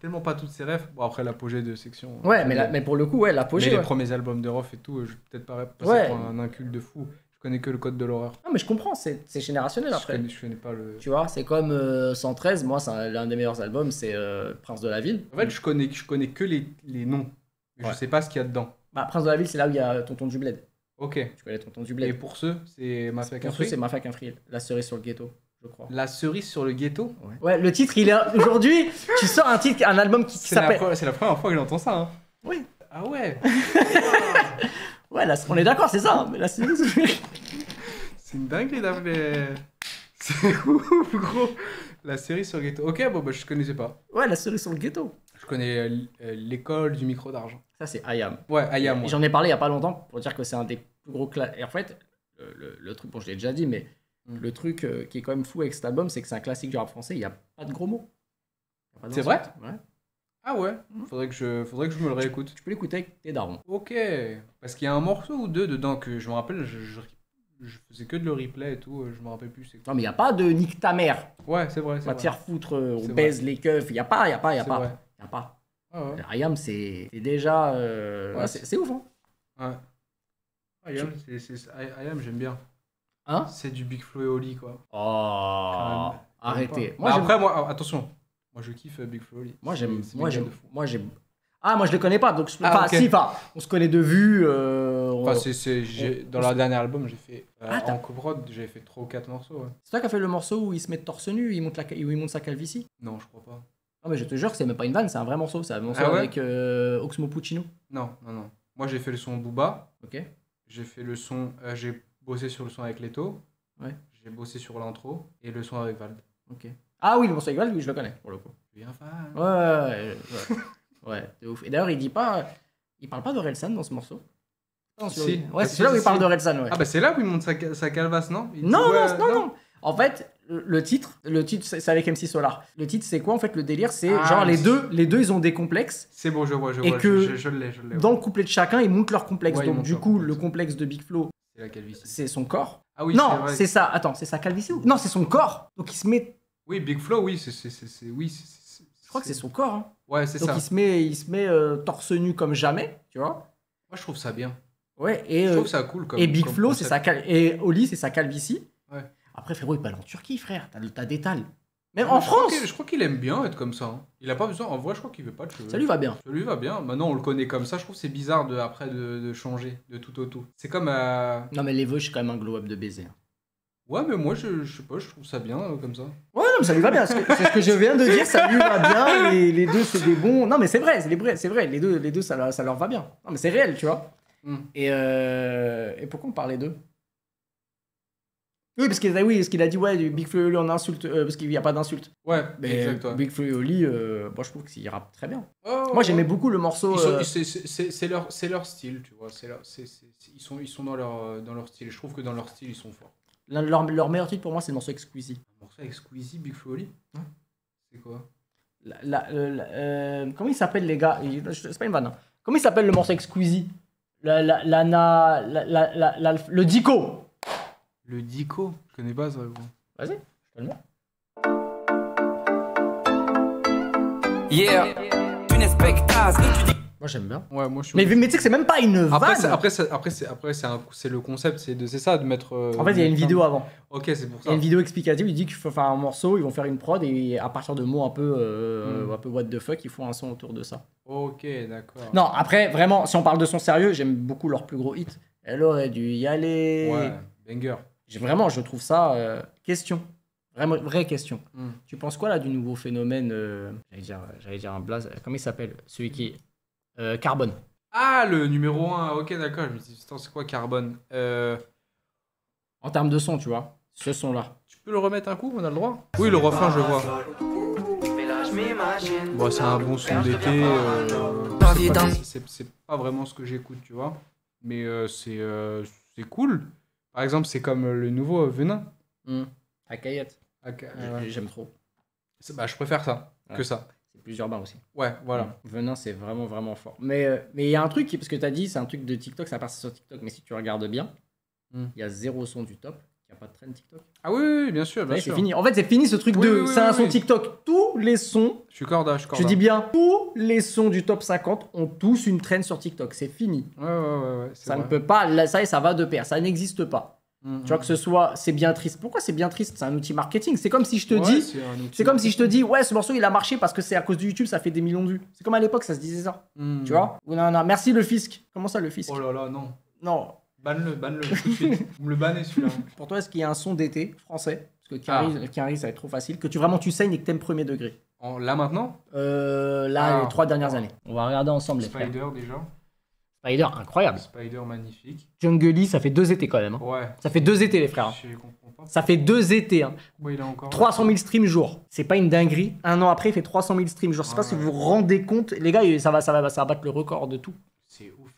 tellement pas toutes ces refs. Bon, après l'apogée de Section. Ouais, mais pour le coup, ouais, l'apogée. Mais les premiers albums de Rof et tout, je vais peut-être pas passer pour un inculte de fou. Je connais que le code de l'horreur. Ah, mais je comprends, c'est générationnel après. Je connais pas le. Tu vois, c'est comme 113, moi, c'est l'un des meilleurs albums, c'est Prince de la Ville. En fait, je connais que les noms. Mais je sais pas ce qu'il y a dedans. Bah, Prince de la Ville, c'est là où il y a Tonton du Bled. Ok. Tu connais Tonton du Bled. Et pour ceux, c'est Mafia qu'un c'est Mafia qu'un friel. La cerise sur le ghetto. Je crois. La cerise sur le ghetto. Ouais, le titre, il est aujourd'hui. Tu sors un album qui s'appelle. C'est la première fois que j'entends ça. Hein. Oui. Ah ouais. Ouais, là, on est d'accord, c'est ça. Hein, mais la cerise. C'est une dinguerie d'appeler. C'est ouf, gros. La cerise sur le ghetto. Ok, bon, bah je connaissais pas. Ouais, la cerise sur le ghetto. Je connais l'école du micro d'argent. Ça, c'est Ayam. Ouais, Ayam. J'en ai parlé il y a pas longtemps pour dire que c'est un des plus gros Et en fait. le truc, bon, je l'ai déjà dit, mais le truc qui est quand même fou avec cet album, c'est que c'est un classique du rap français, il n'y a pas de gros mots. C'est vrai? Ouais. Ah ouais, faudrait que je me le réécoute. Tu peux l'écouter avec tes darons. Ok, parce qu'il y a un morceau ou deux dedans que je me rappelle, je faisais que de le replay et tout, je me rappelle plus c'est quoi. Non, mais il n'y a pas de nique ta mère. Ouais, c'est vrai, On c'est va vrai. te faire foutre, on C'est baise les keufs. Il n'y a pas. C'est vrai. Ah ouais. IAM, c'est déjà. Ouais, c'est ouf, hein. Ouais. IAM, j'aime bien. Hein? C'est du Big Flo et Oli, quoi. Oh, Quand même. arrêtez. Bah après, moi, attention, moi je kiffe Big Flo et Oli. Moi, j'aime. C'est Moi, mes gars j'aime. de fou. Moi, j'aime. Ah, moi, je les connais pas. Donc, Ah, ok. on se connaît de vue. Enfin, dans leur dernier album, j'ai fait. Ah, t'as- en coprod, j'avais fait 3 ou 4 morceaux, ouais. C'est toi qui as fait le morceau où il se met torse nu, où il monte sa calvitie? Non, je crois pas. Non, mais je te jure que c'est même pas une vanne, c'est un vrai morceau. C'est un morceau Ah ouais? avec Oxmo Puccino. Non. Moi, j'ai fait le son Booba. Ok. J'ai fait le son. J'ai bossé sur le son avec Leto. Ouais. J'ai bossé sur l'intro et le son avec Vald. Ok. Ah oui, le morceau avec Val, oui, je le connais pour le coup. Bien fan. Ouais. Ouais, c'est ouf. Et d'ailleurs, il parle pas de Relsan dans ce morceau. Non, Si. Ouais, c'est Si, celui-là où si, il parle si. de Relsan, ouais. Ah bah c'est là où il monte sa calvasse, non? Il dit, Non, ouais, non. En fait, le titre, c'est avec MC Solar. Le titre, c'est quoi en fait? Le délire, c'est Ah, genre mais les deux, ils ont des complexes. C'est bon, je vois. Et que Je l'ai. Dans le couplet de chacun, ils montent leur complexe. Ouais, ils Donc montent du leur coup, complexe. le complexe de Big Flo, C'est la calvitie. c'est son corps. Ah oui, Non, vrai. c'est ça. Attends, c'est sa calvitie ou... Non, c'est son corps. Donc il se met. Oui, Big Flo, oui, Je crois que c'est son corps. Hein. Ouais, c'est Donc ça. il se met torse nu comme jamais, tu vois. Moi, je trouve ça bien. Ouais. Je trouve ça cool comme. Et Big comme Flo, c'est concept. et Oli, c'est sa calvitie. Ouais. Après, frérot, il peut aller en Turquie, frère. T'as des tales. Même Ouais, en France. Je crois qu'il aime bien être comme ça. Hein. Il a pas besoin. En vrai, je crois qu'il veut pas de cheveux. Ça lui va bien. Ça lui va bien. Maintenant, on le connaît comme ça. Je trouve que c'est bizarre de changer de tout au tout. C'est comme. Non, mais les vœux, c'est quand même un glow-up de baiser. Ouais, mais moi, je sais pas, je trouve ça bien comme ça. Ouais, non, mais ça lui va bien. C'est ce que je viens de dire, ça lui va bien. Les deux, c'est des bons. Non, mais c'est vrai. Les deux ça leur va bien. Non, mais c'est réel, tu vois. Et pourquoi on parlait d'eux? Oui, parce qu'il a dit, ouais, du Big Flo et Oli en insulte, parce qu'il n'y a pas d'insulte. Ouais, Mais exactement. Big Flo et Oli, moi, je trouve qu'il rappe très bien. Oh, Moi, j'aimais beaucoup le morceau. C'est leur style, tu vois. Ils sont dans leur style. Je trouve que dans leur style, ils sont forts. Leur meilleur titre pour moi, c'est le morceau Exquisite. Un morceau avec Squeezie, Big Flo et Oli. Ouais. C'est quoi? Comment ils s'appellent, les gars? C'est pas une vanne. Hein. Comment il s'appelle le morceau avec Squeezie? Le Dico. Le Dico. Je connais pas ça. Gros. Vas-y, je te le mets. Yeah, tu n'expectes pas ce que tu dis. Moi, j'aime bien. Ouais, moi je suis. Mais tu sais que c'est même pas une vanne. C'est le concept, c'est ça de mettre. En fait, il y a une vidéo avant. Ok, c'est pour Il y ça. a une vidéo explicative. Il dit qu'il faut faire un morceau, ils vont faire une prod et à partir de mots un peu what the fuck, ils font un son autour de ça. Ok, d'accord. Non, après, vraiment, si on parle de son sérieux, j'aime beaucoup leur plus gros hit. Elle aurait dû y aller. Ouais, banger. Vraiment, je trouve ça question. Vraiment, vraie question. Mm. Tu penses quoi là du nouveau phénomène j'allais dire un blaze. Comment il s'appelle? Celui qui Carbone. Ah, le numéro 1, ok, d'accord. Je me dis, putain, c'est quoi Carbone? En termes de son, tu vois. Ce son-là. Tu peux le remettre un coup, on a le droit? Oui, le refrain, je vois. Bon, c'est un bon son d'été. C'est pas vraiment ce que j'écoute, tu vois. Mais c'est cool. Par exemple, c'est comme le nouveau Venin. À Cayette. Ouais. J'aime trop. Bah, je préfère ça Ouais. que ça. C'est plus urbain aussi. Ouais, voilà. Venin, c'est vraiment, vraiment fort. Mais il y a un truc, parce que tu as dit, c'est un truc de TikTok, ça passe sur TikTok. Mais si tu regardes bien, il y a 0 son du top. Il n'y a pas de trend TikTok. Ah oui, bien sûr, bien Ouais, sûr. c'est fini. En fait, c'est fini ce truc Oui, de. oui, c'est un son oui. TikTok. Tous les sons, Je suis corda. je dis bien, tous les sons du top 50 ont tous une trend sur TikTok. C'est fini. Ouais. Ça ne peut pas. Là, ça va de pair. Ça n'existe pas. Mm, Tu vois, que ce soit. C'est bien triste. Pourquoi c'est bien triste? C'est un outil marketing. C'est comme si je te dis. C'est C'est comme si je te dis, ouais, ce morceau il a marché parce que c'est à cause de YouTube, ça fait des millions de vues. C'est comme à l'époque, ça se disait ça. Tu vois? Ou non, merci le fisc. Comment ça, le fisc? Oh là là, non. Non. Banne-le, tout de suite. Vous me le bannez celui-là. Pour toi, est-ce qu'il y a un son d'été français? Parce que Quinry, ça va être trop facile. Que tu saignes et que t'aimes premier degré. Là maintenant? Les 3 dernières années. On va regarder ensemble les frères. Spider déjà. Spider, incroyable. Spider magnifique. Jungle, ça fait 2 étés quand même. Hein. Ouais. Ça fait 2 étés les frères. Je comprends pas. Ça fait 2 étés. Hein. Pourquoi il a encore 300 000 streams jour. C'est pas une dinguerie. Un an après, il fait 300 000 streams jour. Je sais pas si vous vous rendez compte. Les gars, ça va battre le record de tout. C'est ouf.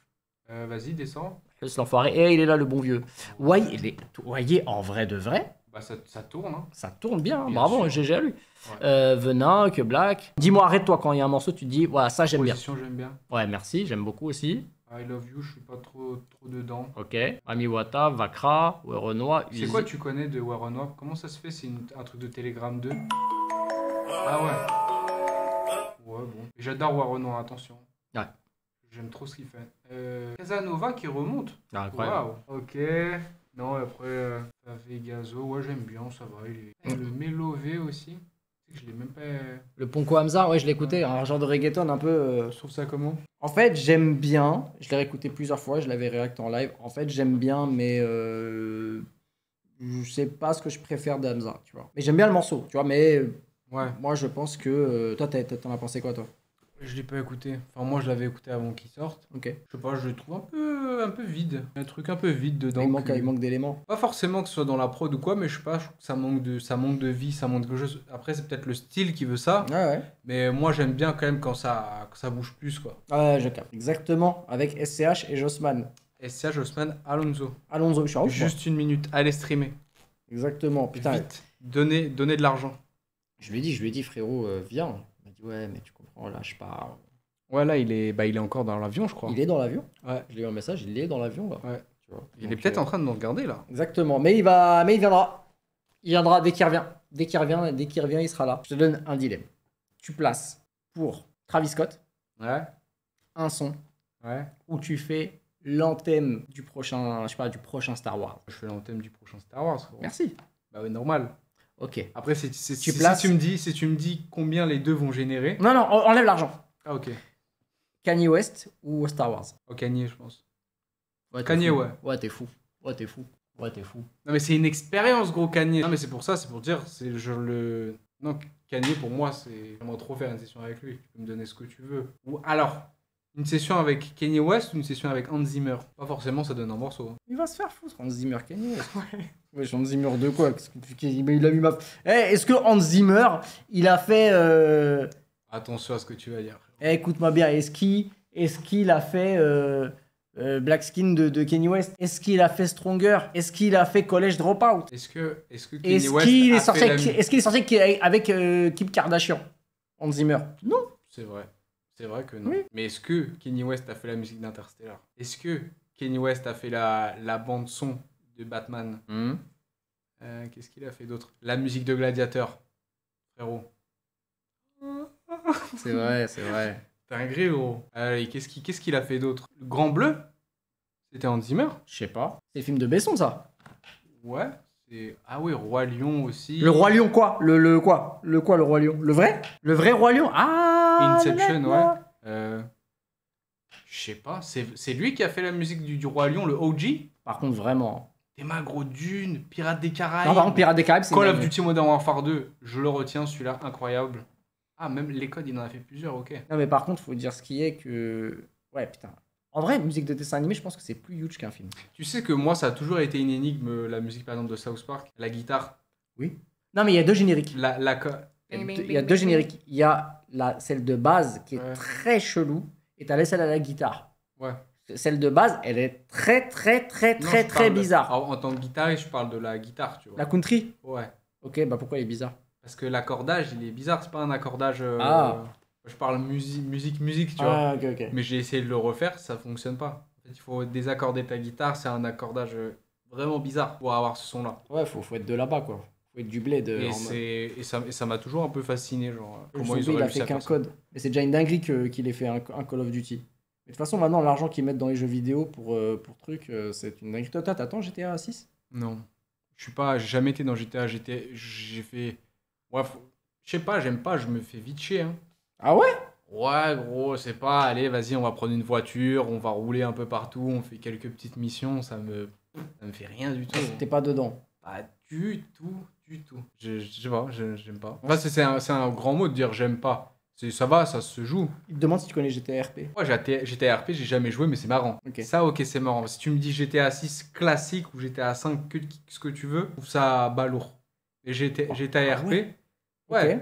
Vas-y, descends. Laisse l'enfoiré. Et il est là, le bon vieux. Ouais, voyez, en vrai de vrai, Bah, ça tourne, hein. ça tourne bien. Bien Bravo, sûr. GG à lui. Ouais. Venin, que Black. Dis-moi, arrête-toi quand il y a un morceau, tu te dis, voilà, ça j'aime bien. Position, j'aime bien. Ouais, merci, j'aime beaucoup aussi. I Love You, je suis pas trop dedans. Ok. Amiwata, Vakra, Renoir, C'est quoi tu connais de Warenoir? Comment ça se fait? C'est un truc de Telegram 2? Ah ouais. Ouais, bon. Et j'adore Warenoir, attention. Ouais. J'aime trop ce qu'il fait. Casanova qui remonte. Incroyable. Waouh. Ok. Non, après, Vegazo, ouais, j'aime bien, ça va. Le Melové aussi. Je l'ai même pas. Le Ponko Hamza, ouais, je l'ai écouté, un genre de reggaeton un peu. Je trouve ça comment? En fait, j'aime bien. Je l'ai réécouté plusieurs fois, je l'avais réacté en live. En fait, j'aime bien, mais je sais pas ce que je préfère d'Hamza, tu vois. Mais j'aime bien le morceau, tu vois. Mais Ouais. moi, je pense que toi, t'en as pensé quoi, toi? Je l'ai pas écouté. Enfin, moi, je l'avais écouté avant qu'il sorte. Ok. Je sais pas, je le trouve un peu vide. Un truc un peu vide dedans. Il manque d'éléments. Pas forcément que ce soit dans la prod ou quoi, mais je sais pas, je trouve que ça manque de vie, ça manque de chose. Après, c'est peut-être le style qui veut ça. Ouais, ouais. Mais moi, j'aime bien quand même quand ça bouge plus, quoi. Ouais, je capte. Exactement, avec SCH et Jossman. SCH, Osman, Alonso. Alonso, je suis en ouf, moi. Juste une minute, allez streamer. Exactement, putain. Vite, donnez de l'argent. Je lui ai dit, frérot, viens. Il m'a dit, ouais, mais tu comprends, là, je pars. Ouais, là, il est encore dans l'avion, je crois. Il est dans l'avion. Ouais. Je lui ai eu un message, il est dans l'avion, là. Ouais. Tu vois. Il est Donc, peut-être en train de nous regarder, là. Exactement, mais il viendra. Il viendra dès qu'il revient. Dès qu'il revient, il sera là. Je te donne un dilemme. Tu places pour Travis Scott Ouais. un son Ouais. où tu fais l'anthème du prochain, je sais pas, du prochain Star Wars. Je fais l'anthème du prochain Star Wars. Gros. Merci. Bah ouais, normal. Ok. Après, Tu places- si tu me dis combien les deux vont générer. Non, non, enlève l'argent. Ah, ok. Kanye West ou Star Wars? Au Kanye, je pense. Ouais, t'es Kanye, fou. ouais. Ouais, t'es fou. Ouais, t'es fou. Ouais, t'es fou. Non, mais c'est une expérience, gros, Kanye. Non, mais c'est pour ça, c'est pour dire, c'est je le. Non, Kanye, pour moi, c'est. J'aimerais trop faire une session avec lui. Tu peux me donner ce que tu veux. Ou alors, une session avec Kanye West ou une session avec Hans Zimmer. Pas forcément, ça donne un morceau. Hein. Il va se faire foutre, Hans Zimmer, Kanye West. Ouais, Hans Zimmer de quoi? Qu'est-ce que il a mis ma. Eh, est-ce que Hans Zimmer, il a fait. Attention à ce que tu vas dire. Eh, écoute-moi bien, est-ce qu'il a fait Black Skin de Kanye West? Est-ce qu'il a fait Stronger? Est-ce qu'il a fait College Dropout? Est-ce que Kanye Est-ce West qu'il a est sorti fait avec, la... est-ce qu'il est sorti avec Kim Kardashian? Hans Zimmer? Non. C'est vrai. C'est vrai que non. Oui. Mais est-ce que Kanye West a fait la musique d'Interstellar? Est-ce que Kanye West a fait la bande-son de Batman? Qu'est-ce qu'il a fait d'autre? La musique de Gladiator. Frérot. C'est vrai, c'est vrai. T'es un gris, gros. Allez, qu'est-ce qu'il a fait d'autre? Le Grand Bleu? C'était Hans Zimmer? Je sais pas. C'est le film de Besson, ça. Ouais. Ah oui, Roi Lion aussi. Le Roi Lion, quoi? Le quoi? Le quoi, le Roi Lion? Le vrai? Le vrai Roi Lion? Ah! Inception, là, ouais. là. Je sais pas. C'est lui qui a fait la musique du Roi Lion, le OG? Par contre, vraiment. Des Magro Dune, Pirates des Caraïbes. Non, par contre, Pirates des Caraïbes, c'est Call of dingue. Duty Modern Warfare 2, je le retiens, celui-là, incroyable. Ah, même les codes, il en a fait plusieurs, ok. Non, mais par contre, faut dire ce qui est que. Ouais, putain. En vrai, musique de dessin animé, je pense que c'est plus huge qu'un film. Tu sais que moi, ça a toujours été une énigme, la musique, par exemple, de South Park, la guitare. Oui. Non, mais il y a deux génériques. La... Il y a deux génériques. Il y a celle de base qui est Ouais. très chelou et t'as celle à la guitare. Ouais. Celle de base, elle est très Non, je très parle bizarre. En tant que guitariste, je parle de la guitare, tu vois. La country? Ouais. Ok, bah pourquoi elle est bizarre? Parce que l'accordage, il est bizarre, c'est pas un accordage... Ah. Je parle musique, tu vois. Ah, ok. Mais j'ai essayé de le refaire, ça fonctionne pas. En fait, il faut désaccorder ta guitare, c'est un accordage vraiment bizarre pour avoir ce son-là. Ouais, faut être de là-bas, quoi. Faut être du bled. Et ça m'a toujours un peu fasciné, genre. Le Comment ils zombie, auraient il a réussi fait à qu'un faire ça. code. Mais c'est déjà une dinguerie qu'il ait fait un Call of Duty. Mais de toute façon, maintenant, l'argent qu'ils mettent dans les jeux vidéo pour trucs, c'est une dinguerie. Toi, t'attends GTA 6? Non. J'ai jamais été dans GTA. J'ai fait. Ouais, je sais pas, j'aime pas, je me fais vite chier. Hein. Ah ouais? Ouais, gros, c'est pas, allez, vas-y, on va prendre une voiture, on va rouler un peu partout, on fait quelques petites missions, ça me fait rien du tout. T'es pas dedans. Pas du tout. Je sais pas, j'aime pas. Enfin, c'est un grand mot de dire j'aime pas. Ça va, ça se joue. Il te demande si tu connais GTA RP. Moi, GTA RP, j'ai jamais joué, mais c'est marrant. Ok. Ça, ok, c'est marrant. Si tu me dis GTA 6 classique ou GTA 5, ce que tu veux, je trouve ça balourd. Et GTA RP, ouais. ouais.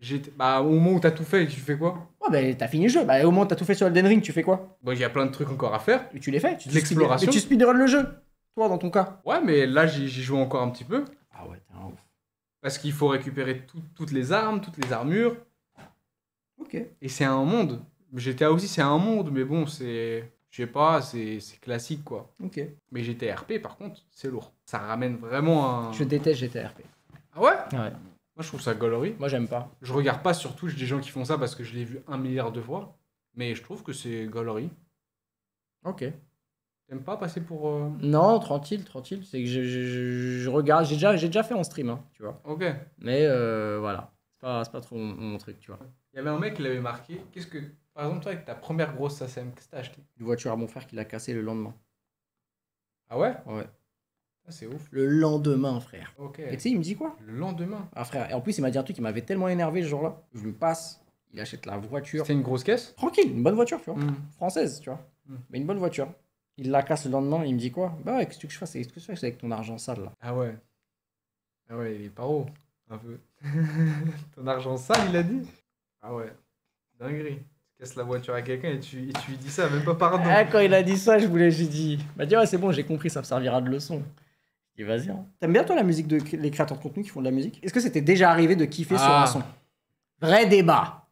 Ok. Bah, au moment où t'as tout fait, tu fais quoi? Ouais, bah t'as fini le jeu. Bah au moins t'as tout fait sur Elden Ring, tu fais quoi? Bon, il y a plein de trucs encore à faire. Et tu les fais. De l'exploration. Mais tu speedrun le jeu, toi, dans ton cas. Ouais, mais là, j'y joue encore un petit peu. Ah ouais, t'es un ouf. Parce qu'il faut récupérer toutes les armes, toutes les armures. Ok. Et c'est un monde. GTA aussi, c'est un monde, mais bon, c'est... Je sais pas, c'est classique, quoi. Ok. Mais GTA RP, par contre, c'est lourd. Ça ramène vraiment un... Je déteste GTRP. Ah ouais? Ouais. Moi, je trouve ça gaulerie. Moi, j'aime pas. Je regarde pas sur Twitch des gens qui font ça parce que je l'ai vu 1 milliard de fois. Mais je trouve que c'est gaulerie. Ok. T'aimes pas passer pour... Non, tranquille, tranquille. C'est que je regarde. J'ai déjà fait en stream, hein, tu vois. Ok. Mais voilà. C'est pas trop mon truc, tu vois. Il y avait un mec qui l'avait marqué. Qu'est-ce que... Par exemple, toi, avec ta première grosse SACEM, qu'est-ce que t'as acheté? Une voiture à mon frère qui l'a cassé le lendemain. Ah ouais? Ouais. Ah, c'est ouf. Le lendemain, frère. Ok. Et tu sais, il me dit quoi? Le lendemain. Ah, frère. Et en plus, il m'a dit un truc qui m'avait tellement énervé ce jour-là. Je lui passe. Il achète la voiture. C'était une grosse caisse? Tranquille, une bonne voiture, tu vois. Hmm. Française, tu vois. Mm. Mais une bonne voiture. Il la casse le lendemain, il me dit quoi? Bah ouais, qu'est-ce que je fasse? Qu'est-ce que je fais avec ton argent sale là? Ah ouais. Ah ouais, il est paro. Un peu. Ton argent sale, il a dit? Ah ouais. Dinguerie. Tu casses la voiture à quelqu'un et tu lui dis ça, même pas pardon. Ah, quand il a dit ça, j'ai dit. Il m'a dit ouais, c'est bon, j'ai compris, ça me servira de leçon. Je dis vas-y. Hein. T'aimes bien toi la musique les créateurs de contenu qui font de la musique? Est-ce que c'était déjà arrivé de kiffer sur un son? Vrai débat.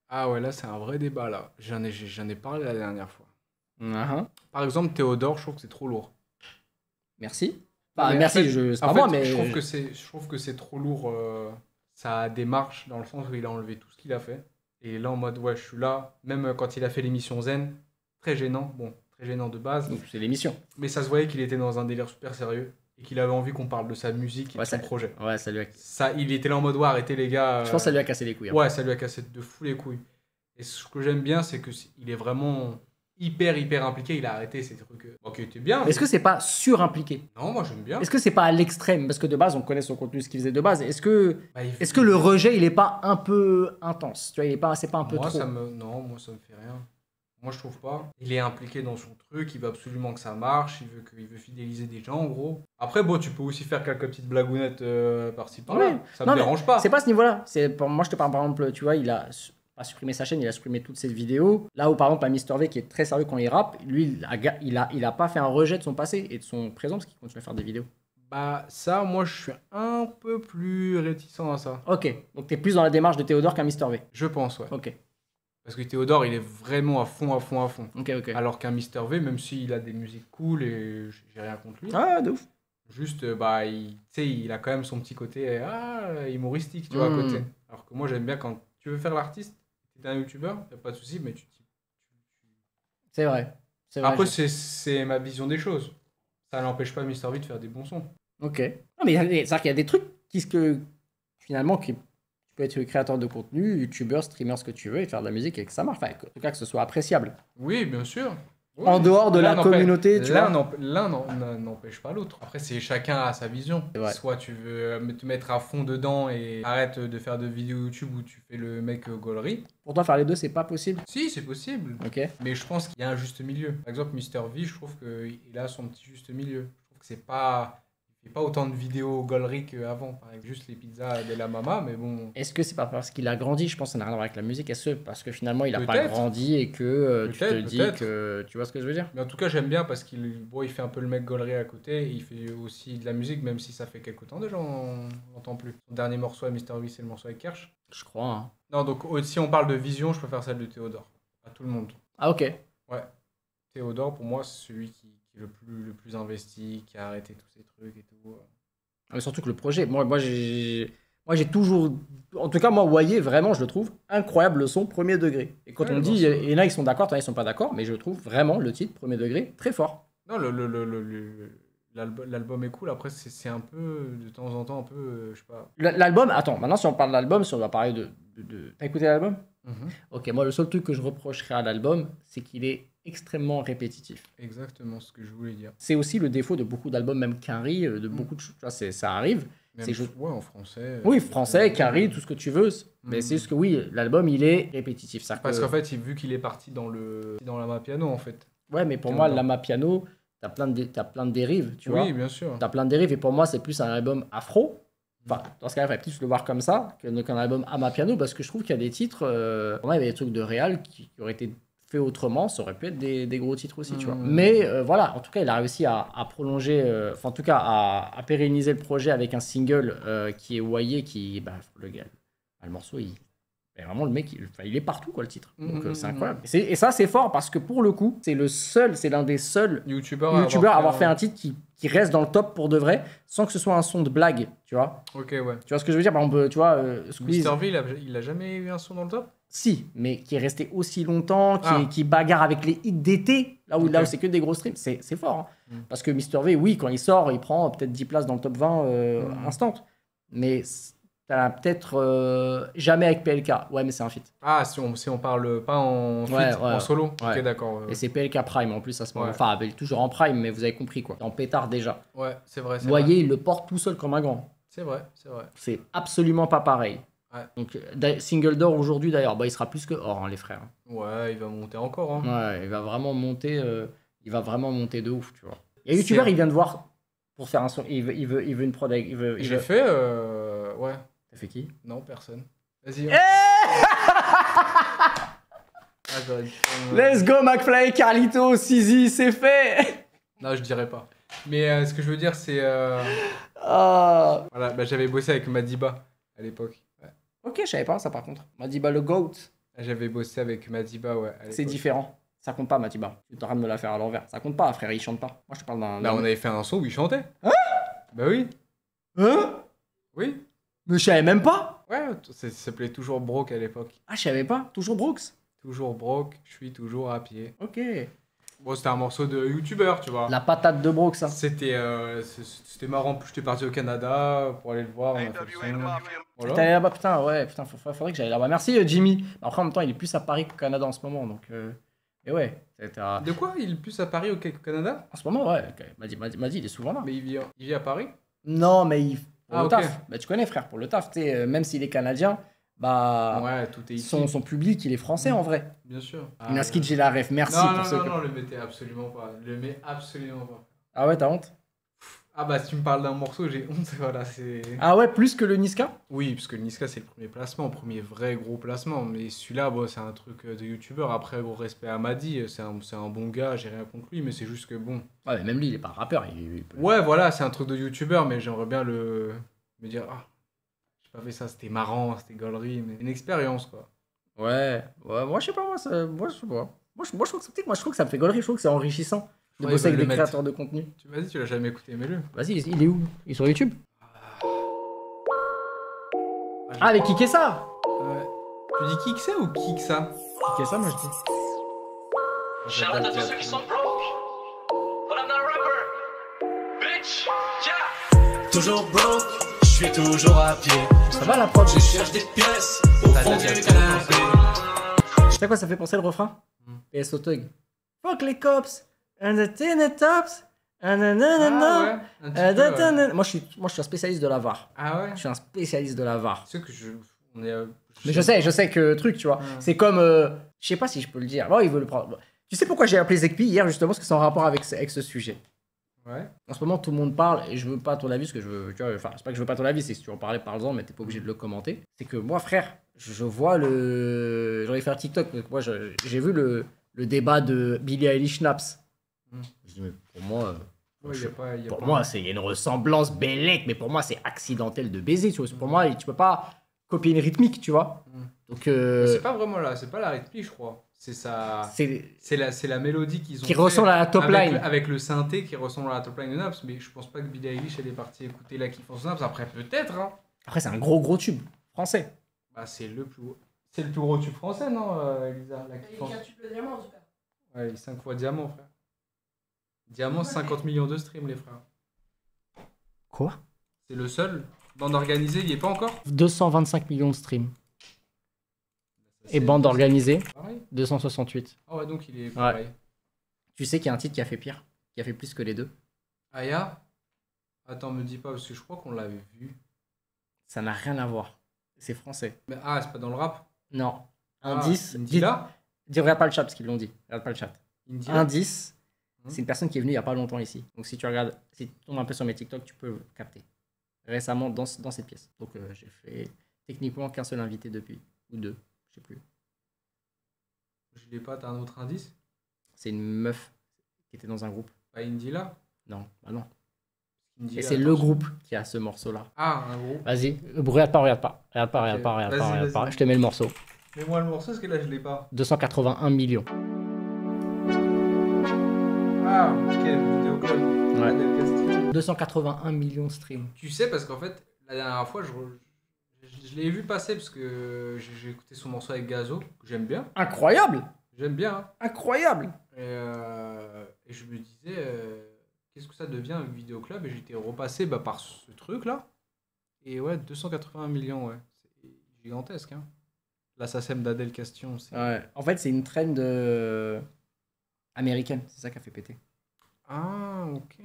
Ah ouais, là c'est un vrai débat là. J'en ai parlé la dernière fois. Uh-huh. Par exemple, Théodore, je trouve que c'est trop lourd. Merci. Enfin, Mais merci, en fait- c'est en pas fait, moi, mais. je trouve que c'est trop lourd sa démarche dans le sens où il a enlevé tout ce qu'il a fait. Et là en mode ouais, je suis là. Même quand il a fait l'émission Zen, très gênant. Bon, très gênant de base. Donc, c'est l'émission. Mais ça se voyait qu'il était dans un délire super sérieux et qu'il avait envie qu'on parle de sa musique et Ouais, de son ça- projet. Ouais, ça lui a. Ça, il était là en mode ouais, arrêtez les gars. Je pense que ça lui a cassé les couilles. hein. Ouais, ça lui a cassé de fou les couilles. Et ce que j'aime bien, c'est que il est vraiment hyper impliqué. Il a arrêté ces trucs. Ok, t'es bien. Est-ce que c'est pas surimpliqué? Non, moi j'aime bien. Est-ce que c'est pas à l'extrême? Parce que de base, on connaît son contenu, ce qu'il faisait de base. Est-ce que Bah, le rejet, il est pas un peu intense? Tu vois, il est pas, c'est pas un peu moi, trop. Non, moi ça me fait rien. Moi je trouve pas. Il est impliqué dans son truc, il veut absolument que ça marche, il veut fidéliser des gens en gros. Après bon, tu peux aussi faire quelques petites blagounettes par-ci par-là. Oui. Ça Non, me mais dérange pas. C'est pas ce niveau-là. Moi, je te parle par exemple, tu vois, il a pas supprimé sa chaîne, il a supprimé toutes ses vidéos. Là où par exemple, un Mister V qui est très sérieux quand il rappe, lui, il a pas fait un rejet de son passé et de son présent parce qu'il continue à faire des vidéos. Bah ça, moi je suis un peu plus réticent à ça. Ok, donc t'es plus dans la démarche de Théodore qu'un Mister V. Je pense, ouais. Ok, Parce que Théodore, il est vraiment à fond. ok. Alors qu'un Mister V, même s'il a des musiques cool et j'ai rien contre lui, Ah, de ouf. juste, bah, tu sais, il a quand même son petit côté humoristique, tu vois, à côté. Alors que moi, j'aime bien quand tu veux faire l'artiste, t'es un youtubeur, y a pas de souci, mais C'est vrai. C'est vrai. Après, c'est ma vision des choses. Ça n'empêche pas Mister V de faire des bons sons. Ok. Non, mais c'est-à-dire qu'il y a des trucs finalement, tu peux être créateur de contenu, youtubeur, streamer, ce que tu veux, et faire de la musique et que ça marche. Enfin, en tout cas, que ce soit appréciable. Oui, bien sûr. Oui, En dehors de l'un la n'empêche- communauté, tu vois. L'un n'empêche pas l'autre. Après, c'est chacun a sa vision. C'est vrai. Soit tu veux te mettre à fond dedans et arrête de faire de vidéos YouTube où tu fais le mec gaulerie. Pour toi, faire les deux, c'est pas possible. Si, c'est possible. Ok. Mais je pense qu'il y a un juste milieu. Par exemple, Mister V, je trouve qu'il a son petit juste milieu. Je trouve que c'est pas... Il fait pas autant de vidéos gaulerie qu'avant. Par exemple, juste les pizzas de la mama, mais bon... Est-ce que c'est pas parce qu'il a grandi? Je pense que ça n'a rien à voir avec la musique. Est-ce que parce que finalement, il a pas Peut-être. grandi et que tu te Peut-être, dis peut-être. que... Tu vois ce que je veux dire? Mais en tout cas, j'aime bien parce il fait un peu le mec gaulerie à côté. Et il fait aussi de la musique, même si ça fait quelques temps déjà, on n'entend plus. Son dernier morceau à Mister V, c'est le morceau avec Kersh. Je crois. Hein. Non, donc si on parle de vision, je préfère celle de Théodore. À tout le monde. Ah, ok. Ouais. Théodore, pour moi, c'est celui qui est le plus investi, qui a arrêté tous ces trucs et tout. Mais surtout que le projet, moi j'ai toujours, en tout cas moi Wayé, vraiment je le trouve incroyable le son premier degré. Et quand Ouais, on me le dit, morceau. il y en a qui sont d'accord, ils sont pas d'accord, mais je trouve vraiment le titre premier degré très fort. Non, l'album est cool. Après, c'est un peu, de temps en temps, un peu, je sais pas. L'album, attends, maintenant si on parle de l'album, si on va parler de... T'as écouté l'album? Mhm. Ok, moi le seul truc que je reprocherais à l'album, c'est qu'il est extrêmement répétitif. Exactement ce que je voulais dire. C'est aussi le défaut de beaucoup d'albums, même Quinry, de beaucoup de choses, tu vois, ça arrive. Même, C'est juste- ouais, en français. Oui, français, Quinry, tout ce que tu veux, mais c'est juste que oui, l'album il est répétitif. C'est-à-dire Parce que- qu'en fait, vu qu'il est parti dans la main piano, en fait. Ouais, mais pour Bien moi, dedans. Lama Piano, t'as plein de dérives, tu vois. Oui, bien sûr. T'as plein de dérives, et pour moi, c'est plus un album afro. Enfin, dans ce cas-là, il fallait plus le voir comme ça qu'un album à ma piano, parce que je trouve qu'il y a des titres. Pour moi, il y avait des trucs de réal qui auraient été faits autrement, ça aurait pu être des gros titres aussi, tu vois. Mais voilà, en tout cas, il a réussi à prolonger, enfin, en tout cas, à pérenniser le projet avec un single qui est Wayé, qui, bah, le morceau, vraiment, le mec, il est partout, quoi, le titre. Donc, c'est incroyable. Et ça, c'est fort parce que pour le coup, c'est l'un des seuls YouTubeur à avoir fait un titre qui reste dans le top pour de vrai, sans que ce soit un son de blague, tu vois. Ok, ouais. Tu vois ce que je veux dire? Par exemple, tu vois, Squeeze. Mr. V, il a jamais eu un son dans le top? Si, mais qui est resté aussi longtemps, Ah. qui bagarre avec les hits d'été, là où c'est que des gros streams, c'est fort. Hein. Parce que Mr. V, oui, quand il sort, il prend peut-être 10 places dans le top 20 instant. Mais t'as peut-être jamais avec PLK. Ouais, mais c'est un feat. Ah, si on parle pas en feat, en solo. Ouais. Ok, d'accord. Et c'est PLK Prime en plus à ce moment. Enfin, il est toujours en Prime, mais vous avez compris quoi. En pétard déjà. Ouais, c'est vrai. Vous voyez, il le porte tout seul comme un grand. C'est vrai, c'est vrai. C'est absolument pas pareil. Ouais. Donc, single d'or aujourd'hui d'ailleurs, bah, il sera plus que or, hein, les frères. Ouais, il va monter encore. Hein. Ouais, il va vraiment monter de ouf, tu vois. Et YouTuber, il vient de voir pour faire un son. Il veut une prod. J'ai fait. Ouais. T'as fait qui? Non, personne. Vas-y. Let's go, McFly, Carlito, Sizi, c'est fait. Non, je dirais pas. Mais ce que je veux dire, c'est. Ah. Voilà, bah, j'avais bossé avec Madiba à l'époque. Ouais. Ok, je savais pas ça par contre. Madiba le GOAT. J'avais bossé avec Madiba, ouais. C'est différent. Ça compte pas, Madiba. Tu es en train de me la faire à l'envers. Ça compte pas, frère, il chante pas. Moi, je te parle d'un. Là, on avait fait un son où il chantait. Hein? Bah oui. Hein? Oui. Mais je savais même pas. Ouais, ça s'appelait toujours Broke à l'époque. Ah, je savais pas. Toujours Brooks. Toujours Broke, je suis toujours à pied. Ok. Bon, c'était un morceau de youtubeur, tu vois. La patate de Brooks, ça. C'était marrant. En plus, j'étais parti au Canada pour aller le voir. On a fait le son. Voilà. T'es allé là-bas, putain, ouais, putain, faudrait que j'aille là-bas. Merci, Jimmy. Après, en même temps, il est plus à Paris qu'au Canada en ce moment, donc. Et ouais. De quoi? Il est plus à Paris au Canada? En ce moment, ouais. M'a dit, il est souvent là. Mais il vit à Paris? Non, mais pour le ok. taf. Bah, tu connais, frère, pour le taf, tu sais, même s'il est canadien, bah. Ouais, tout est ici. Son public, il est français en vrai. Bien sûr. Naskid, j'ai la ref, merci non, pour ceux que. Non, le mettez absolument pas. Le mets absolument pas. Ah ouais, t'as honte? Ah bah, si tu me parles d'un morceau, j'ai honte, voilà, c'est... Ah ouais, plus que le Niska? Oui, parce que le Niska, c'est le premier placement, premier vrai gros placement. Mais celui-là, bon, c'est un truc de youtubeur. Après, gros respect à Madi, c'est un bon gars, j'ai rien contre lui, mais c'est juste que bon... Ouais, mais même lui, il est pas rappeur. Ouais, voilà, c'est un truc de youtubeur, mais j'aimerais bien me dire, ah, j'ai pas fait ça, c'était marrant, c'était gaulerie, mais une expérience, quoi. Ouais, moi, je sais pas, moi, je sais pas. Moi, je trouve que ça me fait gaulerie, je trouve que c'est enrichissant de bosser avec des créateurs de contenu. Vas-y, tu l'as jamais écouté, mets-le. Vas-y, il est où? Il est sur YouTube? Ah, avec Kikessa! Ouais. Tu dis Kiksa ou Kiksa? Kikessa, moi, je dis. Shout out à tous ceux qui sont broke. But I'm not a rapper. Bitch, yeah. Toujours broke, je suis toujours à pied. Ça va la prod? Je cherche des pièces au fond du canapé. Tu sais quoi ça fait penser le refrain? PS Autog. Fuck les cops, and the tin tops, and the Ah ouais, Moi, je suis un spécialiste de la VAR. Ah ouais? Je suis un spécialiste de la VAR. Tu sais que Mais je sais que truc, tu vois. C'est comme. Je sais pas si je peux le dire. Bon, il veut le prendre. Tu sais pourquoi j'ai appelé Zekpi hier, justement, parce que c'est en rapport avec ce sujet. Ouais. En ce moment, tout le monde parle, et je veux pas ton avis, parce que je veux. Tu vois, enfin, c'est pas que je veux pas ton avis, c'est si tu en parlais, parle-en, mais t'es pas obligé de le commenter. C'est que moi, frère, je vois le. J'aurais fait un TikTok, parce que moi, j'ai vu le débat de Billie Eilish Naps. Je dis, mais pour moi. Pour moi, il y a une ressemblance bellec, mais pour moi, c'est accidentel de baiser, tu vois. Pour moi, tu peux pas copier une rythmique, tu vois. Donc. C'est pas vraiment là, c'est pas la rythmique, je crois. C'est ça. C'est la mélodie qu'ils ont. Qui ressemble à la top line. Avec le synthé qui ressemble à la top line de Naps, mais je pense pas que Billie Eilish elle est partie écouter la kiffance Naps. Après, peut-être, hein. Après, c'est un gros tube français. Bah, c'est le plus gros tube français, non, Elisa? La kiffance. Il y a un tube de diamant en tout cas. Ouais, 5 fois diamant, frère. Diamant, 50 millions de streams, les frères. Quoi? C'est le seul. Bande organisée, il y est pas encore? 225 millions de streams. Et bande organisée, Pareil. 268. Ah ouais, donc il est pareil. Tu sais qu'il y a un titre qui a fait pire, qui a fait plus que les deux. Aya? Attends, me dis pas, parce que je crois qu'on l'avait vu. Ça n'a rien à voir. C'est français. Mais, c'est pas dans le rap? Non. Indice. Indila? Regarde pas le chat parce qu'ils l'ont dit. Regarde pas le chat. Indila? Indice. C'est une personne qui est venue il y a pas longtemps ici. Donc si tu regardes, si tu tombes un peu sur mes TikTok, tu peux capter. récemment dans cette pièce. Donc j'ai fait techniquement qu'un seul invité depuis, ou deux, je sais plus. Je l'ai pas, t'as un autre indice? C'est une meuf qui était dans un groupe. Pas Indila? Non, bah non. Indila, Et c'est attends, le groupe qui a ce morceau-là. Ah, un groupe. Vas-y, regarde pas. Vas-y, vas-y. Je te mets le morceau. Mets-moi le morceau parce que là je l'ai pas. 281 millions. Ah, ok, vidéoclub. Ouais. Adèle Castillo. 281 millions de streams. Tu sais, parce qu'en fait, la dernière fois, je l'ai vu passer parce que j'ai écouté son morceau avec Gazo, que j'aime bien. Incroyable. J'aime bien. Hein. Incroyable. Et je me disais, qu'est-ce que ça devient un vidéoclub? Et j'étais repassé par ce truc-là. Et ouais, 281 millions, ouais. C'est gigantesque, hein. L'assassin d'Adèle Castillo, c'est... Ouais. En fait, c'est une trend américaine. C'est ça qui a fait péter. Ah, ok.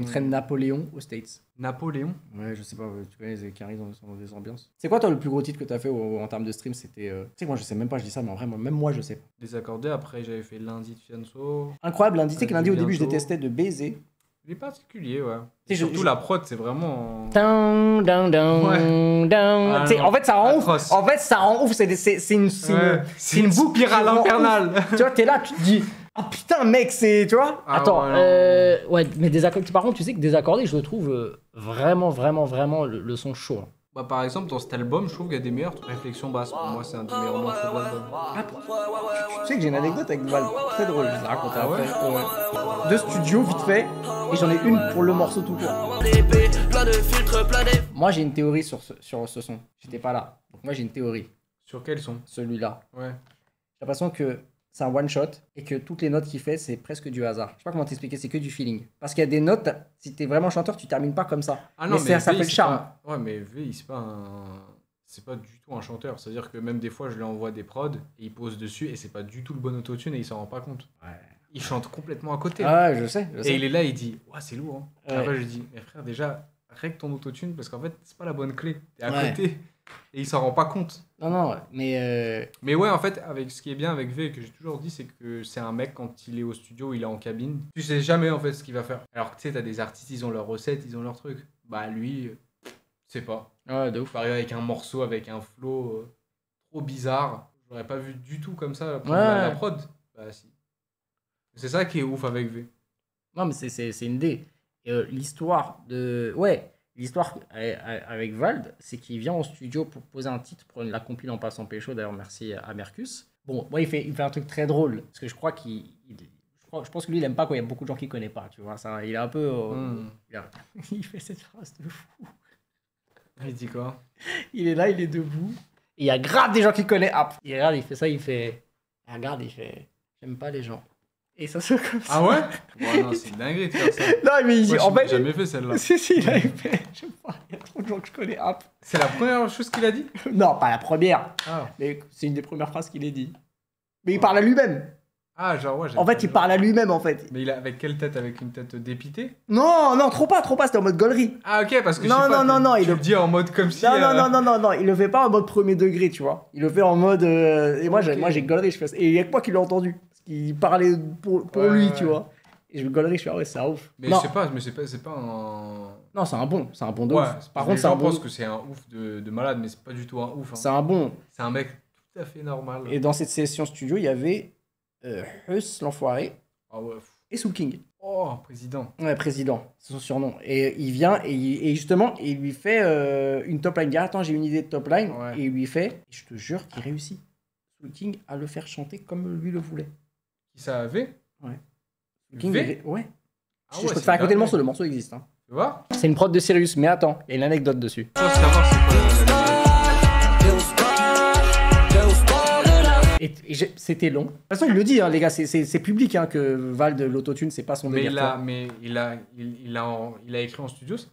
Une trend Napoléon aux States. Napoléon. Ouais, je sais pas, tu connais les Caris dans des ambiances. C'est quoi, toi, le plus gros titre que t'as fait en termes de stream? C'était. Tu sais, moi, je sais même pas, je dis ça, mais vraiment, même moi, je sais pas. Désaccordé, après j'avais fait lundi de Fianso. Incroyable, lundi, tu sais que lundi, au début, je Bientôt. détestais de baiser. Il est particulier, ouais. Tu sais, Et surtout la prod, c'est vraiment... Down, down, down, Ouais. down. Ah Tu sais, non, en fait, ça rend atroce. ouf. En fait, ça rend ouf. C'est une boucle spirale qui rend infernale. ouf. Tu vois, t'es là, tu te dis. Ah putain, mec, c'est. Tu vois. Ah, Attends, ouais, mais désaccordé. Par contre, tu sais que désaccordé, je le trouve vraiment le son chaud. Hein. Bah, par exemple, dans cet album, je trouve qu'il y a des meilleures réflexions basses. Pour moi, c'est un des meilleurs morceaux de l'album. Tu sais que j'ai une anecdote avec Val, très drôle, je vais la raconter Ah ouais après. Ouais. De studio, vite fait, et j'en ai une pour le morceau tout court. Moi, j'ai une théorie sur ce son. J'étais pas là. Donc, moi, j'ai une théorie. Sur quels son? Celui-là. Ouais. J'ai l'impression que c'est un one shot et que toutes les notes qu'il fait, c'est presque du hasard. Je sais pas comment t'expliquer, c'est que du feeling. Parce qu'il y a des notes, si t'es vraiment chanteur, tu termines pas comme ça. Ah non, ça V, fait le c'est charme. pas- Ouais, mais V, c'est pas un... C'est pas du tout un chanteur. C'est-à-dire que même des fois, je lui envoie des prods et il pose dessus et c'est pas du tout le bon autotune et il s'en rend pas compte. Ouais. Il chante complètement à côté. Ah ouais, je sais. Et il est là, il dit, ouais, c'est lourd. Hein. Et Ouais. après, je lui dis, mais frère, déjà, règle ton autotune parce qu'en fait, c'est pas la bonne clé. T'es à Ouais. côté et il s'en rend pas compte. Non, mais Mais ouais, en fait, avec ce qui est bien avec V, que j'ai toujours dit, c'est que c'est un mec, quand il est au studio, il est en cabine. Tu sais jamais, en fait, ce qu'il va faire. Alors que tu sais, t'as des artistes, ils ont leurs recettes, ils ont leurs trucs. Bah, lui, tu sais pas. ouais, de Il ouf. faut arriver avec un morceau, avec un flow trop bizarre. Je l'aurais pas vu du tout comme ça, Ouais. la prod. Bah, si. C'est ça qui est ouf avec V. Non, mais c'est une idée. Et l'histoire de. Ouais, l'histoire avec Vald, c'est qu'il vient en studio pour poser un titre pour la compile En passant pécho. D'ailleurs, merci à Mercus. Bon, moi, il fait un truc très drôle. Parce que je crois je pense que lui, il aime pas quand il y a beaucoup de gens qu'il connaît pas. Tu vois, ça, il est un peu. Il fait cette phrase de fou. Il dit quoi? Il est là, il est debout. Et il y a grave des gens qu'il connaît. Ah, il regarde, il fait ça, il fait. Il regarde, il fait. J'aime pas les gens. Et ça se comme ça. Ah ouais? Bon, non, c'est une dinguerie de faire ça. Non, mais il Moi, en j'ai fait. jamais fait celle-là. Si, il avait fait. Je sais pas, il y a trop de gens que je connais. Hop. C'est la première chose qu'il a dit? Non, pas la première. Ah. Mais c'est une des premières phrases qu'il ait dit. Mais il parle à lui-même. Ah, genre, ouais. En fait, il parle à lui-même, en fait. Mais il a avec quelle tête? Avec une tête dépitée? Non, trop pas, c'était en mode gaulerie. Ah, ok, parce que Non, je sais pas, non, tu il le le- dis en mode comme si... Non, il le fait pas en mode premier degré, tu vois. Il le fait en mode. Et moi, Ok. j'ai gaulerie, je fais. Et il y a que moi qui l'ai entendu. Parce qu'il parlait pour Ouais, lui, ouais. tu vois. Et je gaulerie, je fais, ah ouais, c'est un ouf. Mais non, je sais pas, c'est pas un... non, c'est un bon de Ouais, ouf. Par les contre, c'est gens un bon. pensent que c'est un ouf de malade, mais c'est pas du tout un ouf. Hein. C'est un bon. C'est un mec tout à fait normal. Et dans cette session studio, il y avait Huss, l'enfoiré, Ah ouais. et Soul King. Oh, président. Ouais, président, c'est son surnom. Et il vient et justement, il lui fait une top line. Il dit, attends, j'ai une idée de top line. Ouais. Et il lui fait, et je te jure qu'il réussit. Soul King à le faire chanter comme lui le voulait. Qui ça avait? Soul King, V? ouais. Ah je ouais, peux te c'est faire écouter le dingue. morceau existe. Hein. Tu vois? C'est une prod de Sirius, mais attends, il y a une anecdote dessus. Je veux savoir c'est quoi C'était long. De toute façon, il le dit, hein, les gars, c'est public hein, que Val de l'autotune, c'est pas son mais délire. il a écrit en studio ça?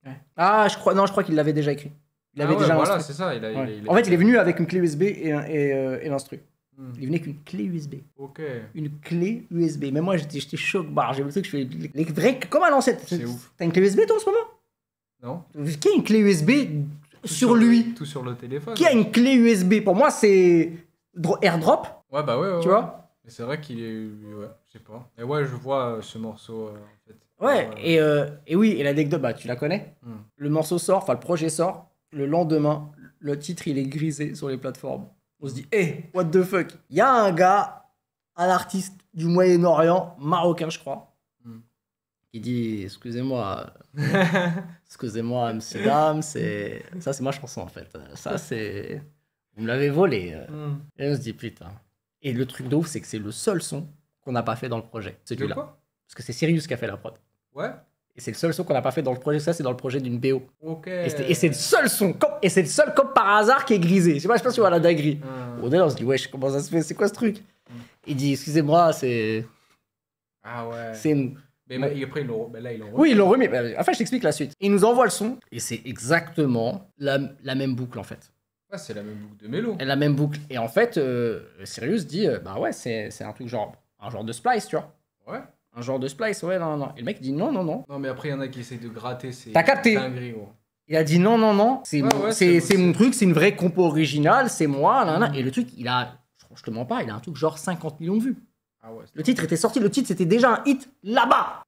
Ouais. Ah, je crois qu'il l'avait déjà écrit. Il avait Ah ouais, déjà voilà, l'instru. c'est ça. Ouais. En fait, il est venu avec une clé USB et l'instru. Hmm. Il venait avec une clé USB. Ok. Une clé USB. Mais moi, j'étais choc barre. J'ai vu le truc, je fais les vrais. Comme à l'ancienne. C'est ouf. T'as une clé USB, toi, en ce moment? Non? Qui a une clé USB sur lui? Tout sur le téléphone. Qui a une clé USB? Pour moi, c'est AirDrop, Ouais, bah ouais. tu vois? Mais c'est vrai qu'il est. Ouais, je sais pas. Et ouais, je vois ce morceau en fait. Ouais, et oui, et l'anecdote, bah, tu la connais. Le morceau sort, enfin le projet sort. Le lendemain, le titre, il est grisé sur les plateformes. On se dit, hey, what the fuck? Il y a un gars, un artiste du Moyen-Orient, marocain, je crois, qui dit, excusez-moi, excusez-moi, Amsterdam, c'est... Ça, c'est ma chanson, en fait. Ça, c'est... Vous me l'avez volé. Et on se dit, putain. Et le truc de ouf, c'est que c'est le seul son qu'on n'a pas fait dans le projet. Celui-là. Parce que c'est Sirius qui a fait la prod. Ouais. Et c'est le seul son qu'on n'a pas fait dans le projet. Ça, c'est dans le projet d'une BO. Ok. Et c'est le seul son. Et c'est le seul comme par hasard qui est grisé. Je sais pas si tu vois la dinguerie. On est là, on se dit, wesh, comment ça se fait? C'est quoi ce truc? Il dit, excusez-moi, c'est. Ah ouais. C'est. Mais après, là, ils l'ont remis. Oui, ils l'ont remis. Enfin, je t'explique la suite. Il nous envoie le son. Et c'est exactement la même boucle, en fait. Ah, c'est la même boucle de mélo. Et la même boucle. Et en fait, Sirius dit, bah ouais, c'est un truc genre. Un genre de splice, tu vois. Ouais. Un genre de splice, ouais, non. Et le mec dit, non. Non, mais après, il y en a qui essayent de gratter. T'as capté? Dinguerie, gros. Il a dit non, c'est mon truc, c'est une vraie compo originale, c'est moi, là. Et le truc, il a, je te mens pas, il a un truc genre 50 millions de vues. Ah ouais, le titre était sorti, le titre c'était déjà un hit là-bas.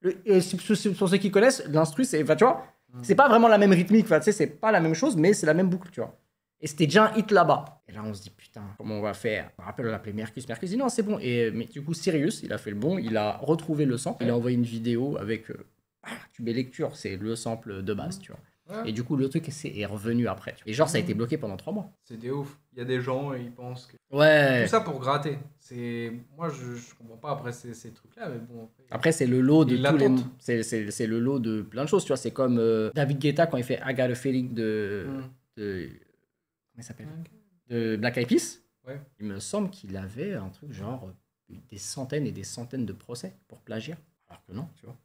Pour ceux qui connaissent, l'instru, c'est, tu vois, c'est pas vraiment la même rythmique, tu sais, c'est pas la même chose, mais c'est la même boucle, tu vois. Et c'était déjà un hit là-bas. Et là, on se dit, putain, comment on va faire? On rappelle, on l'appelait Mercus. Mercus dit non, c'est bon. Mais du coup, Sirius, il a fait le bon, il a retrouvé le sample, il a envoyé une vidéo avec. Tu mets lecture, c'est le sample de base, tu vois. Ouais. Et du coup, le truc est revenu après. Tu vois. Et genre, ça a été bloqué pendant 3 mois. C'est des ouf. Il y a des gens, ils pensent que. Ouais. Tout ça pour gratter. Moi, je comprends pas après ces trucs-là, mais bon. Après, c'est le lot de tous les. C'est le lot de plein de choses, tu vois. C'est comme David Guetta quand il fait I Got a Feeling de comment il s'appelle? De Black Eyed Peas. Ouais. Il me semble qu'il avait un truc genre des centaines et des centaines de procès pour plagiat. Alors que non, tu vois.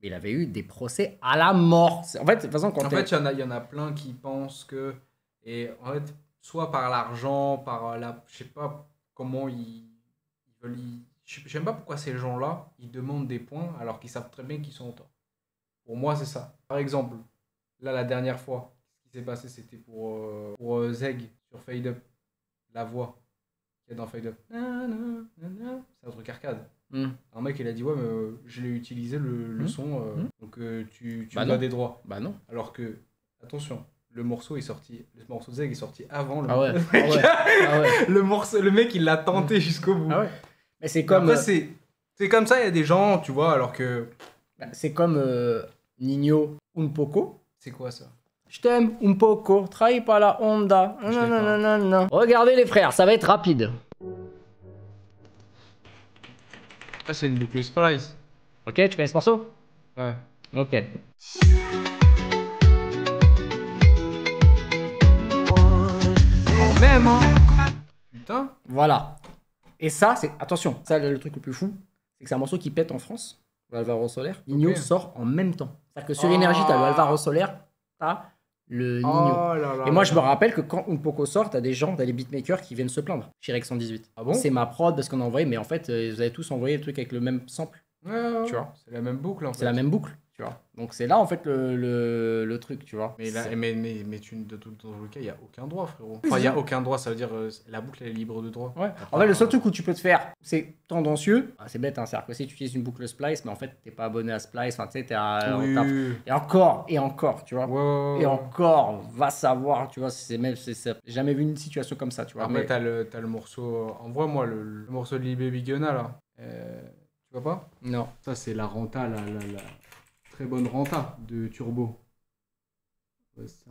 Il avait eu des procès à la mort. En fait, de toute façon, il y en a plein qui pensent que, et en fait, soit par l'argent, par la, je sais pas comment ils veulent, je sais même pas pourquoi ces gens-là, ils demandent des points alors qu'ils savent très bien qu'ils sont en tort. Pour moi, c'est ça. Par exemple, là, la dernière fois, ce qui s'est passé, c'était pour Zeg sur Fade Up, la voix qu'il y a dans Fade Up. C'est un truc arcade. Un mec il a dit ouais mais je l'ai utilisé le son donc tu me dois des droits. Bah non. Alors que attention, le morceau de Zeg est sorti avant le le mec il l'a tenté jusqu'au bout. Ah ouais. Mais c'est comme après, c'est comme ça, il y a des gens, tu vois, alors que c'est comme Nino Un Poco. C'est quoi ça? Je t'aime un poco, trahi par la Honda. Non. Regardez les frères, ça va être rapide. Ah, c'est une boucle splice. Ok, tu connais ce morceau? Ouais. Ok. Même, hein. Putain. Voilà. Et ça, c'est... Attention, ça, le truc le plus fou, c'est que c'est un morceau qui pète en France, le Alvaro Soler. Nino sort en même temps. C'est-à-dire que sur Énergie, t'as le Alvaro Soler, t'as le Nino. Oh là là. Et moi, je me rappelle que quand Un Poco sort, t'as des gens, t'as des beatmakers qui viennent se plaindre chez Rex 118. Ah bon? C'est ma prod parce qu'on a envoyé, mais en fait, vous avez tous envoyé le truc avec le même sample. Ouais. Tu vois? C'est la même boucle en fait. C'est la même boucle, tu vois. Donc c'est là en fait le truc, tu vois. Mais là, mais dans le cas, il n'y a aucun droit, frérot. Enfin, il n'y a aucun droit, ça veut dire la boucle elle est libre de droit. Ouais. En fait, le seul truc où tu peux te faire, c'est tendancieux. C'est bête, hein, c'est-à-dire que si tu utilises une boucle Splice, mais en fait, t'es pas abonné à Splice, enfin, tu sais, t'es à. Oui. Et encore, tu vois. Ouais. Et encore, va savoir, tu vois, j'ai jamais vu une situation comme ça, tu vois. Après, mais... t'as le morceau. Envoie-moi le morceau de Lil Baby Gunna, là. Tu vois pas? Non. Ça, c'est la renta, la très bonne renta de Turbo. Ouais, c'est ça.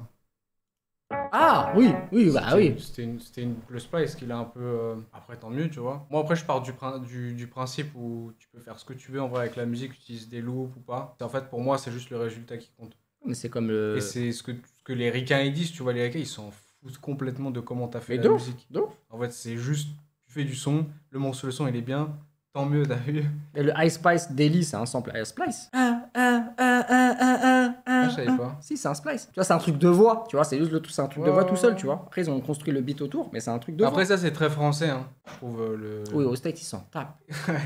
Ah, oui, bah oui. C'était une boucle Splice qu'il a un peu. Après, tant mieux, tu vois. Moi, après, je pars du principe où tu peux faire ce que tu veux en vrai avec la musique, utiliser des loops ou pas. En fait, pour moi, c'est juste le résultat qui compte. Mais c'est comme le. Et c'est ce que les ricains ils disent, tu vois, les ricains ils s'en foutent complètement de comment t'as fait la musique. En fait, c'est juste, tu fais du son, le son il est bien, tant mieux, t'as vu. Et le Ice Spice Daily, c'est un sample Ice Spice. Je savais pas. Si, c'est un splice. Tu vois, c'est un truc de voix, tu vois, c'est juste c'est un truc de voix tout seul, tu vois. Après, ils ont construit le beat autour, mais c'est un truc de voix. Après, ça, c'est très français, hein. Je trouve Oui, au States, ils s'en tapent.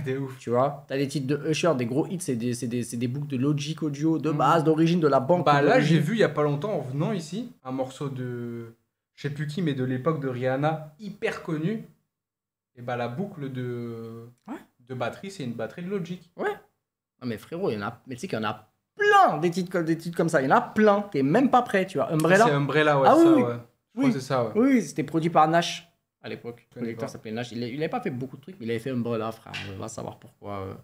Des ouf. Tu vois, t'as des titres de Usher, des gros hits, c'est des boucles de Logic Audio, de base, d'origine, de la banque. Bah là, j'ai vu il y a pas longtemps, en venant ici, un morceau de. Je sais plus qui, mais de l'époque de Rihanna, hyper connu. Et bah la boucle de batterie, c'est une batterie de Logic. Ouais. Non mais frérot, il y en a. Mais tu sais qu'il y en a plein des titres comme ça. Il y en a plein. T'es même pas prêt, tu vois. Umbrella. C'est Umbrella, ouais. Ah ça, oui, oui. ouais. Je crois que c'est ça, ouais. Oui, c'était produit par Nash à l'époque. Le connais producteur pas. s'appelait Nash. Il avait pas fait beaucoup de trucs, mais il avait fait Umbrella, frère. On va savoir pourquoi.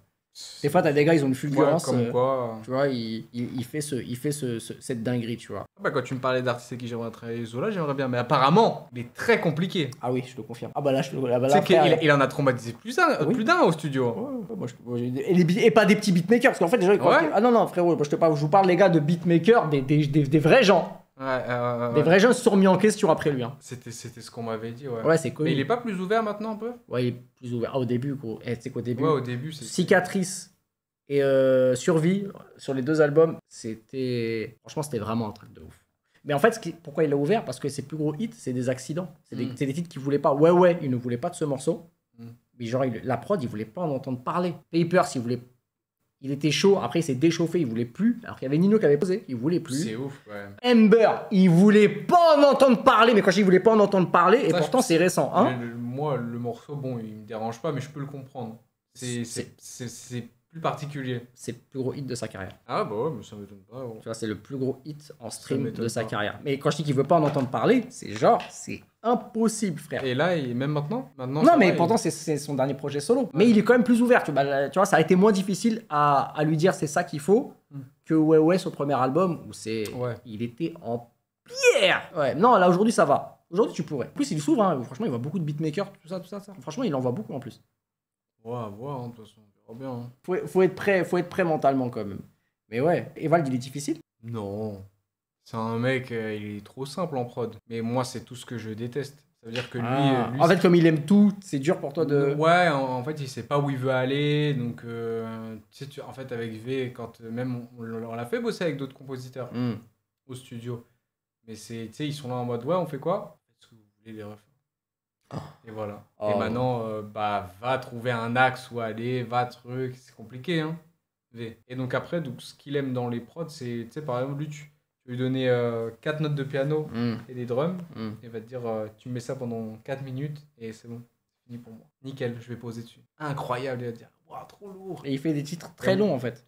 Des fois, t'as des gars, ils ont une fulgurance. Ouais, comme quoi. Tu vois, il fait cette dinguerie, tu vois. Bah, quand tu me parlais d'artistes avec qui j'aimerais travailler, Zola, j'aimerais bien. Mais apparemment, il est très compliqué. Ah oui, je le confirme. Ah bah là, là, Tu sais frère, qu'il en a traumatisé plus d'un au studio. ouais, et pas des petits beatmakers, parce qu'en fait, les gens ils croient Ouais. ah non, frérot, moi, je vous parle, les gars, de beatmakers, des vrais gens. Ouais, Des vrais gens se sont remis en question après lui. Hein. C'était ce qu'on m'avait dit, ouais. Ouais, c'est connu. Mais il est pas plus ouvert maintenant, un peu? Ouais, il est plus ouvert. Ah, au début, gros. Tu sais qu'au début, Ouais, au début, c'est. Cicatrice et Survie, sur les 2 albums, franchement, c'était vraiment un truc de ouf. Mais en fait, pourquoi il l'a ouvert? Parce que ses plus gros hits, c'est des accidents. C'est des titres qu'il voulait pas. Ouais, il ne voulait pas de ce morceau. Mais genre, la prod, il voulait pas en entendre parler. Papers, il était chaud. Après, il s'est déchauffé. Il voulait plus. Alors qu'il y avait Nino qui avait posé. Il voulait plus. C'est ouf, ouais. Ember, il voulait pas en entendre parler. Mais quand je dis il voulait pas en entendre parler, et Ça, pourtant, c'est récent. Hein. Moi, le morceau, bon, il me dérange pas, mais je peux le comprendre. C'est plus particulier. C'est le plus gros hit de sa carrière. Ah bah ouais, mais ça m'étonne pas. Tu vois, c'est le plus gros hit en stream m'étonne de sa pas. carrière. Mais quand je dis qu'il veut pas en entendre parler, c'est genre, c'est impossible, frère. Et là, même maintenant Non, ça mais va, pourtant, c'est son dernier projet solo. Mais il est quand même plus ouvert. Tu vois, ça a été moins difficile à lui dire c'est ça qu'il faut que ouais, son premier album où Ouais. il était en pierre. Ouais, non, là, aujourd'hui, ça va. Aujourd'hui, tu pourrais. En plus, il s'ouvre. Hein. Franchement, il voit beaucoup de beatmakers, tout ça. Franchement, il en voit beaucoup en plus. Ouais, hein, de toute façon, on verra bien. Hein. Faut être prêt mentalement quand même. Mais ouais, Evald, il est difficile. Non. C'est un mec, il est trop simple en prod. Mais moi, c'est tout ce que je déteste. Ça veut dire que lui En fait, comme il aime tout, c'est dur pour toi de. Ouais, en fait, il sait pas où il veut aller. Donc, tu sais, en fait, avec V, quand même, on l'a fait bosser avec d'autres compositeurs au studio. Mais tu sais, ils sont là en mode, ouais, on fait quoi? Faites ce que vous voulez, les refs. Et voilà. Oh. Et maintenant, va trouver un axe où aller, c'est compliqué, hein. V. Et donc après, ce qu'il aime dans les prods, c'est, tu sais, par exemple, lui, tu lui donner 4 notes de piano et des drums, et il va te dire, tu me mets ça pendant 4 minutes, et c'est bon, c'est fini pour moi. Nickel, je vais poser dessus. Incroyable, il va te dire, waouh, trop lourd. Et il fait des titres très longs en fait.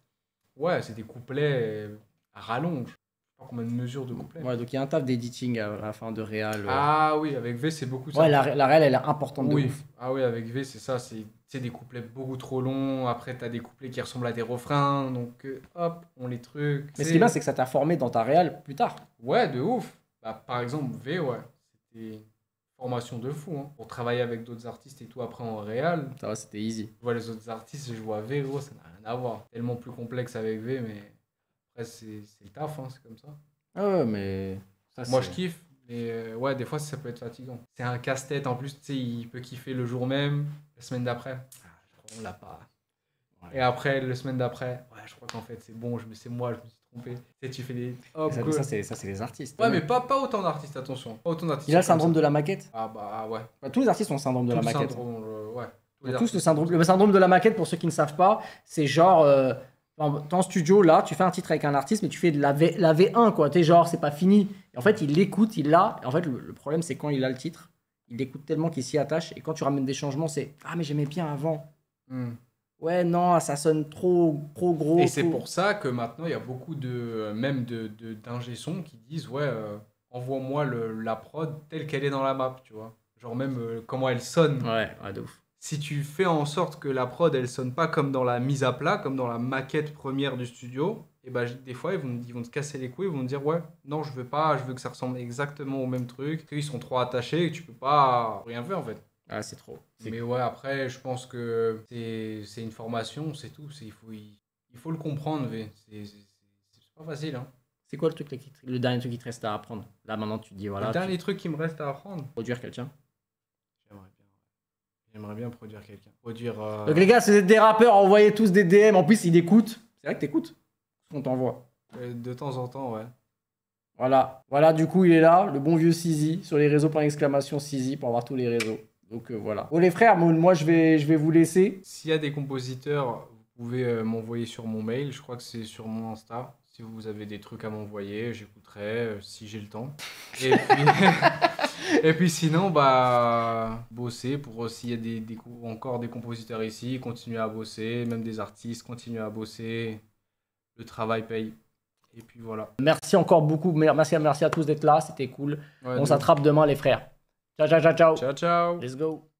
Ouais, c'est des couplets à rallonge. Je sais pas combien de mesures de couplets. Ouais, donc il y a un taf d'editing à la fin de réal. Ah oui, avec V, c'est beaucoup ça. Ouais, la réal, elle est importante de Oui. ouf. Ah oui, avec V, c'est ça, c'est des couplets beaucoup trop longs. Après, t'as des couplets qui ressemblent à des refrains. Donc, hop, on les trucs. Mais ce qui est bien, c'est que ça t'a formé dans ta réal plus tard. Ouais, de ouf. Bah, par exemple, V, ouais, c'était une formation de fou. Hein. Pour travailler avec d'autres artistes et tout après en réal. Ça va, c'était easy. Je vois les autres artistes, je vois V, gros, ça n'a rien à voir. Tellement plus complexe avec V, mais après, c'est le taf, hein, c'est comme ça. Ah ouais, mais. Ça, Moi, je kiffe. Mais ouais, des fois, ça peut être fatigant. C'est un casse-tête. En plus, tu sais, il peut kiffer le jour même, la semaine d'après. On l'a pas. Ouais. Et après, la semaine d'après, ouais, je crois qu'en fait, c'est bon, c'est moi, je me suis trompé. Tu sais, tu fais des. Hop, Ça, c'est les artistes. Ouais, mais pas autant d'artistes, attention. Pas autant d'artistes. Il a le syndrome de la maquette. Ah bah ouais. Enfin, tous les artistes ont le syndrome de la maquette. Ouais. Tous le syndrome de la maquette, pour ceux qui ne savent pas, c'est genre. T'es en studio, là, tu fais un titre avec un artiste, mais tu fais de la V1, quoi. T'es genre, c'est pas fini. Et en fait, il l'écoute, il l'a. Et en fait, le problème, c'est quand il a le titre, il l'écoute tellement qu'il s'y attache. Et quand tu ramènes des changements, c'est ah, mais j'aimais bien avant. Ouais, non, ça sonne trop gros. Et c'est pour ça que maintenant, il y a beaucoup d'ingé son qui disent ouais, envoie-moi la prod telle qu'elle est dans la map, tu vois. Genre même comment elle sonne. Ouais, de ouf. Si tu fais en sorte que la prod elle sonne pas comme dans la mise à plat, comme dans la maquette première du studio, et ben des fois ils vont te casser les couilles, ils vont te dire ouais, non je veux pas, je veux que ça ressemble exactement au même truc, qu'ils sont trop attachés et que tu peux pas rien faire en fait. Ah, c'est trop. Mais ouais, après je pense que c'est une formation, c'est tout, il faut le comprendre, c'est pas facile hein. C'est quoi le dernier truc qui te reste à apprendre? Là maintenant tu te dis voilà. Le dernier truc qui me reste à apprendre, produire quelqu'un. J'aimerais bien produire quelqu'un. Donc les gars, si vous êtes des rappeurs, envoyez tous des DM. En plus, ils écoutent. C'est vrai que t'écoutes ce qu'on t'envoie. De temps en temps, ouais. Voilà, du coup, il est là, le bon vieux Sizi, sur les réseaux, Sizi, pour avoir tous les réseaux. Donc voilà. Bon les frères, moi je vais vous laisser. S'il y a des compositeurs, vous pouvez m'envoyer sur mon mail. Je crois que c'est sur mon Insta. Si vous avez des trucs à m'envoyer, j'écouterai si j'ai le temps. Et puis, et puis sinon, bah, bosser pour s'il y a encore des compositeurs ici, continuer à bosser, même des artistes, continuer à bosser. Le travail paye. Et puis voilà. Merci encore beaucoup. Merci à tous d'être là. C'était cool. Ouais, On s'attrape demain, les frères. Ciao, ciao, ciao, ciao. Ciao, ciao. Let's go.